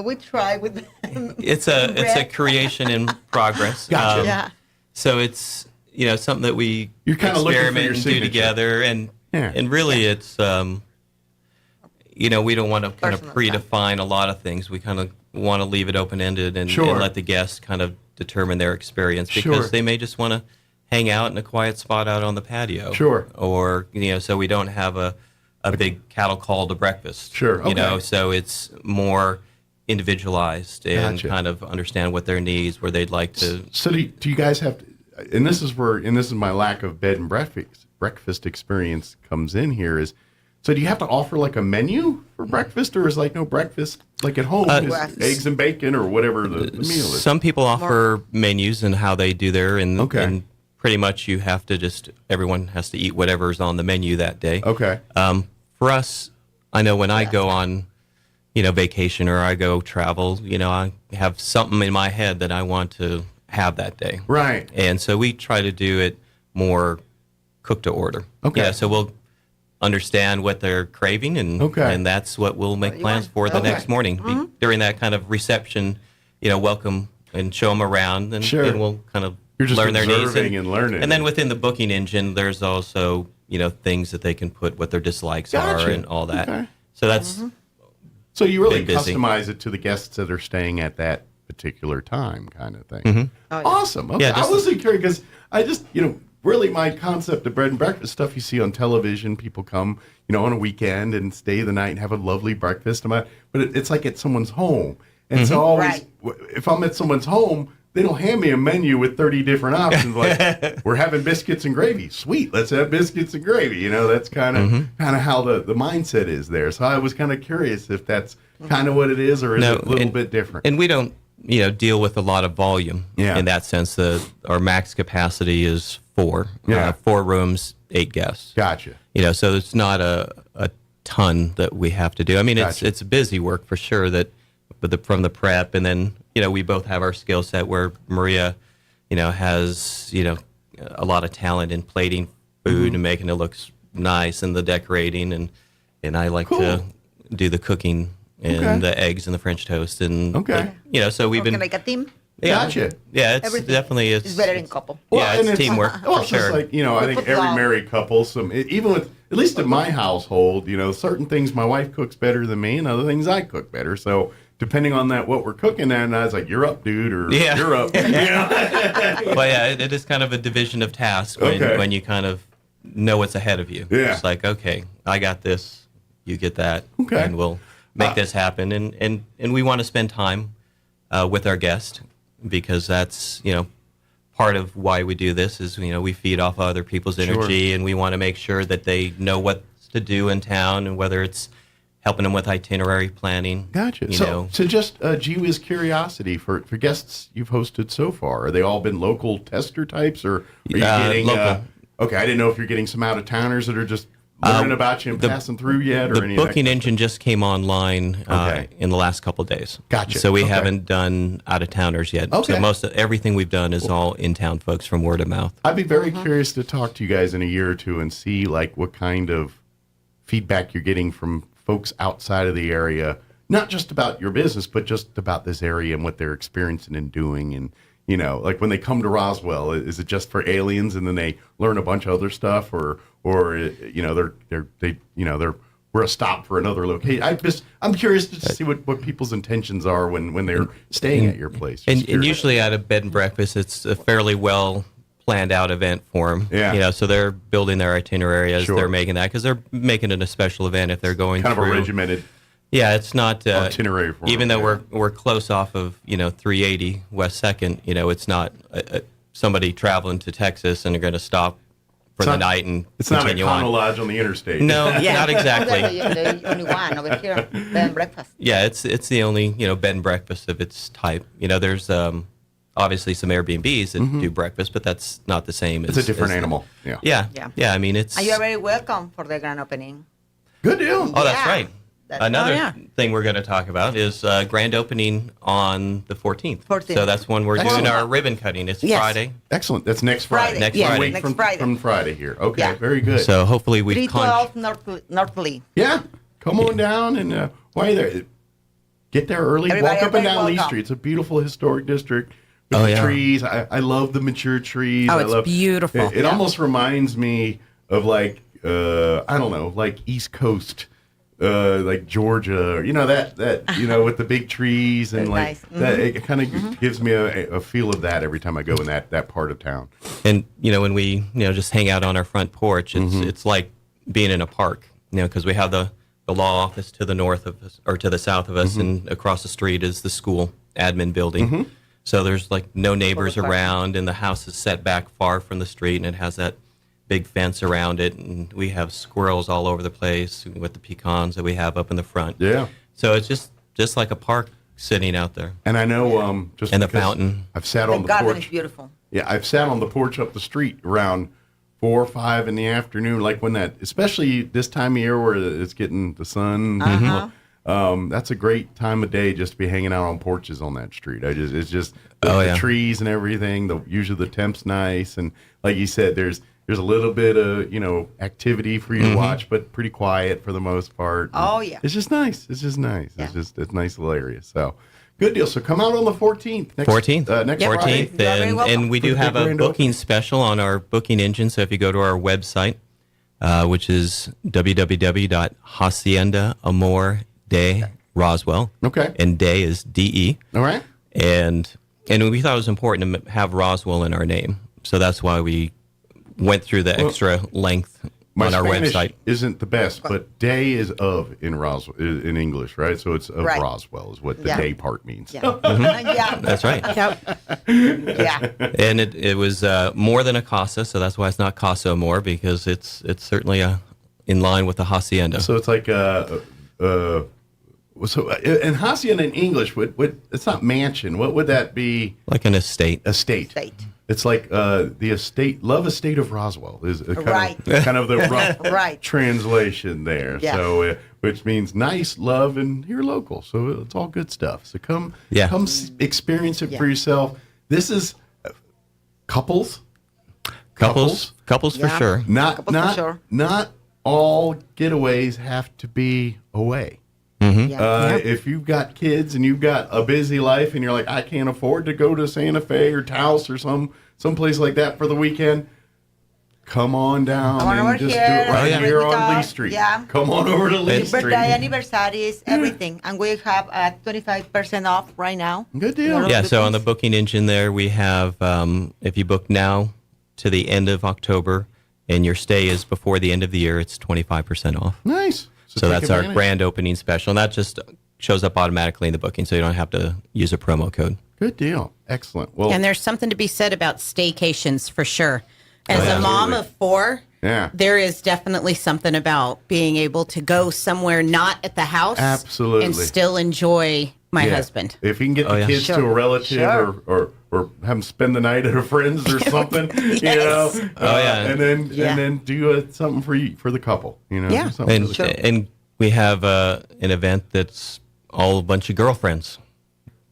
We try with. It's a creation in progress. Gotcha. So it's something that we experiment and do together, and really it's we don't want to kind of predefine a lot of things. We kind of want to leave it open ended and let the guests kind of determine their experience, because they may just want to hang out in a quiet spot out on the patio. Or so we don't have a big cattle call to breakfast. So it's more individualized and kind of understand what their needs, where they'd like to. So do you guys have to, and this is my lack of bed and breakfast experience comes in here is, so do you have to offer like a menu for breakfast, or is like no breakfast like at home, eggs and bacon or whatever the meal is? Some people offer menus and how they do their, and pretty much you have to everyone has to eat whatever's on the menu that day. For us, I know when I go on vacation or I go travel, I have something in my head that I want to have that day. Right. And so we try to do it more cook to order. So we'll understand what they're craving, and that's what we'll make plans for the next morning. During that kind of reception, welcome and show them around, and we'll kind of learn their needs. And learning. And then within the booking engine, there's also, things that they can put what their dislikes are and all that. So that's... So you really customize it to the guests that are staying at that particular time, kind of thing. Awesome. Okay. I wasn't curious because I just, really my concept of bread and breakfast stuff you see on television. People come, on a weekend and stay the night and have a lovely breakfast. But it's like at someone's home. And so always, if I'm at someone's home, they don't hand me a menu with 30 different options. Like, we're having biscuits and gravy. Sweet, let's have biscuits and gravy. That's kind of how the mindset is there. So I was kind of curious if that's kind of what it is, or is it a little bit different? And we don't, deal with a lot of volume in that sense. Our max capacity is 4. 4 rooms, 8 guests. Gotcha. So it's not a ton that we have to do. I mean, it's busy work for sure. From the prep, and then we both have our skill set where Maria, has a lot of talent in plating food and making it look nice, and the decorating, and and I like to do the cooking and the eggs and the French toast. And so we've been like a team. Yeah, Gotcha. Yeah, it's Everything definitely is better in couple. Yeah, it's teamwork Well, for it's just sure. like, I think every married couple, even with, at least in my household, certain things my wife cooks better than me and other things I cook better. So depending on what we're cooking at, and I was like, you're up, dude, or you're up. Well, yeah, it is kind of a division of tasks when you kind of know what's ahead of you. Yeah. It's like, okay, I got this, you get that, and we'll make this happen. And we want to spend time with our guest, because that's, part of why we do this is, we feed off other people's energy, and we want to make sure that they know what to do in town, and whether it's helping them with itinerary planning. Gotcha. So just gee whiz curiosity for guests you've hosted so far, are they all been local tester types, or are you getting local? Okay, I didn't know if you're getting some out of towners that are just learning about you and passing through yet, or the any booking of that? engine just came online in the last couple of days. Gotcha. So we haven't done out of towners yet. Okay. So everything we've done is all in town folks from word of mouth. I'd be very curious to talk to you guys in a year or two and see what kind of feedback you're getting from folks outside of the area, not just about your business, but just about this area and what they're experiencing and doing. And like when they come to Roswell, is it just for aliens and then they learn a bunch of other stuff, or we're a stop for another location? I'm curious to see what people's intentions are when they're staying at your place. And usually at a bed and breakfast, it's a fairly well planned out event for them. Yeah. So they're building their itinerary as they're making that, because they're making it a special event if they're going kind through. of a regimented. Yeah, it's not itinerary for even them, though we're close off of 380 West Second. It's not somebody traveling to Texas and they're going to stop for the night and it's not a continue Econo on. Lodge on the interstate. No, not exactly. The only one over here, bed and breakfast. Yeah, it's the only bed and breakfast of its type. There's obviously some Airbnbs that do breakfast, but that's not the same. It's a different animal. Yeah. I mean, it's. And you're very welcome for the grand opening. Good deal. Oh, that's right. Another Oh, yeah. thing we're going to talk about is grand opening on the 14th. 14th. So that's when we're doing our ribbon cutting. It's Friday. Excellent. That's next Friday. Next Yeah, Friday. next Friday. From Friday here. Okay, Yeah. very good. So hopefully we've 312 North Lee. Yeah, come on down and while you're there, get there early. Everybody, walk up and down everybody Lee welcome. Street. It's a beautiful historic district with the trees. I love the mature trees. Oh, I it's love, beautiful. It almost reminds me of I don't know, like East Coast. Like Georgia, with the big trees and nice. that, it kind of gives me a feel of that every time I go in that part of town. And when we just hang out on our front porch, it's like being in a park. Because we have the law office to the north of us, or to the south of us, and across the street is the school admin building. So there's no neighbors around, and the house is set back far from the street, and it has that big fence around it, and we have squirrels all over the place with the pecans that we have up in the front. Yeah. So it's just like a park sitting out there. And I know just and the because fountain. I've sat The on the garden porch. is beautiful. Yeah, I've sat on the porch up the street around 4 or 5 in the afternoon, like when especially this time of year where it's getting the sun. That's a great time of day just to be hanging out on porches on that street. It's just the trees and everything. Usually the temp's nice, and like you said, there's a little bit of activity for you to watch, but pretty quiet for the most part. Oh yeah, it's just nice. It's a nice little area. So good deal. So come out on the 14th. Next 14th, and we do have a booking special on our booking engine. So if you go to our website, which is www.haciendaamor.de/Roswell. Okay. And day is DE. All right. And we thought it was important to have Roswell in our name, so that's why we went through the extra length on our Spanish website. Isn't the best, but day is of in Roswell in English, right? So it's of Roswell is what the day part means. Yeah. That's right. Yeah. And it was more than a casa, so that's why it's not Casa Amor, because it's certainly in line with the hacienda. So it's like and hacienda in English would it's not mansion. What would that be? Like an estate. Estate. It's like the estate of Roswell is kind of the rough translation there. Yeah. So which means nice, love, and you're local. So it's all good stuff. So come experience it for yourself. This is couples for sure. Not all getaways have to be away. If you've got kids and you've got a busy life and you're like, I can't afford to go to Santa Fe or Taos or someplace like that for the weekend, come on down and just do it right here on Lee Street. Yeah. Come on over to Lee Street. Birthday, anniversaries, everything. And we have 25% off right now. Good deal. Yeah, so on the booking engine there, we have, if you book now to the end of October and your stay is before the end of the year, it's 25% off. Nice. So that's our grand opening special. And that just shows up automatically in the booking, so you don't have to use a promo code. Good deal. Excellent. Well, And there's something to be said about staycations for sure. As a mom of 4, there is definitely something about being able to go somewhere not at the house and still enjoy my husband. If you can get the kids to a relative or have them spend the night at a friend's or something, you know. And then do something for the couple, you know. Yeah. And we have an event that's all a bunch of girlfriends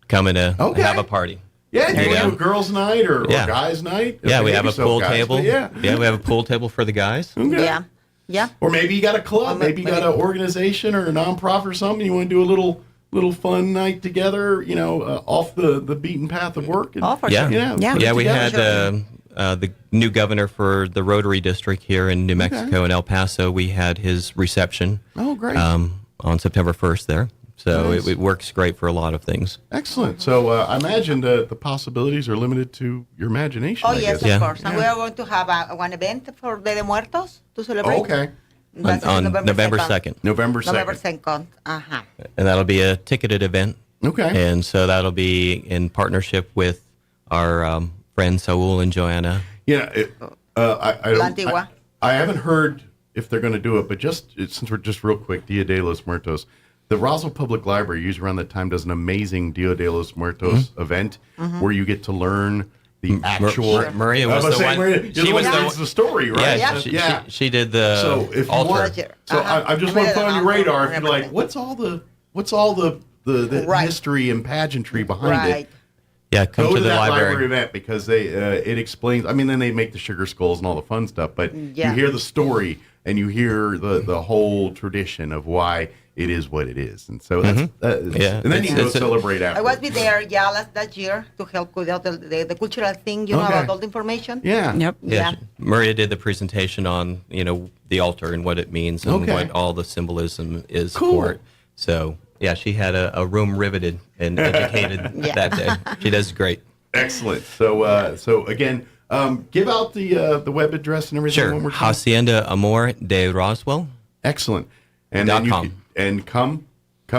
coming to have a party. Yeah, you do a girls' night or guys' night. Yeah, we have a pool table. Yeah, we have a pool table for the guys. Okay. Yeah. Or maybe you got a club, maybe you got an organization or a nonprofit or something. You want to do a little fun night together, you know, off the beaten path of work. And, We had the new governor for the Rotary District here in New Mexico in El Paso. We had his reception. Oh, great. On September 1st there. So Nice. it works great for a lot of things. Excellent. So I imagine the possibilities are limited to your imagination. Oh, I yes, guess. of course. And we are going to have one event for Dia de Muertos to celebrate. Okay. That's On November 2nd. November 2nd. November 2nd. Uh-huh. And that'll be a ticketed event. Okay. And so that'll be in partnership with our friends Saul and Joanna. Yeah. I haven't heard if they're going to do it, but since we're just real quick, Dia de los Muertos, the Roswell Public Library usually around that time does an amazing Dia de los Muertos event where you get to learn the actual. Maria was the one. She was the story, right? Yeah, she did the so if altar. I just want to put on your radar if you're like, what's all the history and pageantry behind it? Yeah, come Go to the that library event because it explains. I mean, then they make the sugar skulls and all the fun stuff, but you hear the story and you hear the whole tradition of why it is what it is, and so that's and then you go celebrate after. I was be there, last year to help with the cultural thing, about all the information. Yeah. Maria did the presentation on the altar and what it means and what all the symbolism is for it. So she had a room riveted and educated that day. She does great. Excellent. So again, give out the web address and everything. Sure. One more time. Hacienda Amor de Roswell. Excellent. And then come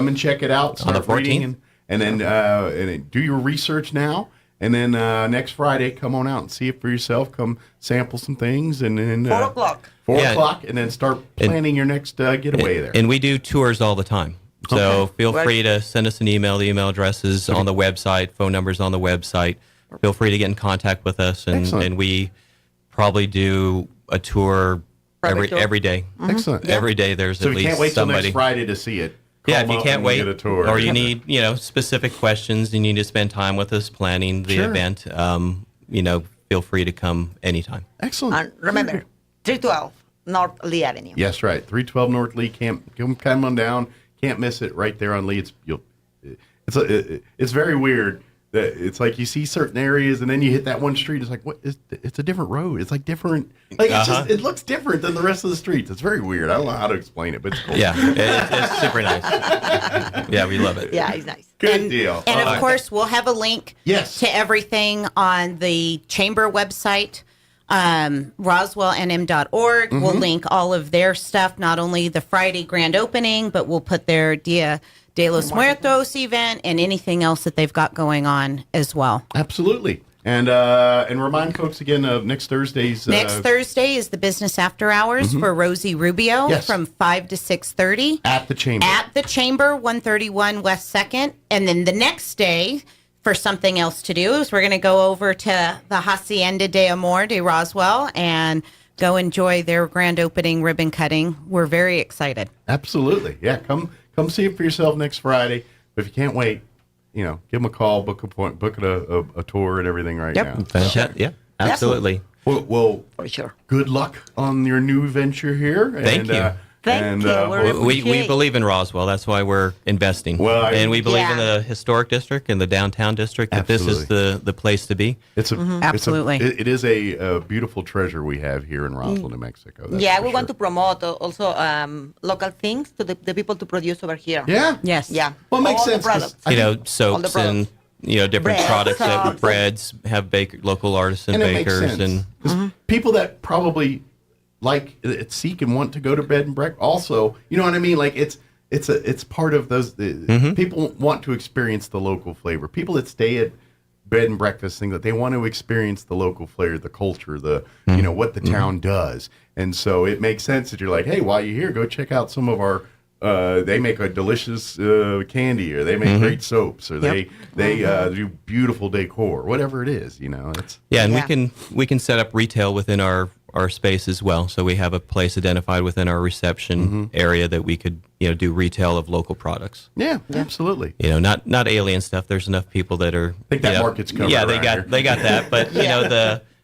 and check it out. Start on the 14th. Reading and then do your research now. And then next Friday, come on out and see it for yourself. Come sample some things, and then 4 o'clock. 4 o'clock, and then start planning your next getaway there. And we do tours all the time. So feel free to send us an email. The email address is on the website. Phone numbers on the website. Feel free to get in contact with us, and we probably do a tour every day. Excellent. Every day there's so at we least can't wait till somebody. next Friday to see it. If you can't wait, get a tour. or you need specific questions, you need to spend time with us planning the event. Feel free to come anytime. Excellent. And remember, 312 North Lee Avenue. Yes, right. 312 North Lee. Come on down. Can't miss it. Right there on Lee. It's very weird. It's like you see certain areas, and then you hit that one street. It's like, what? It's a different road. It's like different. Like it looks different than the rest of the streets. It's very weird. I don't know how to explain it, but it's cool. Yeah, it's super nice. Yeah, we love it. Yeah, it's nice. Good deal. And of course, we'll have a link to everything on the chamber website, roswellnm.org. We'll link all of their stuff, not only the Friday grand opening, but we'll put their Dia de los Muertos event and anything else that they've got going on as well. Absolutely. And remind folks again of next Thursday's. Next Thursday is the business after hours for Rosie Rubio from 5 to 6:30 at the chamber. At the chamber, 131 West 2nd, and then the next day for something else to do is we're going to go over to the Hacienda de Amor de Roswell and go enjoy their grand opening ribbon cutting. We're very excited. Absolutely, yeah. Come see it for yourself next Friday. But if you can't wait, give them a call, book a tour and everything right now. Fantastic. Yeah, absolutely. Well, for sure. Good luck on your new venture here. Thank you. Thank you. We believe in Roswell. That's why we're investing. And we believe in the historic district and the downtown district. That this is the place to be. It's a absolutely. It is a beautiful treasure we have here in Roswell, New Mexico. We want to promote also local things to the people to produce over here. Yeah. Yes. Yeah. Well, it makes All the sense. products. Soaps and different Bread, products that sauce. breads have local artisan And it bakers makes sense. 'Cause people that probably like seek and want to go to bed and breakfast also, you know what I mean? Like it's part of those people want to experience the local flavor. People that stay at bed and breakfast think that they want to experience the local flavor, the culture, what the town does. And so it makes sense that you're like, hey, while you're here, go check out some of our they make a delicious candy, or they make great soaps, or they do beautiful decor, whatever it is, It's we can set up retail within our space as well. So we have a place identified within our reception area that we could do retail of local products. Yeah, absolutely. Not alien stuff. There's enough people that are. I think that market's covered. Yeah, around they got that. But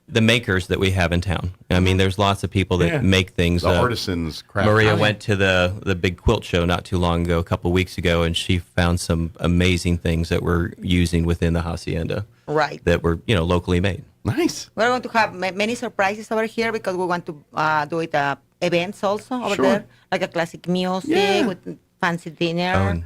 the makers that we have in town. I mean, there's lots of people that make things. The artisans. Craft. Maria went to the big quilt show not too long ago, a couple of weeks ago, and she found some amazing things that we're using within the hacienda. Right. That were locally made. Nice. We're going to have many surprises over here because we want to do it events also over there, like a classic music with fancy dinner.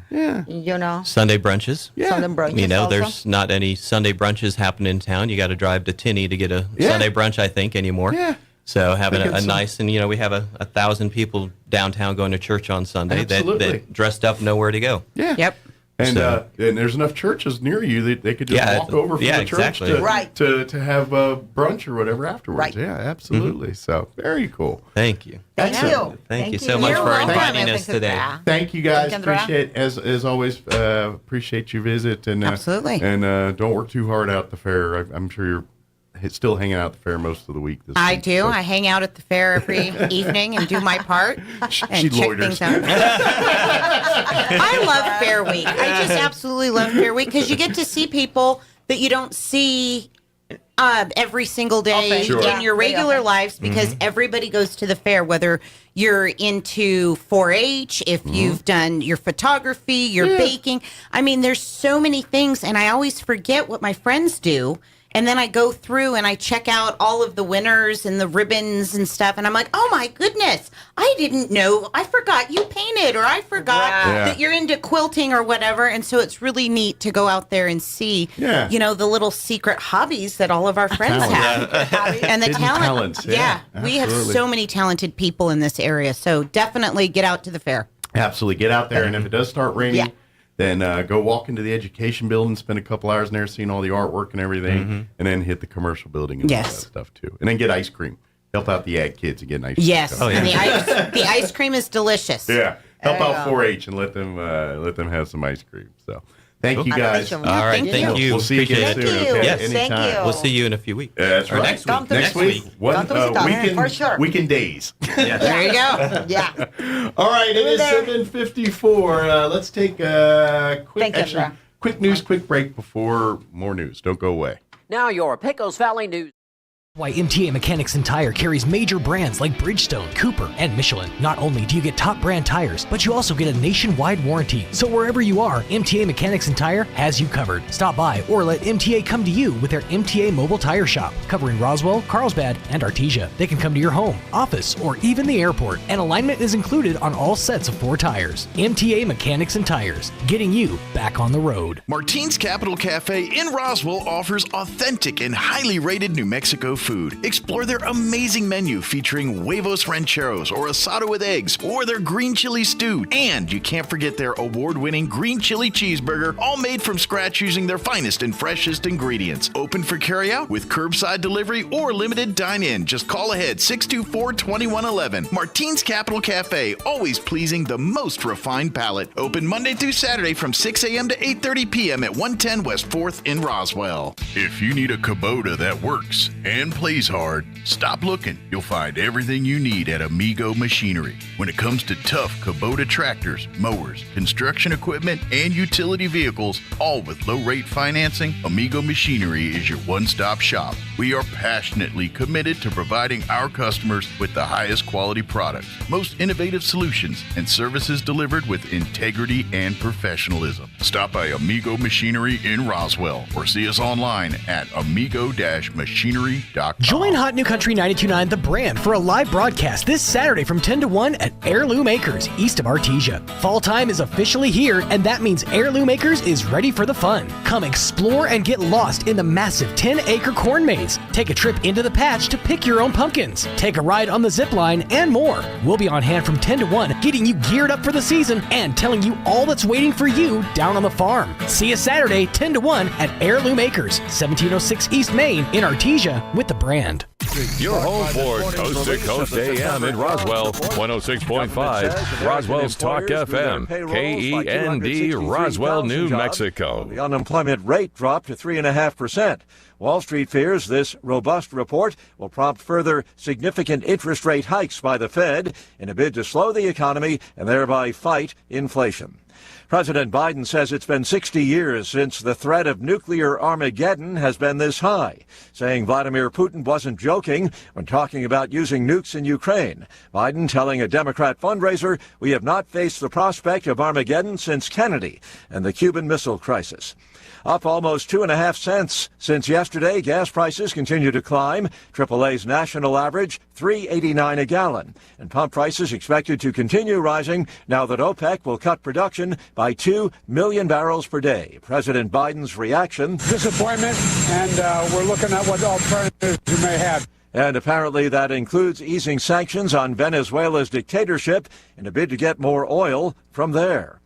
Sunday brunches. Yeah. Sunday brunches. Also. There's not any Sunday brunches happening in town. You got to drive to Tinney to get a Sunday brunch, I think, anymore. Yeah. So having a nice, and we have 1,000 people downtown going to church on Sunday that dressed up know where to go. Yeah. Yep. And and there's enough churches near you that they could just walk over from the church to have brunch or whatever afterwards. Right. Yeah, absolutely. So very cool. Thank you. Thank you. Thank you so much for inviting us today. Thank you guys. Appreciate as always. Appreciate your visit and absolutely. And don't work too hard out the fair. I'm sure you're still hanging out at the fair most of the week. I do. So. I hang out at the fair every evening and do my part and check things out. I love Fair Week. I just absolutely love Fair Week because you get to see people that you don't see every single day in your regular lives because everybody goes to the fair, whether you're into 4-H, if you've done your photography, your baking. I mean, there's so many things, and I always forget what my friends do. And then I go through and I check out all of the winners and the ribbons and stuff. And I'm like, oh, my goodness, I didn't know. I forgot you painted, or I forgot that you're into quilting or whatever. And so it's really neat to go out there and see, the little secret hobbies that all of our friends have. And the talent. Yeah, we have so many talented people in this area. So definitely get out to the fair. Absolutely. Get out there. And if it does start raining, then go walk into the education building, spend a couple hours in there seeing all the artwork and everything, and then hit the commercial building and all that stuff too. And then get ice cream. Help out the ag kids and get nice. Yes, and the ice cream is delicious. Yeah, help out 4-H and let them have some ice cream. So thank you guys. All right, thank you. We'll see you again soon. Okay? Yes, anytime. We'll see you in a few weeks. That's right. Next week. Weekend days. There you go. Yeah. All right, it is 7:54. Let's take a quick news, quick break before more news. Don't go away. Now your Pecos Valley news. Why MTA Mechanics and Tire carries major brands like Bridgestone, Cooper, and Michelin. Not only do you get top brand tires, but you also get a nationwide warranty. So wherever you are, MTA Mechanics and Tire has you covered. Stop by or let MTA come to you with their MTA Mobile Tire Shop, covering Roswell, Carlsbad, and Artesia. They can come to your home, office, or even the airport, and alignment is included on all sets of 4 tires. MTA Mechanics and Tires, getting you back on the road. Martine's Capital Cafe in Roswell offers authentic and highly rated New Mexico food. Explore their amazing menu featuring huevos rancheros or asado with eggs or their green chili stew. And you can't forget their award-winning green chili cheeseburger, all made from scratch using their finest and freshest ingredients. Open for carryout with curbside delivery or limited dine-in. Just call ahead 624-2111. Martine's Capital Cafe, always pleasing the most refined palate. Open Monday through Saturday from 6 a.m. to 8:30 p.m. at 110 West 4th in Roswell. If you need a Kubota that works and plays hard, stop looking. You'll find everything you need at Amigo Machinery. When it comes to tough Kubota tractors, mowers, construction equipment, and utility vehicles, all with low-rate financing, Amigo Machinery is your one-stop shop. We are passionately committed to providing our customers with the highest quality products, most innovative solutions, and services delivered with integrity and professionalism. Stop by Amigo Machinery in Roswell or see us online at amigo-machinery.com. Join Hot New Country 92.9 The Brand for a live broadcast this Saturday from 10 to 1 at Heirloom Acres, east of Artesia. Fall time is officially here, and that means Heirloom Acres is ready for the fun. Come explore and get lost in the massive 10-acre corn maze. Take a trip into the patch to pick your own pumpkins. Take a ride on the zip line and more. We'll be on hand from 10 to 1, getting you geared up for the season and telling you all that's waiting for you down on the farm. See you Saturday, 10 to 1 at Heirloom Acres, 1706 East Main in Artesia with The Brand. Your home for Coast to Coast AM in Roswell, 106.5, Roswell's Talk FM, KEND, Roswell, New Mexico. The unemployment rate dropped to 3.5%. Wall Street fears this robust report will prompt further significant interest rate hikes by the Fed in a bid to slow the economy and thereby fight inflation. President Biden says it's been 60 years since the threat of nuclear Armageddon has been this high, saying Vladimir Putin wasn't joking when talking about using nukes in Ukraine. Biden telling a Democrat fundraiser, "We have not faced the prospect of Armageddon since Kennedy and the Cuban Missile Crisis." Up almost 2.5 cents since yesterday, gas prices continue to climb. AAA's national average, $3.89 a gallon. And pump prices expected to continue rising now that OPEC will cut production by 2 million barrels per day. President Biden's reaction: disappointment, and we're looking at what alternatives we may have. And apparently that includes easing sanctions on Venezuela's dictatorship in a bid to get more oil from there.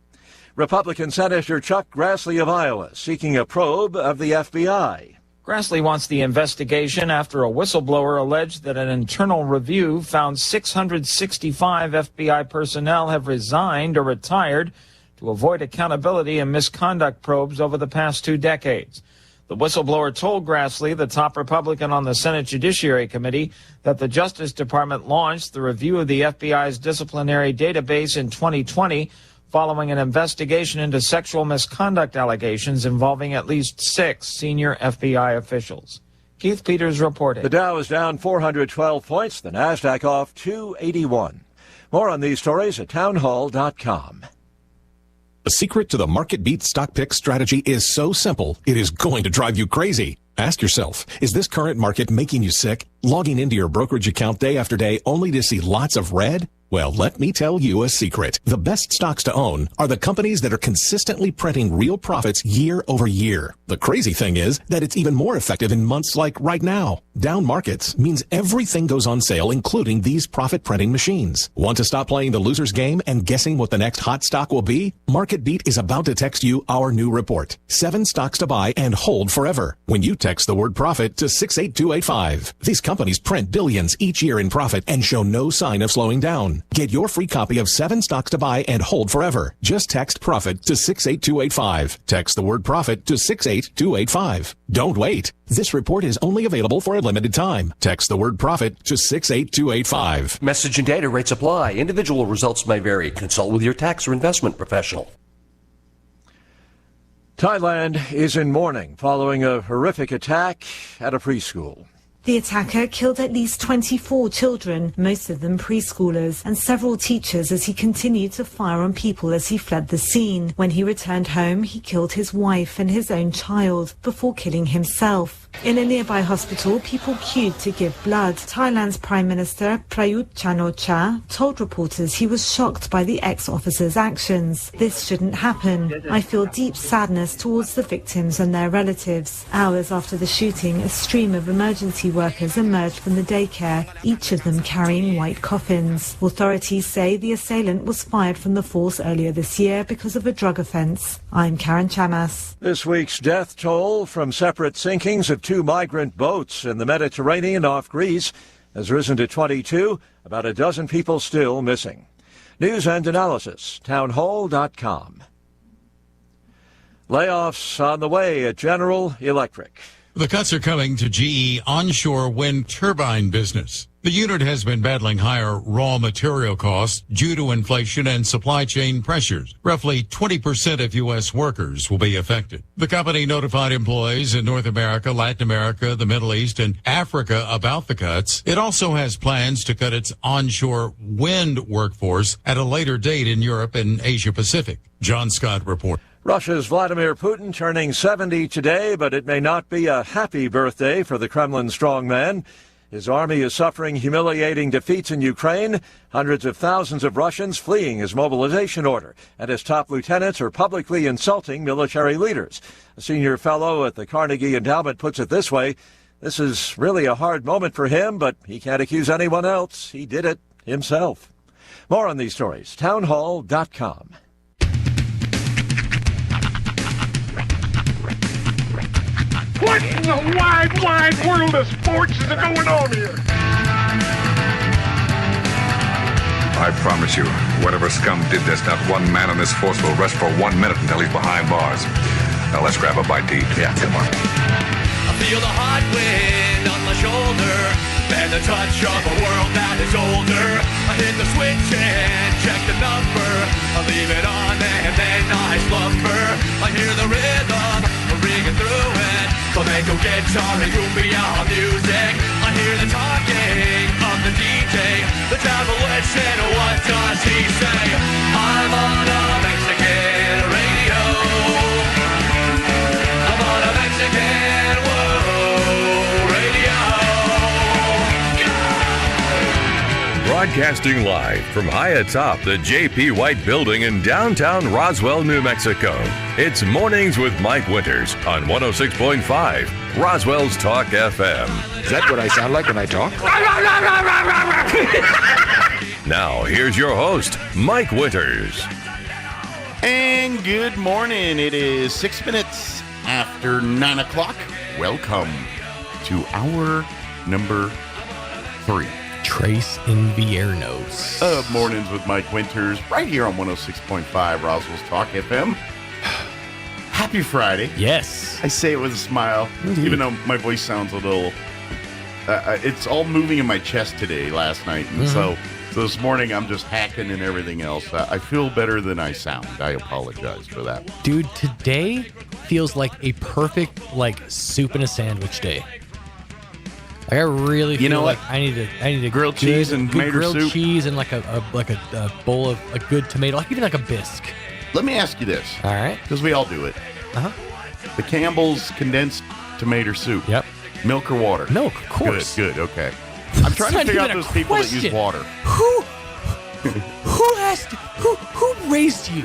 Republican Senator Chuck Grassley of Iowa seeking a probe of the FBI. Grassley wants the investigation after a whistleblower alleged that an internal review found 665 FBI personnel have resigned or retired to avoid accountability and misconduct probes over the past 2 decades. The whistleblower told Grassley, the top Republican on the Senate Judiciary Committee, that the Justice Department launched the review of the FBI's disciplinary database in 2020 following an investigation into sexual misconduct allegations involving at least 6 senior FBI officials. Keith Peters reporting. The Dow is down 412 points, the NASDAQ off 281. More on these stories at townhall.com. The secret to the market beat stock pick strategy is so simple, it is going to drive you crazy. Ask yourself, is this current market making you sick? Logging into your brokerage account day after day only to see lots of red? Well, let me tell you a secret. The best stocks to own are the companies that are consistently printing real profits year over year. The crazy thing is that it's even more effective in months like right now. Down markets means everything goes on sale, including these profit printing machines. Want to stop playing the loser's game and guessing what the next hot stock will be? Market Beat is about to text you our new report. 7 stocks to buy and hold forever when you text the word profit to 68285. These companies print billions each year in profit and show no sign of slowing down. Get your free copy of 7 stocks to buy and hold forever. Just text profit to 68285. Text the word profit to 68285. Don't wait. This report is only available for a limited time. Text the word profit to 68285. Message and data rates apply. Individual results may vary. Consult with your tax or investment professional. Thailand is in mourning following a horrific attack at a preschool. The attacker killed at least 24 children, most of them preschoolers, and several teachers as he continued to fire on people as he fled the scene. When he returned home, he killed his wife and his own child before killing himself. In a nearby hospital, people queued to give blood. Thailand's Prime Minister Prayut Chan-o-cha told reporters he was shocked by the ex-officer's actions. This shouldn't happen. I feel deep sadness towards the victims and their relatives. Hours after the shooting, a stream of emergency workers emerged from the daycare, each of them carrying white coffins. Authorities say the assailant was fired from the force earlier this year because of a drug offense. I'm Karen Chamas. This week's death toll from separate sinkings of 2 migrant boats in the Mediterranean off Greece has risen to 22, about a dozen people still missing. News and analysis, townhall.com. Layoffs on the way at General Electric. The cuts are coming to GE onshore wind turbine business. The unit has been battling higher raw material costs due to inflation and supply chain pressures. Roughly 20% of U.S. workers will be affected. The company notified employees in North America, Latin America, the Middle East, and Africa about the cuts. It also has plans to cut its onshore wind workforce at a later date in Europe and Asia Pacific. John Scott reports. Russia's Vladimir Putin turning 70 today, but it may not be a happy birthday for the Kremlin strongman. His army is suffering humiliating defeats in Ukraine, hundreds of thousands of Russians fleeing his mobilization order, and his top lieutenants are publicly insulting military leaders. A senior fellow at the Carnegie Endowment puts it this way: this is really a hard moment for him, but he can't accuse anyone else. He did it himself. More on these stories, townhall.com. What in the wide, wide world of sports is going on here? I promise you, whatever scum did this, not one man on this force will rest for 1 minute until he's behind bars. Now let's grab a bite to eat. Yeah, come on. I feel the hot wind on my shoulder and the touch of a world that is older. I hit the switch and check the number. I leave it on and then I slumber. I hear the rhythm ringing through it. Flamenco guitar and cumbia music. I hear the talking of the DJ. The travel listen, what does he say? I'm on a Mexican radio. I'm on a Mexican radio. Broadcasting live from high atop the J.P. White Building in downtown Roswell, New Mexico. It's Mornings with Mike Winters on 106.5 Roswell's Talk FM. Is that what I sound like when I talk? Now, here's your host, Mike Winters. And good morning. It is 6 minutes after 9 o'clock. Welcome to hour number 3. Trace Inviernos of Mornings with Mike Winters, right here on 106.5 Roswell's Talk FM. Happy Friday. Yes. I say it with a smile, even though my voice sounds a little... it's all moving in my chest today, last night. And so this morning, I'm just hacking and everything else. I feel better than I sound. I apologize for that. Dude, today feels like a perfect, soup and a sandwich day. I really feel like I need a grilled cheese and tomato grilled soup. cheese and like a bowl of a good tomato, even like a bisque. Let me ask you this. All right. Because we all do it. The Campbell's condensed tomato soup. Yep. Milk or water? Milk, of course. Good, okay. I'm trying to figure out those people that use water. Who raised you?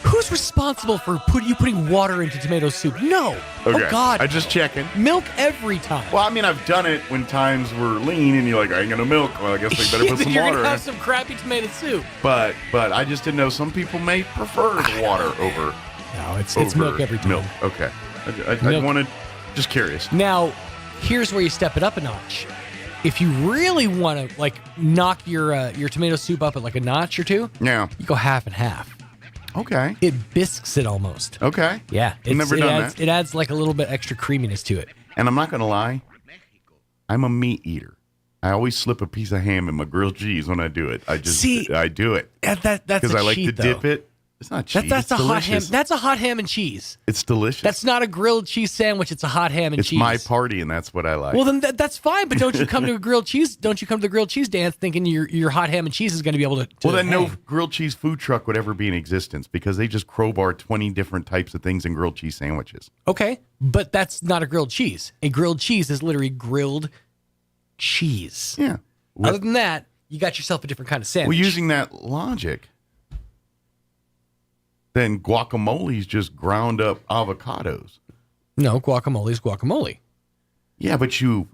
Who's responsible for putting water into tomato soup? No. Okay. Oh, God. I'm just checking. Milk every time. Well, I mean, I've done it when times were lean and you're like, I ain't gonna milk. Well, I guess they better put some you're water gonna in. have some crappy tomato soup. But I just didn't know some people may prefer the water over. No, it's milk every time. Milk. Okay. I wanted, just curious. Now, here's where you step it up a notch. If you really want to knock your tomato soup up at a notch or two, yeah, you go half and half. Okay. It bisques it almost. Okay. Yeah. I've never done that. It adds a little bit extra creaminess to it. And I'm not going to lie, I'm a meat eater. I always slip a piece of ham in my grilled cheese when I do it. I do it. That's because I like cheat, to dip it. It's not cheese. That's it's a delicious. hot ham. That's a hot ham and cheese. It's delicious. That's not a grilled cheese sandwich. It's a hot ham and cheese. It's my party, and that's what I like. Well, then that's fine. But don't you come to a grilled cheese? Don't you come to the grilled cheese dance thinking your hot ham and cheese is going to be able to? Well, then hang. no grilled cheese food truck would ever be in existence because they just crowbar 20 different types of things in grilled cheese sandwiches. Okay, but that's not a grilled cheese. A grilled cheese is literally grilled cheese. Yeah. Other than that, you got yourself a different kind of sandwich. Well, using that logic, then guacamole is just ground up avocados. No, guacamole is guacamole. Yeah, but people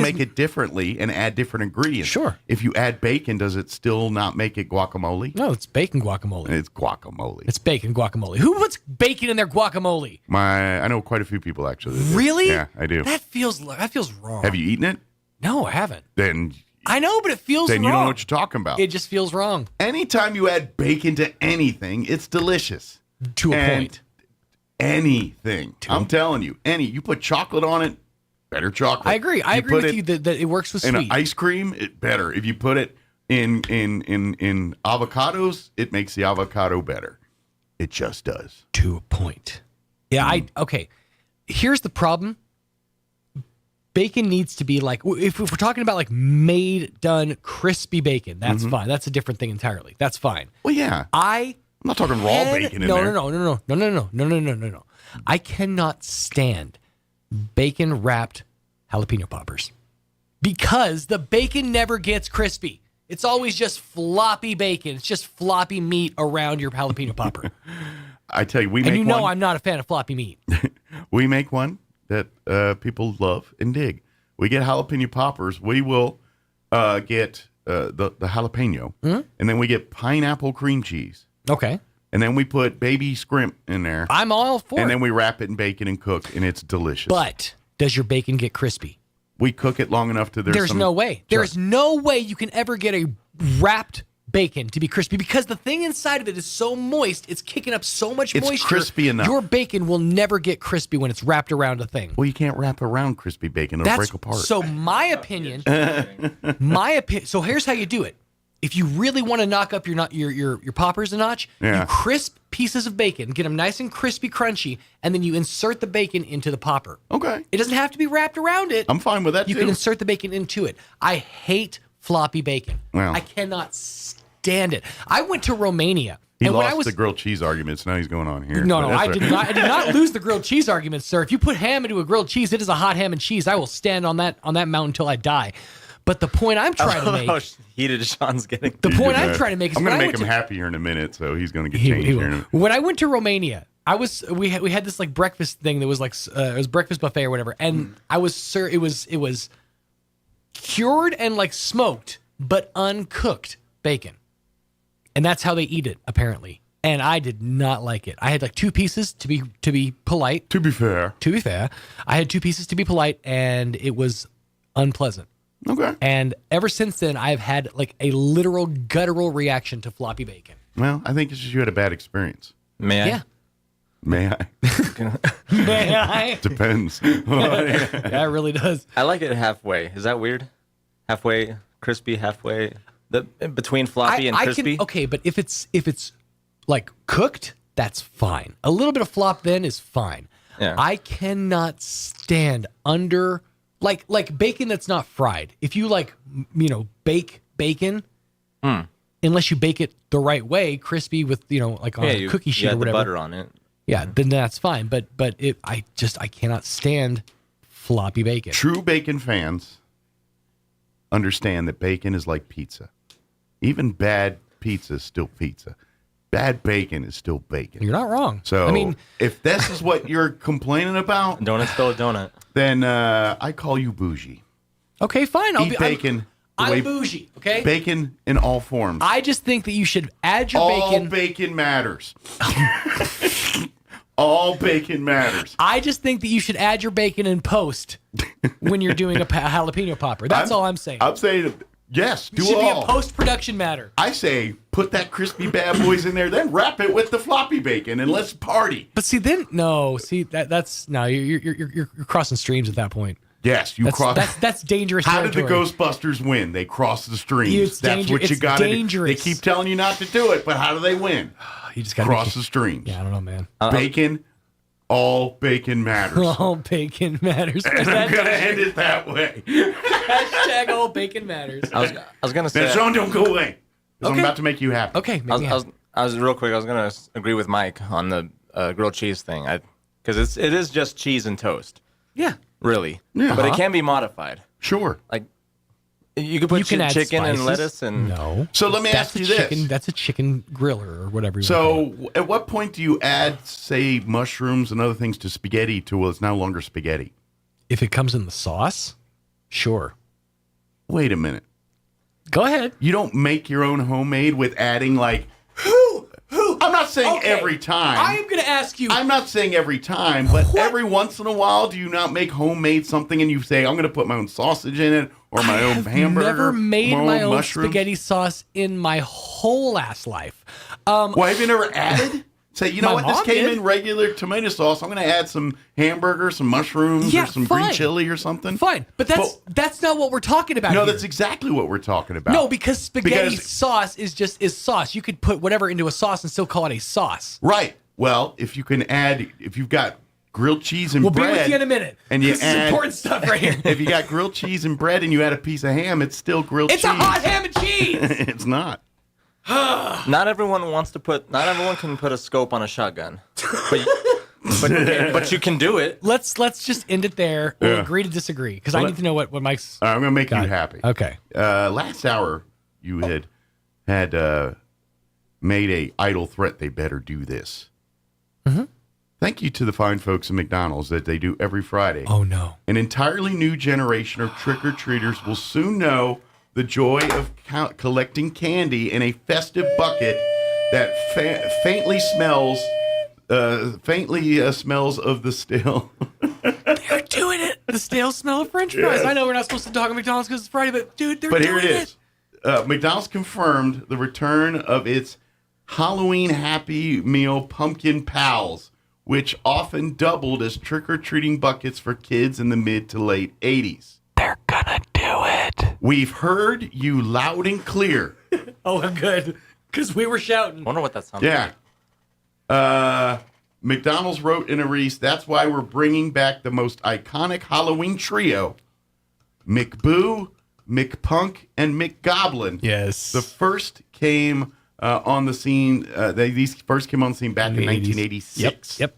make it differently and add different ingredients. Sure. If you add bacon, does it still not make it guacamole? No, it's bacon guacamole. It's guacamole. It's bacon guacamole. Who puts bacon in their guacamole? I know quite a few people actually. Really? Yeah, I do. That feels wrong. Have you eaten it? No, I haven't. Then I know, but it feels wrong. Then you don't know what you're talking about. It just feels wrong. Anytime you add bacon to anything, it's delicious. To a point. anything. I'm telling you, you put chocolate on it, better chocolate. I agree. I agree with you that it works with in sweet. An ice cream, it better. If you put it in avocados, it makes the avocado better. It just does. To a point. Yeah, okay. Here's the problem. Bacon needs to be like, if we're talking about like made, done, crispy bacon, that's fine. That's a different thing entirely. That's fine. Well, yeah. I'm not talking raw bacon in there. No. I cannot stand bacon wrapped jalapeno poppers because the bacon never gets crispy. It's always just floppy bacon. It's just floppy meat around your jalapeno popper. I tell you, I'm not a fan of floppy meat. We make one that people love and dig. We get jalapeno poppers. We will get the jalapeno, and then we get pineapple cream cheese. Okay. And then we put baby scrimp in there. I'm all for it. And then we wrap it in bacon and cook, and it's delicious. But does your bacon get crispy? We cook it long enough to There's no way. There's no way you can ever get a wrapped bacon to be crispy because the thing inside of it is so moist, it's kicking up so much moisture. It's crispy enough. Your bacon will never get crispy when it's wrapped around a thing. Well, you can't wrap around crispy bacon. It'll break apart. So my opinion, so here's how you do it. If you really want to knock up your poppers a notch, you crisp pieces of bacon, get them nice and crispy, crunchy, and then you insert the bacon into the popper. Okay. It doesn't have to be wrapped around it. I'm fine with that, You can insert the bacon into it. I hate floppy bacon. Well. I cannot stand it. I went to Romania. He and lost the grilled cheese arguments. Now he's going on here. No, I did not lose the grilled cheese argument, sir. If you put ham into a grilled cheese, it is a hot ham and cheese. I will stand on that mountain until I die. But the point I'm trying to make... How heated Sean's getting. The point I'm trying to make is... I'm going to make him happy here in a minute, so he's going to get changed here in a minute. When I went to Romania, we had this like breakfast thing that was like... it was breakfast buffet or whatever, and it was cured and like smoked, but uncooked bacon. And that's how they eat it, apparently. And I did not like it. I had like 2 pieces to be polite. To be fair. I had 2 pieces to be polite, and it was unpleasant. Okay. And ever since then, I've had like a literal guttural reaction to floppy bacon. Well, I think it's just you had a bad experience. May I? Yeah. May I? May I? Depends. Yeah, it really does. I like it halfway. Is that weird? Halfway crispy, halfway between floppy and crispy. Okay, but if it's like cooked, that's fine. A little bit of flop then is fine. Yeah. I cannot stand under like bacon that's not fried. If you bake bacon, unless you bake it the right way, crispy with like on a cookie sheet or whatever, the butter on it. Yeah, then that's fine. But I cannot stand floppy bacon. True bacon fans understand that bacon is like pizza. Even bad pizza is still pizza. Bad bacon is still bacon. You're not wrong. So, I mean, if this is what you're complaining about, donut's still a donut. Then I call you bougie. Okay, fine. Eat bacon. I'm bougie. Okay. Bacon in all forms. I just think that you should add your bacon. All bacon matters. All bacon matters. I just think that you should add your bacon in post when you're doing a jalapeno popper. That's all I'm saying. I'm saying, yes, do it should all. be a post-production matter. I say, put that crispy bad boys in there, then wrap it with the floppy bacon, and let's party. But that's you're crossing streams at that point. Yes, That's dangerous. How did the territory. Ghostbusters win? They crossed the streams. It's That's what you got to do. They keep telling you not to do it, but how do they win? You just got to cross the streams. Yeah, I don't know, man. Bacon, all bacon matters. All bacon matters. And I'm going to end it that way. Hashtag all bacon matters. I was going to say... Now, Sean, don't go away. Okay. I'm about to make you happy. Okay. I was real quick. I was going to agree with Mike on the grilled cheese thing. Because it is just cheese and toast. Yeah. Really. Yeah. But it can be modified. Sure. Like, you could put add chicken spices. and lettuce and... No. So let me ask you this. That's a chicken griller or whatever. So at what point do you add, say, mushrooms and other things to spaghetti till it's no longer spaghetti? If it comes in the sauce, sure. Wait a minute. Go ahead. You don't make your own homemade with adding like... Who? I'm not saying every time. I am going to ask you. I'm not saying every time, but every once in a while, do you not make homemade something and you say, I'm going to put my own sausage in it or my own hamburger? I've never made my own mushrooms? spaghetti sauce in my whole ass life. Well, have you never added? Say, you know My what? This mom came did. in regular tomato sauce. I'm going to add some hamburger, some mushrooms, Yeah, or some fine. green chili or something. Fine, but that's not what we're talking about. No, here. that's exactly what we're talking about. No, because spaghetti Because- sauce is sauce. You could put whatever into a sauce and still call it a sauce. Right. Well, if you've got grilled cheese and We'll bread. be with you in a minute. And you This is add important stuff right here. If you got grilled cheese and bread and you add a piece of ham, it's still grilled It's cheese. a hot ham and cheese. It's not. Not everyone can put a scope on a shotgun, but you can do it. Let's just end it there. We'll Yeah. agree to disagree because I need to know what Mike's. All right, I'm going to make got. you happy. Okay. Last hour, you had made a idle threat. They better do this. Mm-hmm. Thank you to the fine folks at McDonald's that they do every Friday. Oh no! An entirely new generation of trick-or-treaters will soon know the joy of collecting candy in a festive bucket that faintly smells of the stale. They're doing it. The stale smell of French fries. Yes. I know we're not supposed to talk at McDonald's because it's Friday, but dude, they're But doing here it is. McDonald's confirmed the return of its Halloween Happy Meal Pumpkin Pals, which often doubled as trick-or-treating buckets for kids in the mid to late 80s. They're gonna do it. We've heard you loud and clear. Oh, good. Because we were shouting. Wonder what that sounds Yeah. McDonald's wrote in a release, that's why we're bringing back the most iconic Halloween trio, McBoo, McPunk, and McGoblin. Yes. The first came on the scene, these first came on the scene back in 1986. Yep.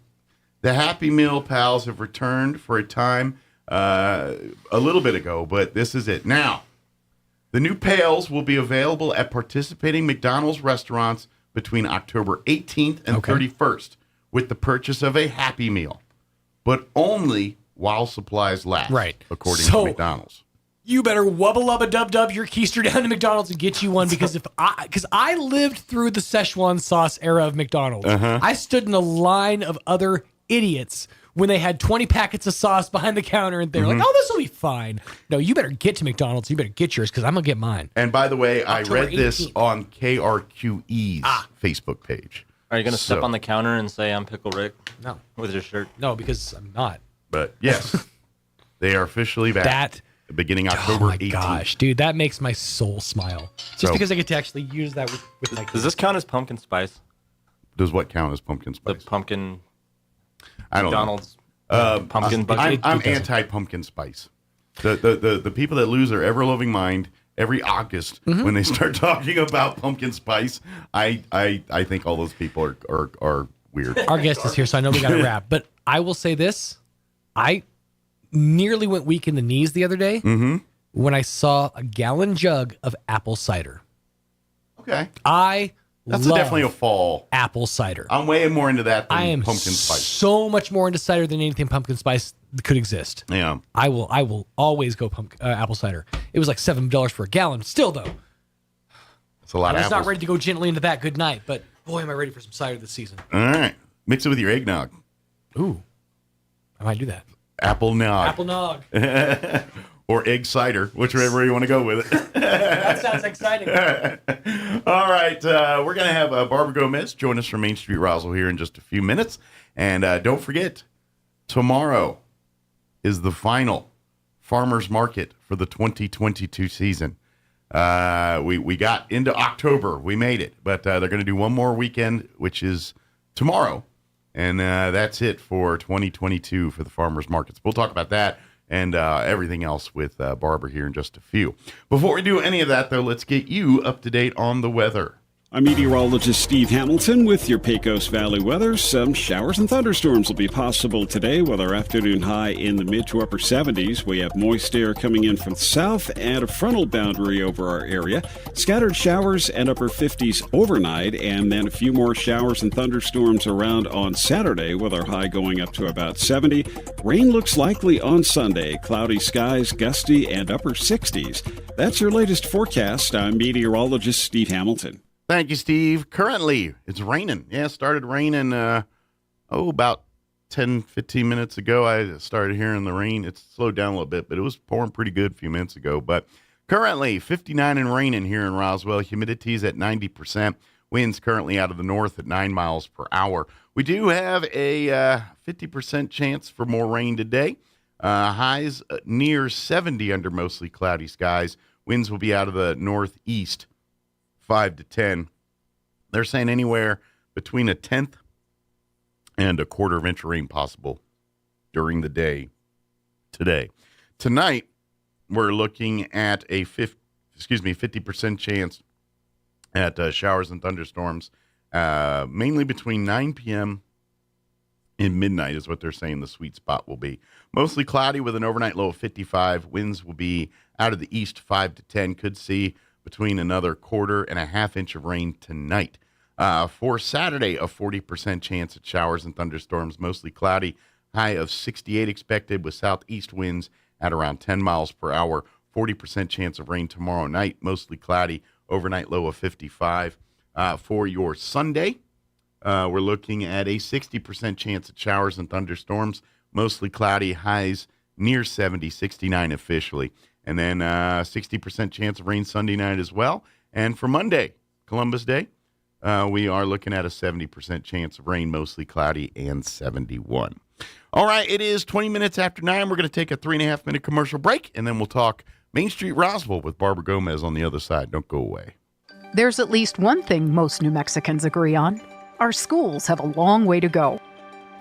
The Happy Meal Pals have returned for a time a little bit ago, but this is it. Now, the new pails will be available at participating McDonald's restaurants between October 18th and 31st with the purchase of a Happy Meal, but only while supplies last, Right. according So- to McDonald's. You better wubba lubba dub dub your keister down to McDonald's and get you one because I lived through the Szechuan sauce era of McDonald's. Uh-huh. I stood in a line of other idiots when they had 20 packets of sauce behind the counter and they're like, "Oh, this will be fine." No, you better get to McDonald's. You better get yours because I'm gonna get mine. And by the way, October I read this 18th. on KRQE's Facebook page. Are you going to step So- on the counter and say, "I'm Pickle Rick"? No. With your shirt? No, because I'm not. But yes, they are officially back. That beginning October oh my 18th. gosh, dude, that makes my soul smile. Just So- because I get to actually use that with my Does this count as pumpkin spice? Does what count as pumpkin spice? The pumpkin. I don't McDonald's know. pumpkin bucket. I'm It doesn't. anti-pumpkin spice. The people that lose their ever-loving mind every August when they start talking about pumpkin spice, I think all those people are weird. Our guest is here, so I know we got to wrap. But I will say this: I nearly went weak in the knees the other day when I saw a gallon jug of apple cider. Okay, That's definitely a fall apple cider. I'm way more into that than I am pumpkin spice. so much more into cider than anything pumpkin spice could exist. Yeah, I will always go apple cider. It was like $7 for a gallon. Still though, it's a lot I of was apples. not ready to go gently into that good night. But boy, am I ready for some cider this season. All right, mix it with your eggnog. Ooh, I might do that. Apple nog. Apple nog. Or egg cider, whichever you want to go with it. That sounds exciting. All right, we're going to have Barbara Gomez join us from Main Street Roswell here in just a few minutes. And don't forget, tomorrow is the final farmers market for the 2022 season. We got into October. We made it. But they're going to do one more weekend, which is tomorrow. And that's it for 2022 for the farmers markets. We'll talk about that and everything else with Barbara here in just a few. Before we do any of that, though, let's get you up to date on the weather. I'm meteorologist Steve Hamilton with your Pecos Valley weather. Some showers and thunderstorms will be possible today with our afternoon high in the mid to upper 70s. We have moist air coming in from the south and a frontal boundary over our area. Scattered showers and upper 50s overnight, and then a few more showers and thunderstorms around on Saturday with our high going up to about 70. Rain looks likely on Sunday. Cloudy skies, gusty, and upper 60s. That's your latest forecast. I'm meteorologist Steve Hamilton. Thank you, Steve. Currently, it's raining. Yeah, it started raining, about 10, 15 minutes ago. I started hearing the rain. It's slowed down a little bit, but it was pouring pretty good a few minutes ago. But currently, 59 and raining here in Roswell. Humidity's at 90%. Winds currently out of the north at 9 miles per hour. We do have a 50% chance for more rain today. Highs near 70 under mostly cloudy skies. Winds will be out of the northeast, 5 to 10. They're saying anywhere between a tenth and a quarter of inch of rain possible during the day today. Tonight, we're looking at a 50% chance at showers and thunderstorms, mainly between 9 p.m. and midnight is what they're saying the sweet spot will be. Mostly cloudy with an overnight low of 55. Winds will be out of the east 5 to 10. Could see between another quarter and a half inch of rain tonight. For Saturday, a 40% chance at showers and thunderstorms, mostly cloudy. High of 68 expected with southeast winds at around 10 miles per hour. 40% chance of rain tomorrow night, mostly cloudy. Overnight low of 55. For your Sunday, we're looking at a 60% chance at showers and thunderstorms, mostly cloudy, highs near 70, 69 officially. And then 60% chance of rain Sunday night as well. And for Monday, Columbus Day, we are looking at a 70% chance of rain, mostly cloudy, and 71. All right, it is 20 minutes after 9. We're going to take a 3.5-minute commercial break, and then we'll talk Main Street Roswell with Barbara Gomez on the other side. Don't go away. There's at least one thing most New Mexicans agree on. Our schools have a long way to go.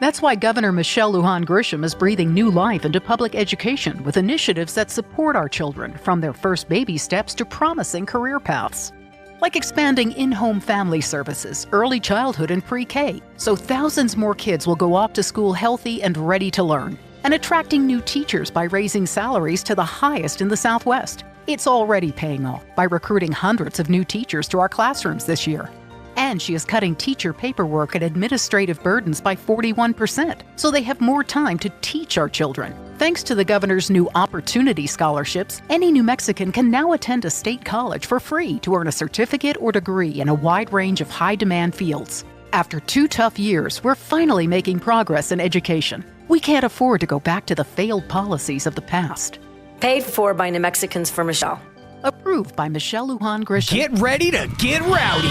That's why Governor Michelle Lujan Grisham is breathing new life into public education with initiatives that support our children from their first baby steps to promising career paths. Like expanding in-home family services, early childhood and pre-K, so thousands more kids will go off to school healthy and ready to learn. And attracting new teachers by raising salaries to the highest in the Southwest. It's already paying off by recruiting hundreds of new teachers to our classrooms this year. And she is cutting teacher paperwork and administrative burdens by 41%, so they have more time to teach our children. Thanks to the governor's new Opportunity Scholarships, any New Mexican can now attend a state college for free to earn a certificate or degree in a wide range of high-demand fields. After 2 tough years, we're finally making progress in education. We can't afford to go back to the failed policies of the past. Paid for by New Mexicans for Michelle. Approved by Michelle Lujan Grisham. Get ready to get rowdy.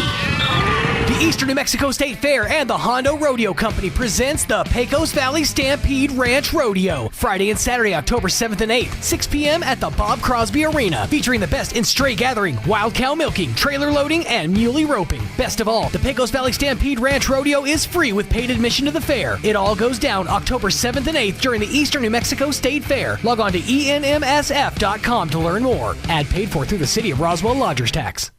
The Eastern New Mexico State Fair and the Hondo Rodeo Company presents the Pecos Valley Stampede Ranch Rodeo. Friday and Saturday, October 7th and 8th, 6 p.m. at the Bob Crosby Arena. Featuring the best in stray gathering, wild cow milking, trailer loading, and muley roping. Best of all, the Pecos Valley Stampede Ranch Rodeo is free with paid admission to the fair. It all goes down October 7th and 8th during the Eastern New Mexico State Fair. Log on to enmsf.com to learn more. Ad paid for through the City of Roswell Lodgers Tax.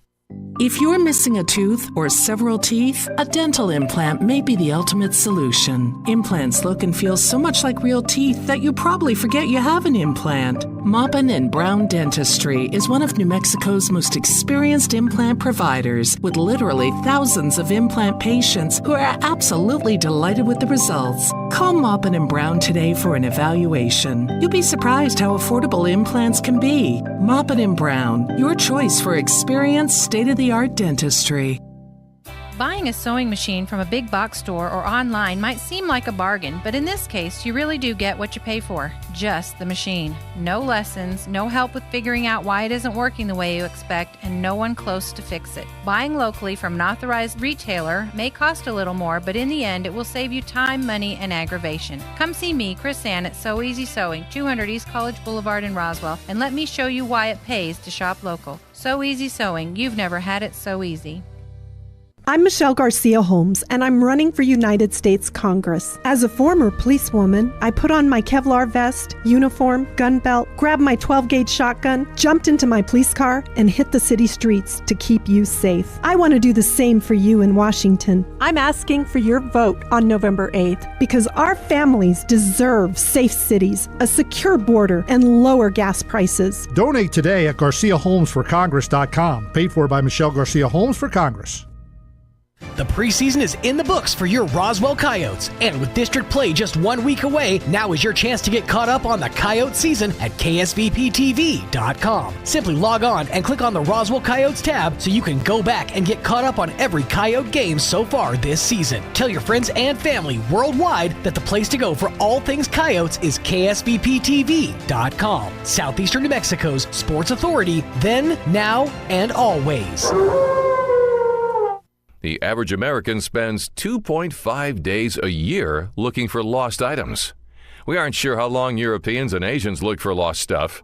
If you're missing a tooth or several teeth, a dental implant may be the ultimate solution. Implants look and feel so much like real teeth that you probably forget you have an implant. Maupin & Brown Dentistry is one of New Mexico's most experienced implant providers, with literally thousands of implant patients who are absolutely delighted with the results. Call Maupin & Brown today for an evaluation. You'll be surprised how affordable implants can be. Maupin & Brown, your choice for experienced, state-of-the-art dentistry. Buying a sewing machine from a big box store or online might seem like a bargain, but in this case, you really do get what you pay for. Just the machine. No lessons, no help with figuring out why it isn't working the way you expect, and no one close to fix it. Buying locally from an authorized retailer may cost a little more, but in the end, it will save you time, money, and aggravation. Come see me, Chris Ann, at So Easy Sewing, 200 East College Boulevard in Roswell, and let me show you why it pays to shop local. So Easy Sewing. You've never had it so easy. I'm Michelle Garcia Holmes, and I'm running for United States Congress. As a former policewoman, I put on my Kevlar vest, uniform, gun belt, grabbed my 12-gauge shotgun, jumped into my police car, and hit the city streets to keep you safe. I want to do the same for you in Washington. I'm asking for your vote on November 8th because our families deserve safe cities, a secure border, and lower gas prices. Donate today at GarciaHolmesForCongress.com. Paid for by Michelle Garcia Holmes for Congress. The preseason is in the books for your Roswell Coyotes, and with district play just 1 week away, now is your chance to get caught up on the Coyote season at KSVPTV.com. Simply log on and click on the Roswell Coyotes tab so you can go back and get caught up on every Coyote game so far this season. Tell your friends and family worldwide that the place to go for all things Coyotes is KSVPTV.com. Southeastern New Mexico's sports authority, then, now, and always. The average American spends 2.5 days a year looking for lost items. We aren't sure how long Europeans and Asians look for lost stuff.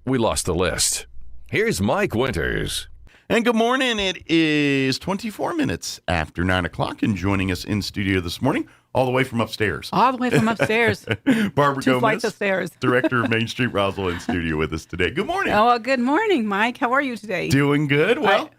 We lost the list. Here's Mike Winters. And good morning. It is 24 minutes after 9 o'clock, and joining us in studio this morning, all the way from upstairs. All the way from upstairs. Barbara Two Gomez, flights of stairs. Director of Main Street Roswell, in studio with us today. Good morning. Oh, well, good morning, Mike. How are you today? Doing good. Well,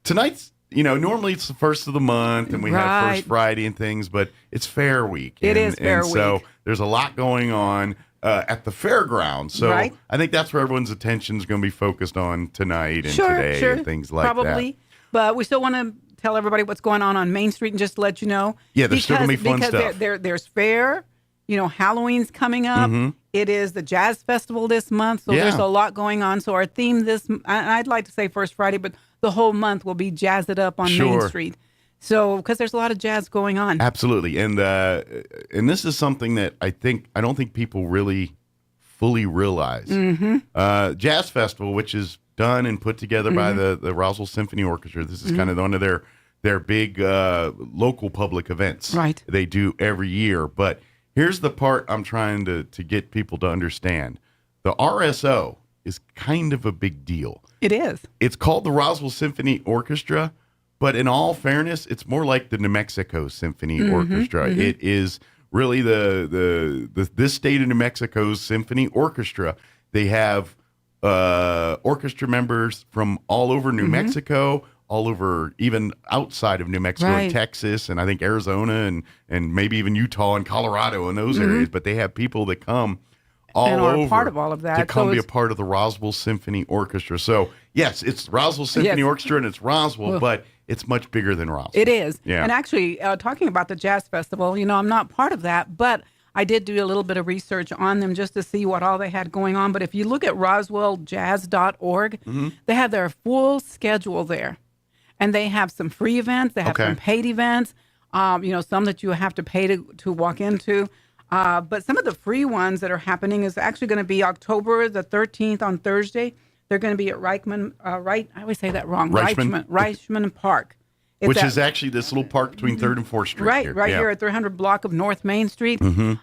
tonight's, normally it's the first of the month and we have First Friday and things, but it's Fair Week. It is Fair Week. So there's a lot going on at the fairgrounds. So I think that's where everyone's attention is going to be focused on tonight and today and things like that. Probably. But we still want to tell everybody what's going on Main Street and just to let you know. Yeah, there's still going to be fun stuff. There's fair. Halloween's coming up. Mm-hmm. It is the Jazz Festival this month, so there's a lot going on. So our theme I'd like to say First Friday, but the whole month will be Jazz It Up on Main Street. So, because there's a lot of jazz going on. Absolutely. And this is something that I don't think people really fully realize. Mm-hmm. Jazz Festival, which is done and put together by the Roswell Symphony Orchestra. This is kind of one of their big local public events. Right. They do every year. But here's the part I'm trying to get people to understand. The RSO is kind of a big deal. It is. It's called the Roswell Symphony Orchestra, but in all fairness, it's more like the New Mexico Symphony Orchestra. Mm-hmm. It is really this state of New Mexico's symphony orchestra. They have orchestra members from all over New Mexico, all over even outside of New Mexico and Texas, and I think Arizona and maybe even Utah and Colorado and those areas. But they have people that come all over part of all of that to come be a part of the Roswell Symphony Orchestra. So yes, it's Roswell Symphony Orchestra and it's Roswell, but it's much bigger than Roswell. It is. Yeah. And actually, talking about the Jazz Festival, I'm not part of that, but I did do a little bit of research on them just to see what all they had going on. But if you look at roswelljazz.org, they have their full schedule there. And they have some free events. They have some paid events, some that you have to pay to walk into. But some of the free ones that are happening is actually going to be October the 13th on Thursday. They're going to be at I always say that wrong. Reichman Park. Which is actually this little park between 3rd and 4th Street. Right here at 300 block of North Main Street.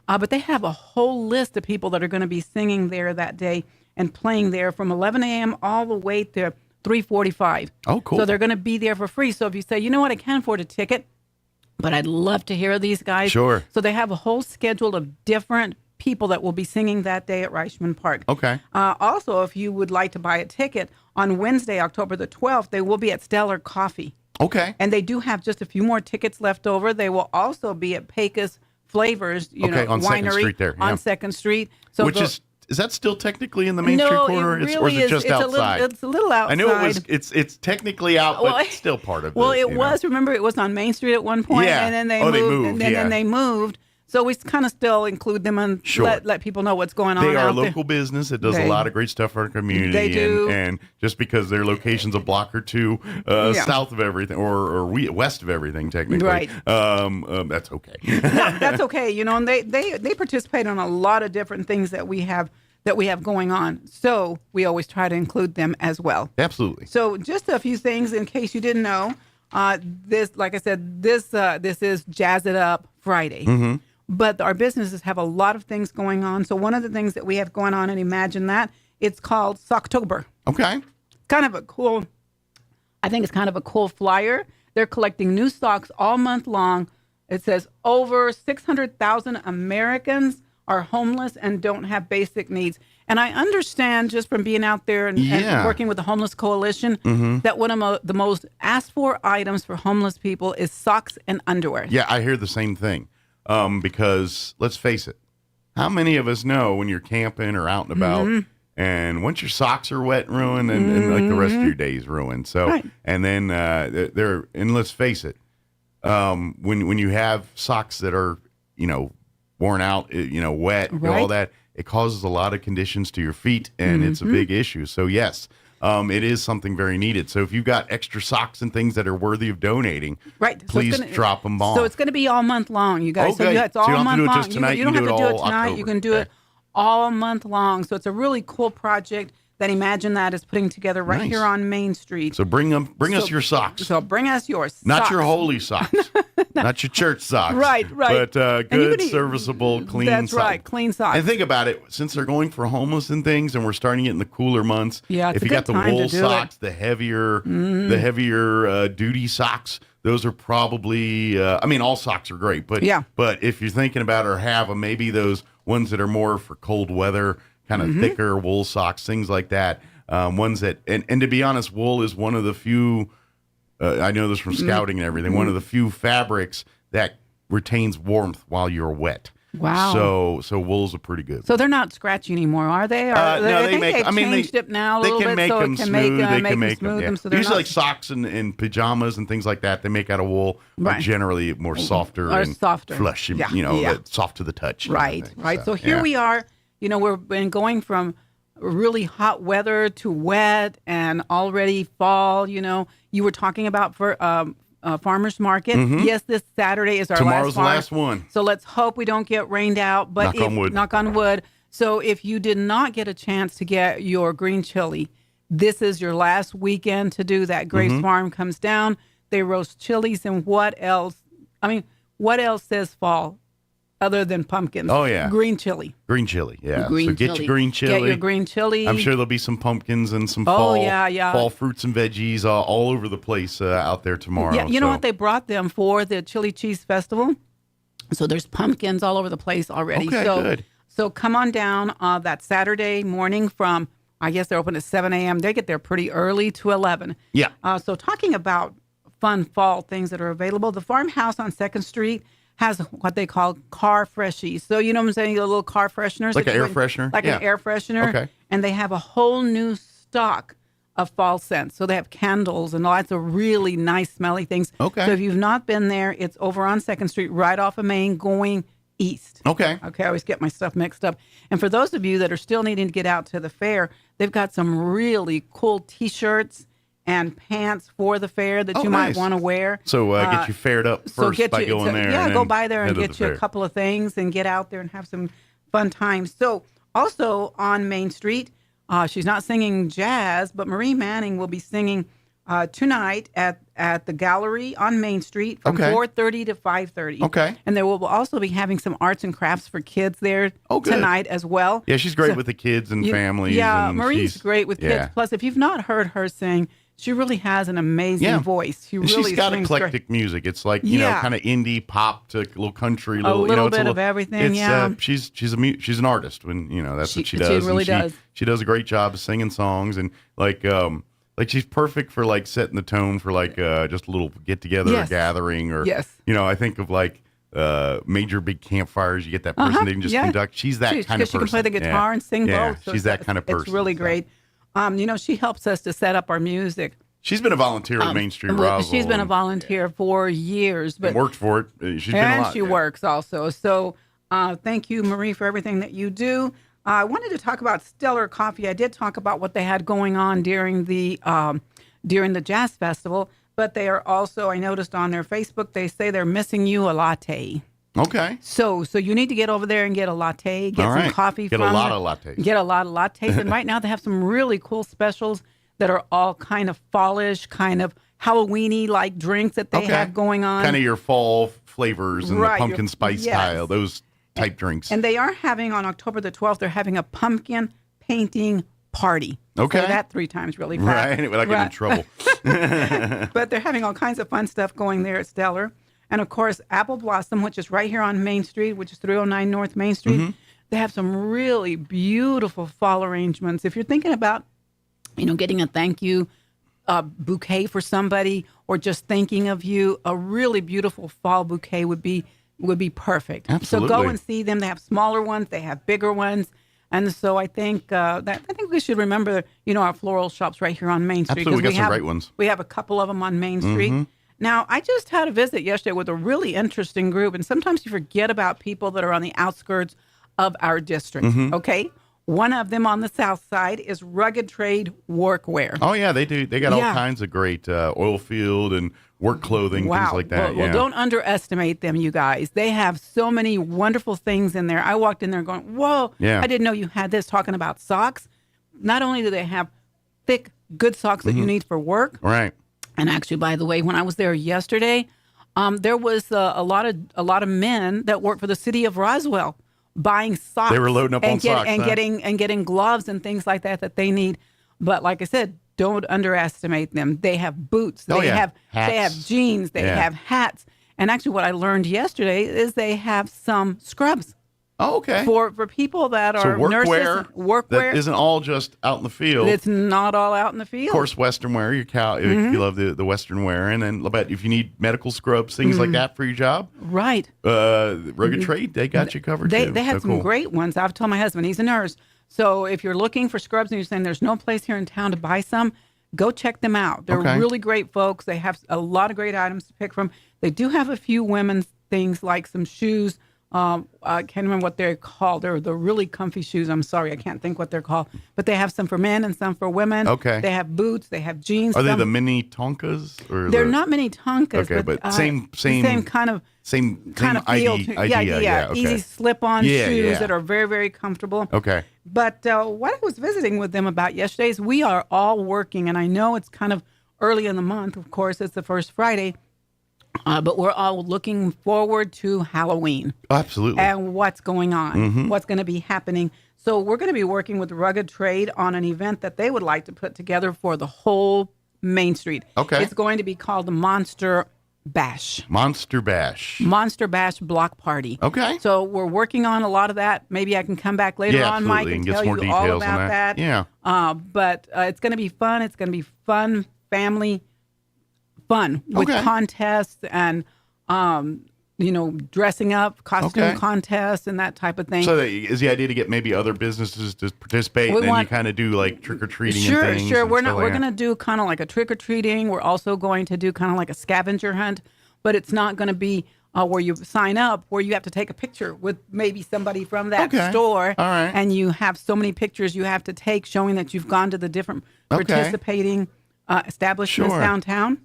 But they have a whole list of people that are going to be singing there that day and playing there from 11 a.m. all the way to 3:45. Oh, cool. So they're going to be there for free. So if you say, you know what, I can't afford a ticket, but I'd love to hear these guys. Sure. So they have a whole schedule of different people that will be singing that day at Reichman Park. Okay. Also, if you would like to buy a ticket, on Wednesday, October the 12th, they will be at Stellar Coffee. Okay. And they do have just a few more tickets left over. They will also be at Pecos Flavors, on winery 2nd Street there. on 2nd Street. So is that still technically in the Main Street corridor? It really or is it just outside? It's a little outside. I know it's technically out, but it's still part of it. Well, it was. Remember, it was on Main Street at one point, Yeah. and then they moved. and then they moved. So we kind of still include them and let people know what's going on. They are a out there. local business that does a lot of great stuff for our community. They do. And just because their location's a block or two south of everything, or west of everything, technically, Right. That's okay. That's okay. And they participate in a lot of different things that we have going on. So we always try to include them as well. Absolutely. So just a few things in case you didn't know. This, like I said, this is Jazz It Up Friday. But our businesses have a lot of things going on. So one of the things that we have going on, and imagine that, it's called Socktober. Okay. I think it's kind of a cool flyer. They're collecting new socks all month long. It says over 600,000 Americans are homeless and don't have basic needs. And I understand just from being out there and working with the Homeless Coalition that one of the most asked for items for homeless people is socks and underwear. Yeah, I hear the same thing. Because let's face it, how many of us know when you're camping or out and about, and once your socks are wet and ruined, and like the rest of your day is ruined. So, and then and let's face it, when you have socks that are worn out, wet, all that, it causes a lot of conditions to your feet, and it's a big issue. So yes. It is something very needed. So if you've got extra socks and things that are worthy of donating, please drop them off. So it's going to be all month long, you guys. Okay. So it's all you don't month have to do it long. just tonight. You don't have to do it tonight. October. You can do it all month long. So it's a really cool project that Imagine That is putting together right here on Main Street. So bring us your socks. So bring us your socks. Not your holy socks. Not your church socks. Right. But good, serviceable, clean socks. That's right, clean socks. And think about it, since they're going for homeless and things, and we're starting it in the cooler months. Yeah, it's if a you good got the time wool to do socks, it. the heavier duty socks, those are probably. All socks are great, but if you're thinking about or have them, maybe those ones that are more for cold weather, kind of thicker wool socks, things like that. Ones that, and to be honest, wool is one of the few. I know this from scouting and everything. One of the few fabrics that retains warmth while you're wet. Wow. So wool's are pretty good. So they're not scratchy anymore, are they? Or No, they've changed it now a little bit, so it can make them. So they're usually not like socks and pajamas and things like that. They make out of wool. Are generally more softer and flush. Soft to the touch. Right. So here we are. We've been going from really hot weather to wet and already fall. You were talking about for farmers market. Yes, this Saturday is our Tomorrow's last the last one. So let's hope we don't get rained out. But knock on wood. So if you did not get a chance to get your green chili, this is your last weekend to do that. Grace Farm comes down. They roast chilies, and what else? What else says fall other than pumpkins? Oh, yeah. Green chili. Green chili, yeah. Green Get your green chili. Get your green chili. I'm sure there'll be some pumpkins and some fall fruits and veggies all over the place out there tomorrow. Yeah, you know what? They brought them for the Chili Cheese Festival. So there's pumpkins all over the place already. Okay, good. So come on down that Saturday morning from, I guess they're open at 7 a.m. They get there pretty early to 11. Yeah. So talking about fun fall things that are available, the farmhouse on 2nd Street has what they call car freshies. So you know what I'm saying? A little car fresheners. Like an air freshener? Like an air freshener. Okay. And they have a whole new stock of fall scents. So they have candles and lots of really nice smelly things. Okay. So if you've not been there, it's over on 2nd Street, right off of Main, going east. Okay. I always get my stuff mixed up. And for those of you that are still needing to get out to the fair, they've got some really cool T-shirts and pants for the fair that you might want to wear. So get you faired up first by going there. Yeah, go by there and get get you a couple of things and get out there and have some fun times. So also on Main Street, she's not singing jazz, but Marie Manning will be singing tonight at the gallery on Main Street from 4:30 to 5:30. Okay. And there will also be having some arts and crafts for kids there tonight as well. Yeah, she's great with the kids and families. Yeah, and Marie's great with kids. Plus, if you've not heard her sing, she really has an amazing voice. She's got eclectic music. It's like, kind of indie pop to a little country. A little bit of everything, She's an artist. When that's what she does. She really does. She does a great job of singing songs. And like she's perfect for like setting the tone for like just a little get-together or gathering. Or, I think of like major big campfires. You get that person that can just conduct. She's that kind of person. She can play the guitar and sing both. So she's that kind of person. It's really great. She helps us to set up our music. She's been a volunteer at Main Street Roswell. She's been a volunteer for years, but worked for it. She's been a lot. She works also. So thank you, Marie, for everything that you do. I wanted to talk about Stellar Coffee. I did talk about what they had going on during the Jazz Festival, but they are also, I noticed on their Facebook, they say they're missing you a latte. Okay. So you need to get over there and get a latte, get some coffee from Get a lot of lattes. Get a lot of lattes. And right now they have some really cool specials that are all kind of fallish, kind of Halloween-y like drinks that they have going on. Kind of your fall flavors and the pumpkin spice style, those type drinks. And they are having on October the 12th, they're having a pumpkin painting party. Okay. Say that 3 times really fast. Right, without getting in trouble. But they're having all kinds of fun stuff going there at Stellar. And, of course, Apple Blossom, which is right here on Main Street, which is 309 North Main Street. They have some really beautiful fall arrangements. If you're thinking about, getting a thank you bouquet for somebody or just thinking of you, a really beautiful fall bouquet would be perfect. Absolutely. So go and see them. They have smaller ones. They have bigger ones. And so I think we should remember, our floral shops right here on Main Street. Absolutely, we got some great ones. We have a couple of them on Main Street. Now, I just had a visit yesterday with a really interesting group, and sometimes you forget about people that are on the outskirts of our district, okay? One of them on the south side is Rugged Trade Workwear. Oh, yeah, they do. They got all kinds of great oil field and work clothing, things like that. Well, don't underestimate them, you guys. They have so many wonderful things in there. I walked in there going, whoa, I didn't know you had this, talking about socks. not only do they have thick, good socks that you need for work. Right. And actually, by the way, when I was there yesterday, there was a lot of men that work for the city of Roswell buying socks. They were loading up on socks, and huh? getting gloves and things like that they need. But like I said, don't underestimate them. They have boots. They have jeans. They have hats. And actually, what I learned yesterday is they have some scrubs. Oh, okay. For people that are nurses, workwear that isn't all just out in the field. It's not all out in the field. Of course, Western wear. If you love the Western wear, and then if you need medical scrubs, things like that for your job, right? Rugged Trade, they got you covered. They had some great ones. I've told my husband, he's a nurse, so if you're looking for scrubs and you're saying there's no place here in town to buy some, go check them out. They're really great folks. They have a lot of great items to pick from. They do have a few women's things like some shoes. I can't remember what they're called. They're the really comfy shoes. I'm sorry, I can't think what they're called. But they have some for men and some for women. Okay. They have boots. They have jeans. Are they the mini Tonkas? They're not mini Tonkas. Okay, but same kind of idea. Yeah. Okay. Easy slip-on shoes that are very, very comfortable. Okay. But what I was visiting with them about yesterday is we are all working, and I know it's kind of early in the month. Of course, it's the first Friday. But we're all looking forward to Halloween. Absolutely. And what's going on, what's going to be happening. So we're going to be working with Rugged Trade on an event that they would like to put together for the whole Main Street. Okay. It's going to be called the Monster Bash. Monster Bash Block Party. Okay. So we're working on a lot of that. Maybe I can come back later on, Mike, and get tell some more you all details about on that. Yeah. But it's going to be fun. It's going to be fun, family fun with contests and dressing up, costume contests and that type of thing. So is the idea to get maybe other businesses to participate, and then you kind of do like trick-or-treating and things? Sure. We're going to do kind of like a trick-or-treating. We're also going to do kind of like a scavenger hunt, but it's not going to be where you sign up, where you have to take a picture with maybe somebody from that store. All right. And you have so many pictures you have to take showing that you've gone to the different participating establishments downtown.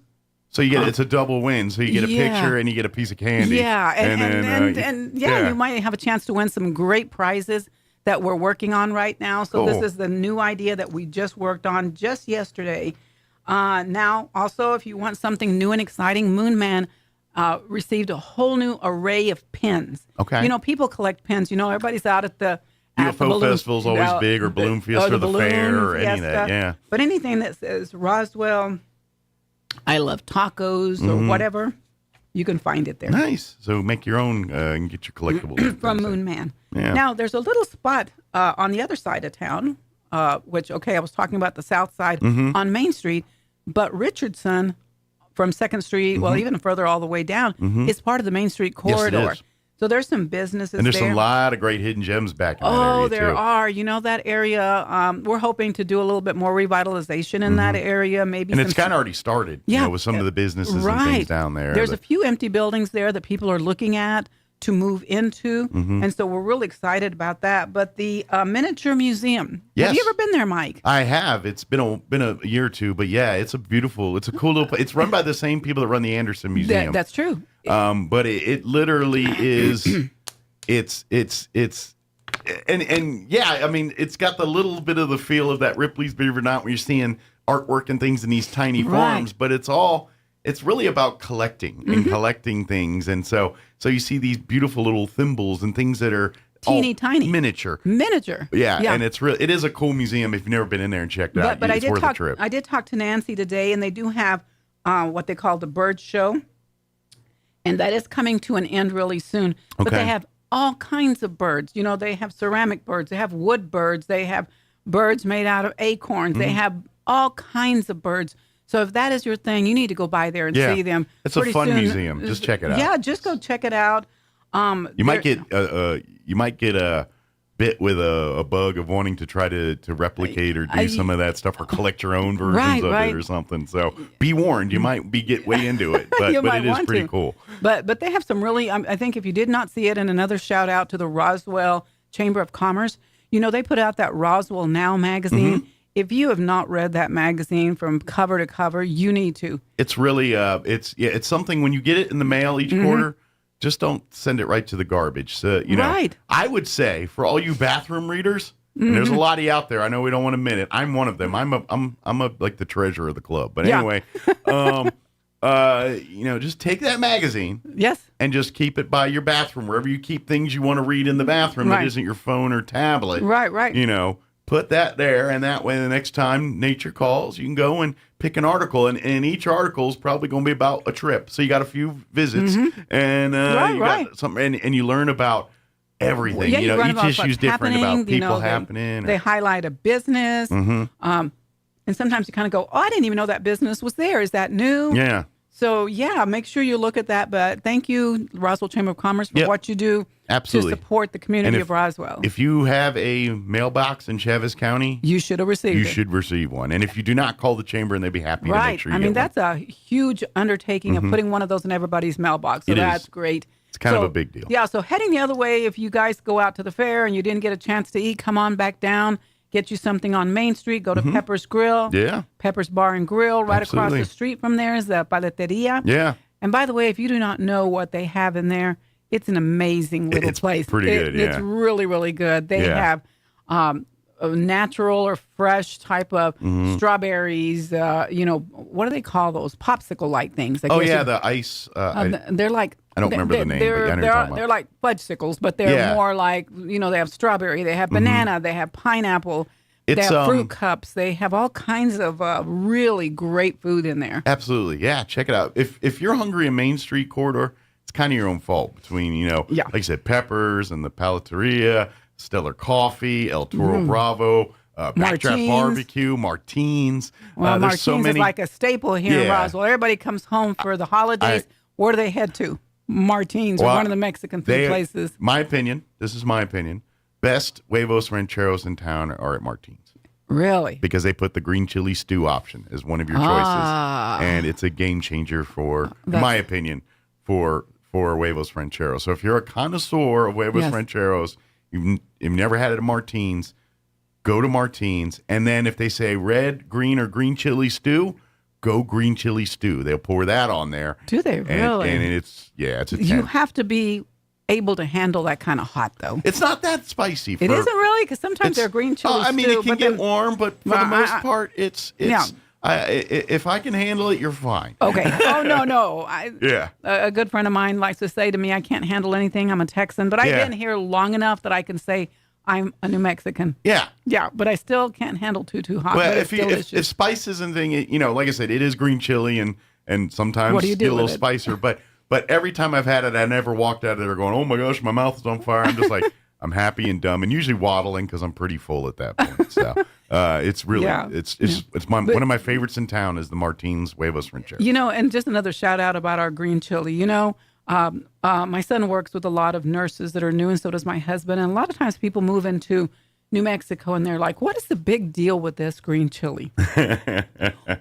So you get it's a double win. So you get a picture and you get a piece of candy. Yeah, and you might have a chance to win some great prizes that we're working on right now. So this is the new idea that we just worked on just yesterday. Now, also, if you want something new and exciting, Moon Man received a whole new array of pins. Okay. People collect pins. everybody's out at the UFO Festival's always big, or Balloon Fiesta, or the fair, or any of that. Yeah. But anything that says Roswell, I love tacos, or whatever, you can find it there. Nice. So make your own and get your collectibles. From Moon Man. Yeah. Now, there's a little spot on the other side of town, which, I was talking about the south side on Main Street, but Richardson from 2nd Street, well, even further all the way down, is part of the Main Street corridor. Yes, it is. So there's some businesses there. And there's a lot of great hidden gems back in that area, Oh, there are. That area, we're hoping to do a little bit more revitalization in that area. Maybe. And it's kind of already started, with some of the businesses and things down there. There's a few empty buildings there that people are looking at to move into. And so we're really excited about that. But the miniature museum. Yes. Have you ever been there, Mike? I have. It's been a year or two, but yeah, it's a cool little place. It's run by the same people that run the Anderson Museum. That's true. But it literally is, it's got the little bit of the feel of that Ripley's Beaver Knot where you're seeing artwork and things in these tiny forms, but it's really about collecting and collecting things. And so you see these beautiful little thimbles and things that are teeny tiny miniature. Yeah. And it is a cool museum if you've never been in there and checked it out. But it's worth a trip. I did talk to Nancy today, and they do have what they call the bird show. And that is coming to an end really soon. But they have all kinds of birds. They have ceramic birds. They have wood birds. They have birds made out of acorns. They have all kinds of birds. So if that is your thing, you need to go by there and see them. It's a fun museum. Just check it out. Yeah, just go check it out. You might get a bit with a bug of wanting to try to replicate or do some of that stuff or collect your own versions of it or something. So be warned, you might get way into it, but it is pretty cool. But they have some really, I think if you did not see it, and another shout out to the Roswell Chamber of Commerce, they put out that Roswell Now magazine. If you have not read that magazine from cover to cover, you need to. It's really, it's something when you get it in the mail each quarter, just don't send it right to the garbage. So, Right. I would say for all you bathroom readers, And there's a lot of you out there. I know we don't want to admit it. I'm one of them. I'm like the treasurer of the club. But anyway, just take that magazine. Yes. And just keep it by your bathroom, wherever you keep things you want to read in the bathroom that isn't your phone or tablet. Right. Put that there, and that way the next time nature calls, you can go and pick an article, and each article is probably going to be about a trip. So you got a few visits, and you got something, and you learn about everything. Yeah, each issue is different about people happening. They highlight a business, and sometimes you kind of go, "Oh, I didn't even know that business was there. Is that new?" Yeah. So make sure you look at that. But thank you, Roswell Chamber of Commerce, for what you do to support the community of Roswell. If you have a mailbox in Chaves County, you should have received. You should receive one. And if you do not, call the chamber, and they'd be happy to make sure you get that's a huge undertaking of putting one of those in everybody's mailbox. So that's great. It's kind of a big deal. Yeah. So heading the other way, if you guys go out to the fair and you didn't get a chance to eat, come on back down. Get you something on Main Street. Go to Pepper's Grill. Yeah. Pepper's Bar and Grill. Right across the street from there is the Paleteria. Yeah. And by the way, if you do not know what they have in there, it's an amazing little place. It's pretty good, It's really, really good. They have a natural or fresh type of strawberries. What do they call those? Popsicle-like things. The ice. They're like... I don't remember the name, but I know what you're talking about. They're like fudgesicles, but they're more like, they have strawberry, they have banana, they have pineapple, they have fruit cups. They have all kinds of really great food in there. Absolutely. Yeah, check it out. If you're hungry in Main Street corridor, it's kind of your own fault between, like I said, Peppers and the Paleteria, Stellar Coffee, El Toro Bravo, Backdraft Barbecue, Martins. Well, Martins so many... is like a staple here in Roswell. Everybody comes home for the holidays. Where do they head to? Martins, or one of the Mexican food places. This is my opinion, best huevos rancheros in town are at Martins. Really? Because they put the green chili stew option as one of your choices. And it's a game changer in my opinion, for huevos rancheros. So if you're a connoisseur of huevos rancheros, you've never had it at Martins, go to Martins. And then if they say red, green, or green chili stew, go green chili stew. They'll pour that on there. Do they really? And it's a 10. You have to be able to handle that kind of hot, though. It's not that spicy. It isn't really, because sometimes they're green chili stew. It can get warm, but for the most part, it's if I can handle it, you're fine. Okay. Oh, no. A good friend of mine likes to say to me, I can't handle anything. I'm a Texan. But I've been here long enough that I can say I'm a New Mexican. Yeah. Yeah, but I still can't handle too hot. Well, if spice isn't thing, like I said, it is green chili and sometimes get a little spicier. But every time I've had it, I never walked out of there going, oh my gosh, my mouth is on fire. I'm just like, I'm happy and dumb, and usually waddling because I'm pretty full at that point. So it's really one of my favorites in town is the Martins Huevos Rancheros. And just another shout out about our green chili. My son works with a lot of nurses that are new, and so does my husband. And a lot of times people move into New Mexico and they're like, what is the big deal with this green chili?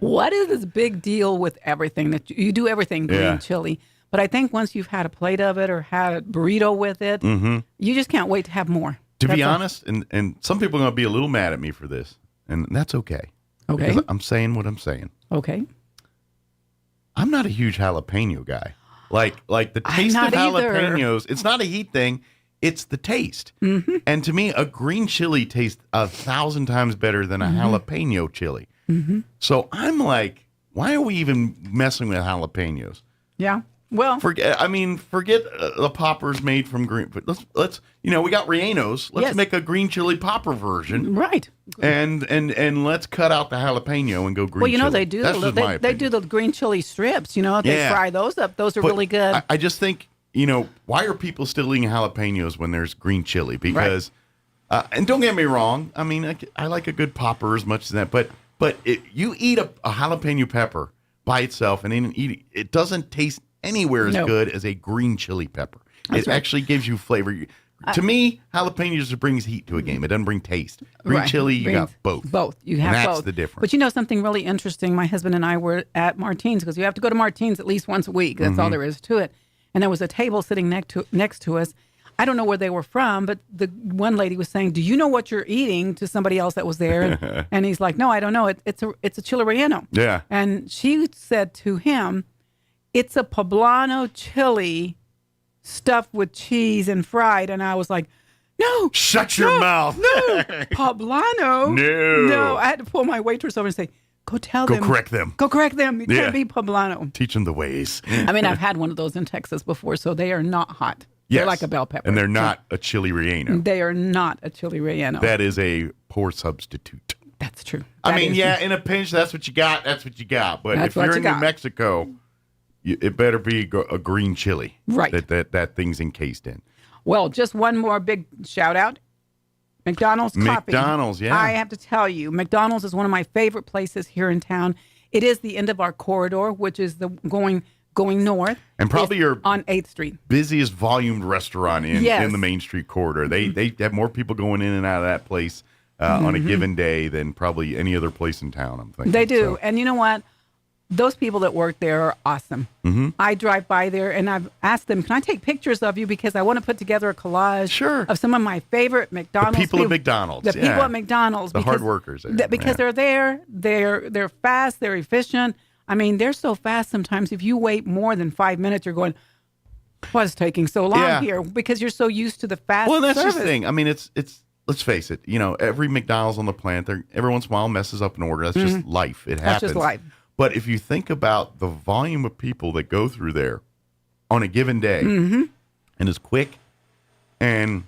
What is this big deal with everything that you do everything green chili? But I think once you've had a plate of it or had a burrito with it, you just can't wait to have more. To be honest, and some people are going to be a little mad at me for this, and that's okay. Okay. Because I'm saying what I'm saying. Okay. I'm not a huge jalapeno guy. Like the taste of jalapenos, it's not a heat thing, it's the taste. And to me, a green chili tastes 1,000 times better than a jalapeno chili. So I'm like, why are we even messing with jalapenos? Yeah. Well, forget the poppers made from green. But let's we got rellenos. Let's make a green chili popper version, right? And let's cut out the jalapeno and go green. Well, chili. they do. They do the green chili strips. They fry those up. Those are really good. I just think why are people still eating jalapenos when there's green chili? Because and don't get me wrong. I mean, I like a good popper as much as that. But you eat a jalapeno pepper by itself and then it doesn't taste anywhere as good as a green chili pepper. It actually gives you flavor. To me, jalapenos just brings heat to a game. It doesn't bring taste. Green chili, you got both. Both. You have both. That's the difference. But something really interesting, my husband and I were at Martins, because you have to go to Martins at least once a week. That's all there is to it. And there was a table sitting next to us. I don't know where they were from, but the one lady was saying, do you know what you're eating, to somebody else that was there? And he's like, no, I don't know. It's a chile relleno. Yeah. And she said to him, it's a poblano chili stuffed with cheese and fried. And I was like, No. Shut your mouth. No. Poblano. No. I had to pull my waitress over and say, go tell them. Go correct them. Go correct them. It Yeah. can't be poblano. Teach them the ways. I mean, I've had one of those in Texas before, so they are not hot. Yes. They're like a bell pepper. And they're not a chili relleno. They are not a chili relleno. That is a poor substitute. That's true. I mean, yeah, in a pinch, that's what you got. That's what you got. But That's if you're what in you New got. Mexico, it better be a green chili. Right. That thing's encased in. Well, just one more big shout out. McDonald's coffee. McDonald's, yeah. I have to tell you, McDonald's is one of my favorite places here in town. It is the end of our corridor, which is the going north. And probably It's your on 8th Street. busiest volumed restaurant in Yes. the Main Street corridor. They have more people going in and out of that place on a given day than probably any other place in town, I'm thinking. They do. So, And you know what? Those people that work there are awesome. I drive by there and I've asked them, can I take pictures of you? Because I want to put together a collage of some of my favorite McDonald's. The people at McDonald's. The people at McDonald's. The hard workers there. Because they're there. They're fast. They're efficient. I mean, they're so fast sometimes. If you wait more than 5 minutes, you're going, what's taking so long here? Because you're so used to the fast Well, that's service. the thing. I mean, it's let's face it. You know, every McDonald's on the planet, every once in a while messes up an order. That's just life. It happens. That's just life. But if you think about the volume of people that go through there on a given day, and as quick and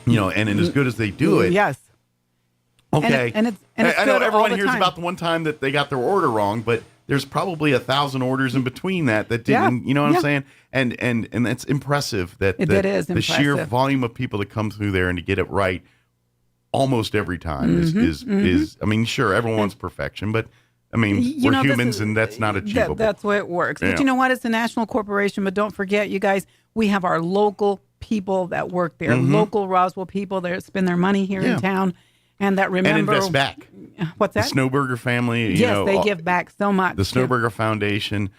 as good as they do it, yes. Okay, And it's I know good all everyone the hears time. about the one time that they got their order wrong, but there's probably 1,000 orders in between that didn't. You know what I'm saying? And that's impressive. That is the sheer impressive. volume of people that come through there and to get it right almost every time is. I mean, sure, everyone wants perfection, but I mean, we're humans, and that's not achievable. That's the way it works. Yeah. But you know what? It's a national corporation. But don't forget, you guys, we have our local people that work there, local Roswell people that spend their money here in town, and that remember and invest back. What's that? The Snowburger family. Yes, they give back so much. The Snowburger Foundation,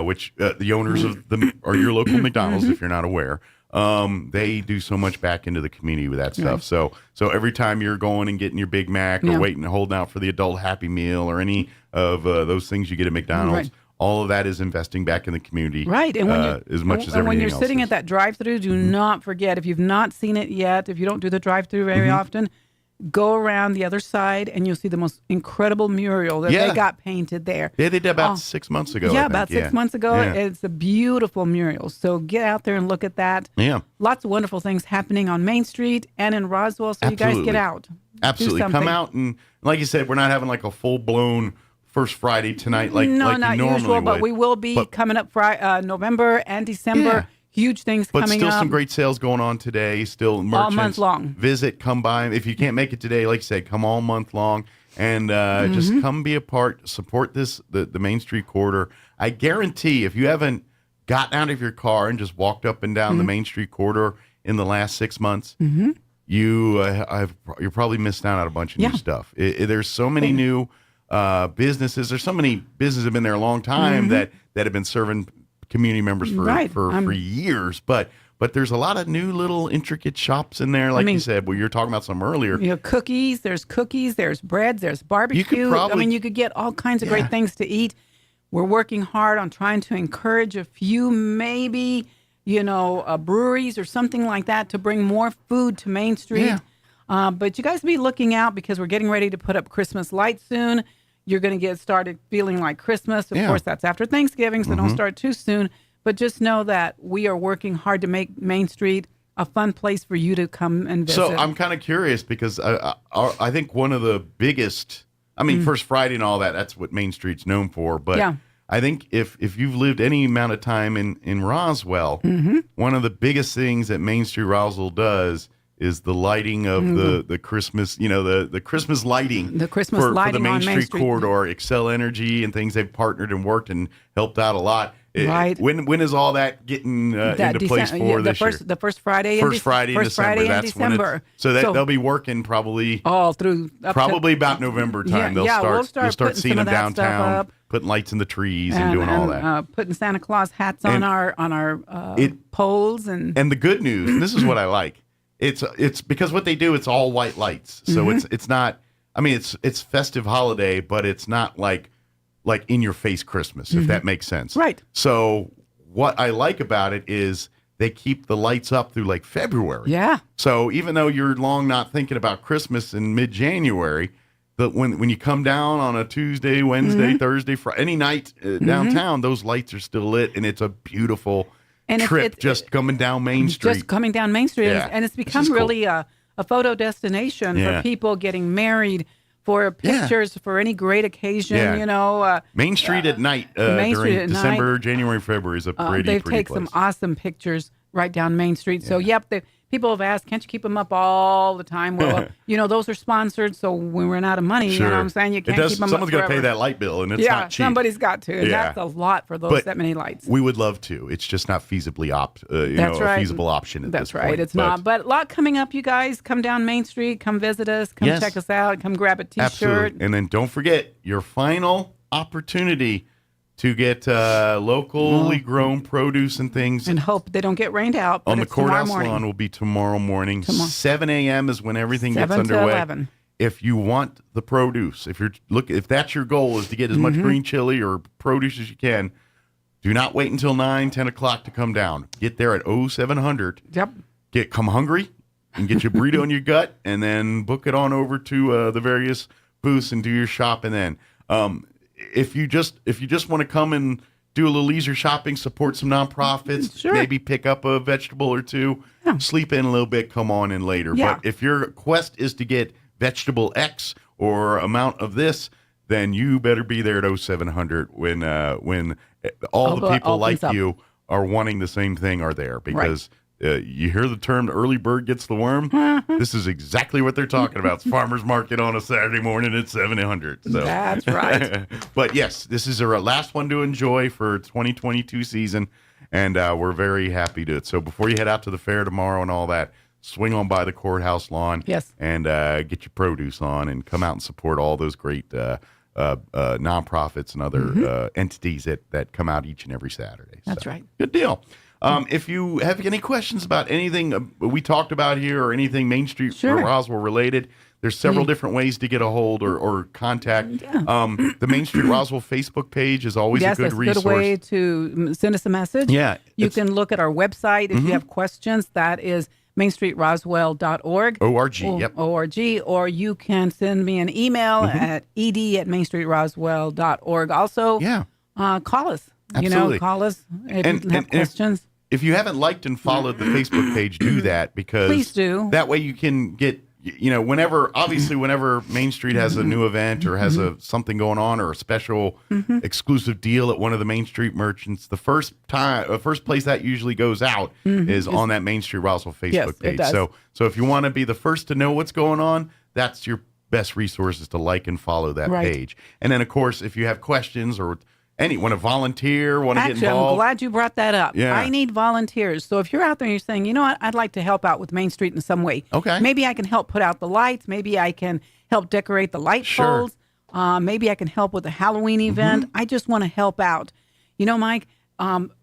which the owners of are your local McDonald's, if you're not aware. They do so much back into the community with that stuff. Right. So every time you're going and getting your Big Mac or waiting and holding out for the adult Happy Meal or any of those things you get at McDonald's, all of that is investing back in the community. Right. And when as much as everything when you're else sitting is. at that drive-through, do not forget, if you've not seen it yet, if you don't do the drive-through very often, go around the other side and you'll see the most incredible mural that they got painted there. Yeah, they did about 6 months ago. Yeah, I think. about 6 months ago. Yeah. It's a beautiful mural. So get out there and look at that. Yeah. Lots of wonderful things happening on Main Street and in Roswell. So you guys get out. Do Absolutely. Come something. out and, like you said, we're not having like a full-blown First Friday tonight like no, you not normally usual, would. but we will be coming up November and December. Yeah. Huge things But coming still up. some great sales going on today. Still merchants. month long. Visit, come by. If you can't make it today, like you said, come all month long. And just come be a part. Support the Main Street corridor. I guarantee if you haven't gotten out of your car and just walked up and down the Main Street corridor in the last 6 months, you're probably missed out on a bunch of new stuff. There's so many new businesses. There's so many businesses that have been there a long time that have been serving community members for years. But there's a lot of new little intricate shops in there, like you said. Well, you were talking about some earlier. You know, cookies, there's breads, there's barbecue. You could get all kinds of great things to eat. We're working hard on trying to encourage a few, maybe, breweries or something like that to bring more food to Main Street. Yeah. But you guys be looking out because we're getting ready to put up Christmas lights soon. You're going to get started feeling like Christmas. Of course, that's after Thanksgiving, so don't start too soon. But just know that we are working hard to make Main Street a fun place for you to come and visit. So I'm kind of curious because I think one of the biggest, First Friday and all that, that's what Main Street's known for. But I think if you've lived any amount of time in Roswell, one of the biggest things that Main Street Roswell does is the lighting of the Christmas, the Christmas lighting. The Christmas for lighting the Main on Street Main Street corridor, Excel Energy and things. They've partnered and worked and helped out a lot. Right. When is all that getting into place for this year? The first Friday. First Friday in December. That's December. When so they'll be working probably all through probably about November time. They'll start seeing them downtown, putting lights in the trees and doing all that. Putting Santa Claus hats on our poles and the good news. And this is what I like. It's because what they do. It's all white lights. So it's not. It's festive holiday, but it's not like in your face Christmas, if that makes sense. Right. So what I like about it is they keep the lights up through like February. Yeah. So even though you're long not thinking about Christmas in mid-January, but when you come down on a Tuesday, Wednesday, Thursday, Friday, any night downtown, those lights are still lit, and it's a beautiful trip just coming down Main Street. Just coming down Main Street, Yeah. and it's become really a photo destination for people getting married, for pictures, for any great occasion. Yeah. You know, Main Street at night during December, January, February is a pretty they pretty take place. some awesome pictures right down Main Street. So, people have asked, can't you keep them up all the time? Well, those are sponsored, so when we run out of money, you know what I'm saying? You can't keep them up Someone's got to pay forever. that light bill, and it's not cheap. Somebody's got to, and that's a lot for that many lights. We would love to. It's just not feasibly a feasible option at this point. That's right. It's not. But a lot coming up, you guys. Come down Main Street. Come visit us. Come check us out. Come grab a T-shirt. Absolutely. And then don't forget your final opportunity to get locally grown produce and things. And hope they don't get rained out. On the courthouse lawn will be tomorrow morning. 7 a.m. is when everything gets underway. 11. If you want the produce, if that's your goal is to get as much green chili or produce as you can, do not wait until 9, 10 o'clock to come down. Get there at 0700. Yep. Come hungry and get your burrito in your gut, and then book it on over to the various booths and do your shopping then. If you just want to come and do a little leisure shopping, support some nonprofits, maybe pick up a vegetable or two, sleep in a little bit, come on in later. Yeah. But if your quest is to get vegetable X or amount of this, then you better be there at 0700 when all the people like you are wanting the same thing are there, because you hear the term "the early bird gets the worm." This is exactly what they're talking about. It's farmers market on a Saturday morning at 700. So that's right. But yes, this is our last one to enjoy for 2022 season, and we're very happy to. So before you head out to the fair tomorrow and all that, swing on by the courthouse lawn. Yes. And get your produce on and come out and support all those great nonprofits and other entities that come out each and every Saturday. That's right. Good deal. If you have any questions about anything we talked about here or anything Main Street or Roswell related, there's several different ways to get a hold or contact. The Main Street Roswell Facebook page is always a good resource. Yes, a good way to send us a message. Yeah. You can look at our website if you have questions. That is mainstreetroswell.org. O-R-G, yep. O-R-G, or you can send me an email at ed@mainstreetroswell.org. Also, call us. Absolutely. Call us if you have questions. If you haven't liked and followed the Facebook page, do that, because Please do. That way you can get, whenever Main Street has a new event or has something going on or a special exclusive deal at one of the Main Street merchants, the first place that usually goes out is on that Main Street Roswell Facebook page. It does. So if you want to be the first to know what's going on, that's your best resource, is to like and follow that page. And then, of course, if you have questions or want to volunteer, want to get involved. I'm glad you brought that up. Yeah. I need volunteers. So if you're out there and you're saying, you know what, I'd like to help out with Main Street in some way. Okay. Maybe I can help put out the lights. Maybe I can help decorate the light poles. Maybe I can help with the Halloween event. I just want to help out. Mike,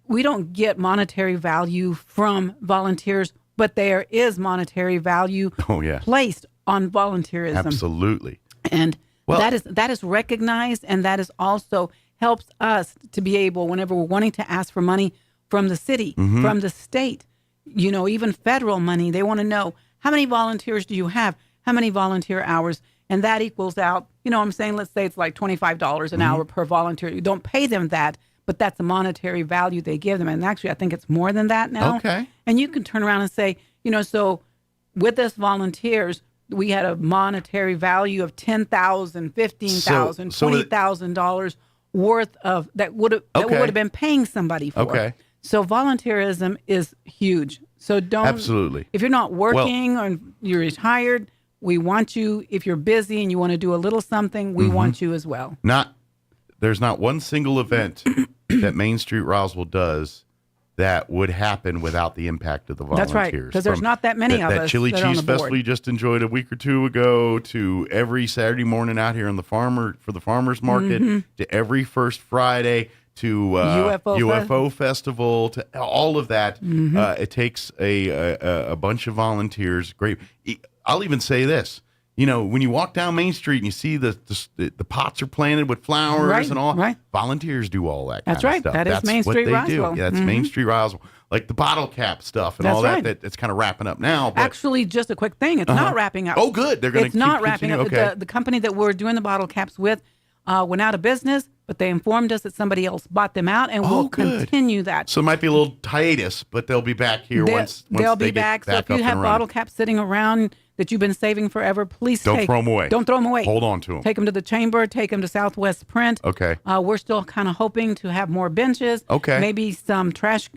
we don't get monetary value from volunteers, but there is monetary value placed on volunteerism. Absolutely. And that is recognized, and that is also helps us to be able, whenever we're wanting to ask for money from the city, from the state, even federal money, they want to know, how many volunteers do you have? How many volunteer hours? And that equals out, I'm saying, let's say it's like $25 an hour per volunteer. You don't pay them that, but that's the monetary value they give them. And actually, I think it's more than that now. Okay. And you can turn around and say, so with us volunteers, we had a monetary value of $10,000, $15,000, $20,000 worth of that would have been paying somebody for. Okay. So volunteerism is huge. So don't absolutely. If you're not working or you're retired, we want you. If you're busy and you want to do a little something, we want you as well. There's not one single event that Main Street Roswell does that would happen without the impact of the volunteers. That's right, because there's not that many of us. That chili cheese festival you just enjoyed a week or two ago, to every Saturday morning out here on the farmers market, to every first Friday, to UFO festival, to all of that. It takes a bunch of volunteers. Great. I'll even say this: when you walk down Main Street and you see the pots are planted with flowers and all, volunteers do all that kind of stuff. That's Main Street Roswell. Yeah, that's Main Street Roswell. Like the bottle cap stuff and all that. That's kind of wrapping up now. But, actually, just a quick thing. It's not wrapping up. Oh, good. They're going to It's not wrapping up. Okay. The company that we're doing the bottle caps with went out of business, but they informed us that somebody else bought them out, and we'll continue that. So it might be a little hiatus, but they'll be back here once they'll they be back. So if you have bottle caps sitting around that you've been saving forever, please don't throw them away. Don't throw them away. Hold on to them. Take them to the chamber. Take them to Southwest Print. Okay. We're still kind of hoping to have more benches. Okay. Maybe some trash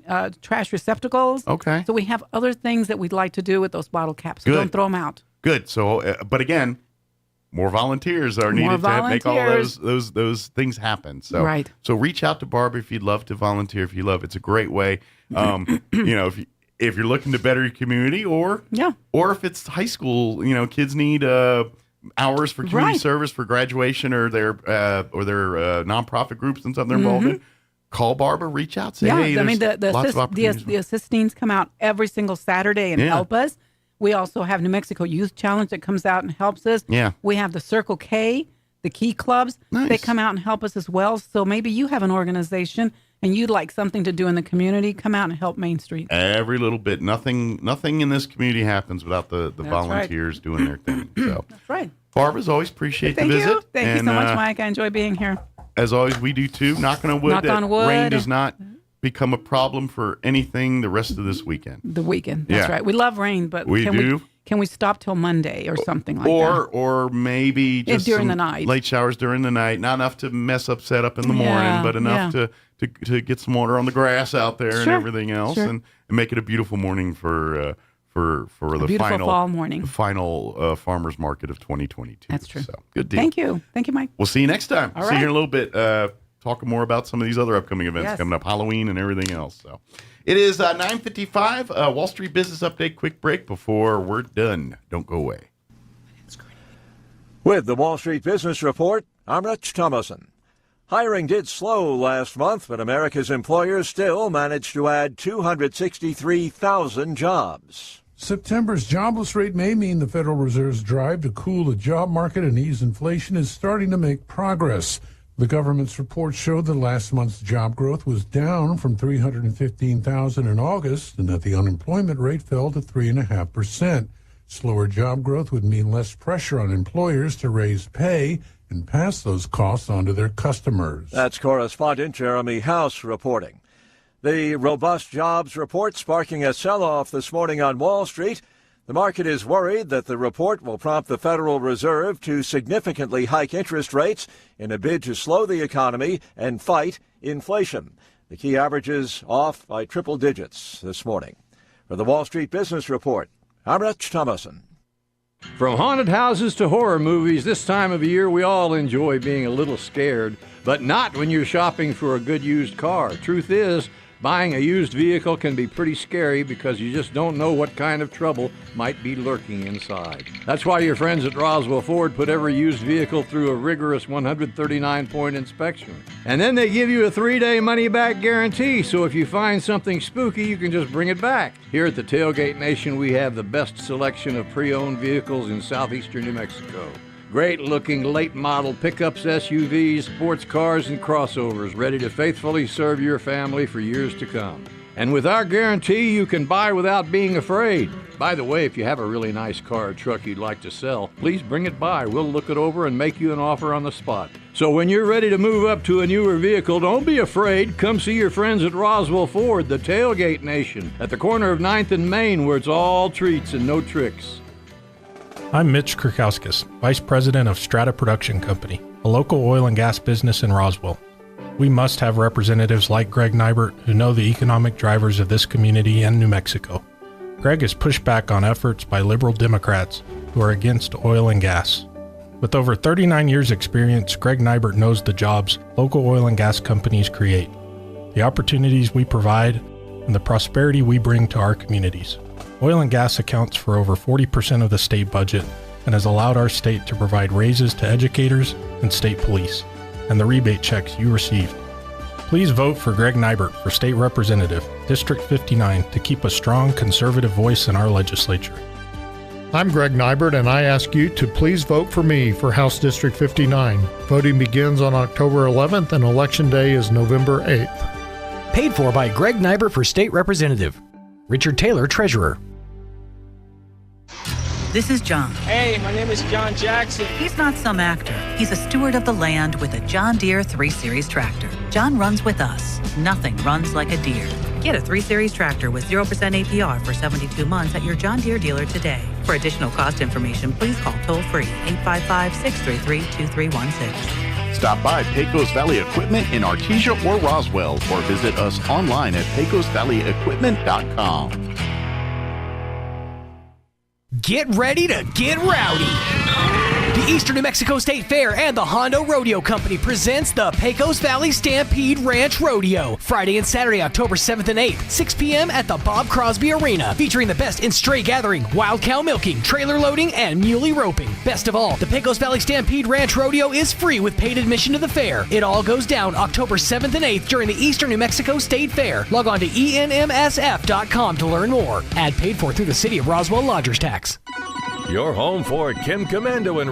receptacles. Okay. So we have other things that we'd like to do with those bottle caps. So don't throw them out. Good. So, but again, more volunteers are needed to make all those things happen. So, So reach out to Barbara if you'd love to volunteer. If you love, it's a great way. If you're looking to better your community, or if it's high school, kids need hours for community service for graduation, or their nonprofit groups and stuff they're involved in. Call Barbara, reach out, say, hey, the assistants come out every single Saturday and help us. We also have New Mexico Youth Challenge that comes out and helps us. Yeah. We have the Circle K, the Key Clubs. Nice. They come out and help us as well. So maybe you have an organization and you'd like something to do in the community, come out and help Main Street. Every little bit. Nothing in this community happens without the volunteers doing their thing. So that's right. Barbara, as always, appreciate the visit. Thank you so much, Mike. I enjoy being here. As always, we do too. Knocking on wood. Rain does not become a problem for anything the rest of this weekend. That's right. We love rain, but can we stop till Monday or something like that? Or maybe just during the night. Late showers during the night. Not enough to mess up setup in the morning, but enough to get some water on the grass out there and everything else, and make it a beautiful morning for the fall morning. Final farmers market of 2022. That's true. So good deal. Thank you, Mike. We'll see you next time. All see you here in a little bit. Talking more about some of these other upcoming events coming up, Halloween and everything else. So it is 9:55. Wall Street Business Update. Quick break before we're done. Don't go away. With the Wall Street Business Report, I'm Rich Thomason. Hiring did slow last month, but America's employers still managed to add 263,000 jobs. September's jobless rate may mean the Federal Reserve's drive to cool the job market and ease inflation is starting to make progress. The government's report showed that last month's job growth was down from 315,000 in August and that the unemployment rate fell to 3.5%. Slower job growth would mean less pressure on employers to raise pay and pass those costs on to their customers. That's correspondent Jeremy House reporting. The robust jobs report sparking a sell-off this morning on Wall Street. The market is worried that the report will prompt the Federal Reserve to significantly hike interest rates in a bid to slow the economy and fight inflation. The key averages off by triple digits this morning. For the Wall Street Business Report, I'm Rich Thomason. From haunted houses to horror movies, this time of year we all enjoy being a little scared, but not when you're shopping for a good used car. Truth is, buying a used vehicle can be pretty scary because you just don't know what kind of trouble might be lurking inside. That's why your friends at Roswell Ford put every used vehicle through a rigorous 139-point inspection. And then they give you a 3-day money-back guarantee, so if you find something spooky, you can just bring it back. Here at the Tailgate Nation, we have the best selection of pre-owned vehicles in southeastern New Mexico. Great-looking late-model pickups, SUVs, sports cars, and crossovers ready to faithfully serve your family for years to come. And with our guarantee, you can buy without being afraid. By the way, if you have a really nice car or truck you'd like to sell, please bring it by. We'll look it over and make you an offer on the spot. So when you're ready to move up to a newer vehicle, don't be afraid. Come see your friends at Roswell Ford, the Tailgate Nation, at the corner of 9th and Main, where it's all treats and no tricks. I'm Mitch Krakowskis, Vice President of Strata Production Company, a local oil and gas business in Roswell. We must have representatives like Greg Nybert who know the economic drivers of this community and New Mexico. Greg has pushed back on efforts by liberal Democrats who are against oil and gas. With over 39 years' experience, Greg Nybert knows the jobs local oil and gas companies create, the opportunities we provide, and the prosperity we bring to our communities. Oil and gas accounts for over 40% of the state budget and has allowed our state to provide raises to educators and state police, and the rebate checks you received. Please vote for Greg Nybert for State Representative, District 59, to keep a strong conservative voice in our legislature. I'm Greg Nybert, and I ask you to please vote for me for House District 59. Voting begins on October 11th, and Election Day is November 8th. Paid for by Greg Nybert for State Representative. Richard Taylor, Treasurer. This is John. Hey, my name is John Jackson. He's not some actor. He's a steward of the land with a John Deere 3 Series tractor. John runs with us. Nothing runs like a deer. Get a 3 Series tractor with 0% APR for 72 months at your John Deere dealer today. For additional cost information, please call toll-free 855-633-2316. Stop by Pecos Valley Equipment in Artesia or Roswell, or visit us online at pecosvalleyequipment.com. Get ready to get rowdy. The Eastern New Mexico State Fair and the Hondo Rodeo Company presents the Pecos Valley Stampede Ranch Rodeo, Friday and Saturday, October 7th and 8th, 6 p.m. at the Bob Crosby Arena, featuring the best in stray gathering, wild cow milking, trailer loading, and muley roping. Best of all, the Pecos Valley Stampede Ranch Rodeo is free with paid admission to the fair. It all goes down October 7th and 8th during the Eastern New Mexico State Fair. Log on to enmsf.com to learn more. Ad paid for through the City of Roswell Lodgers Tax. Your home for Kim Commando and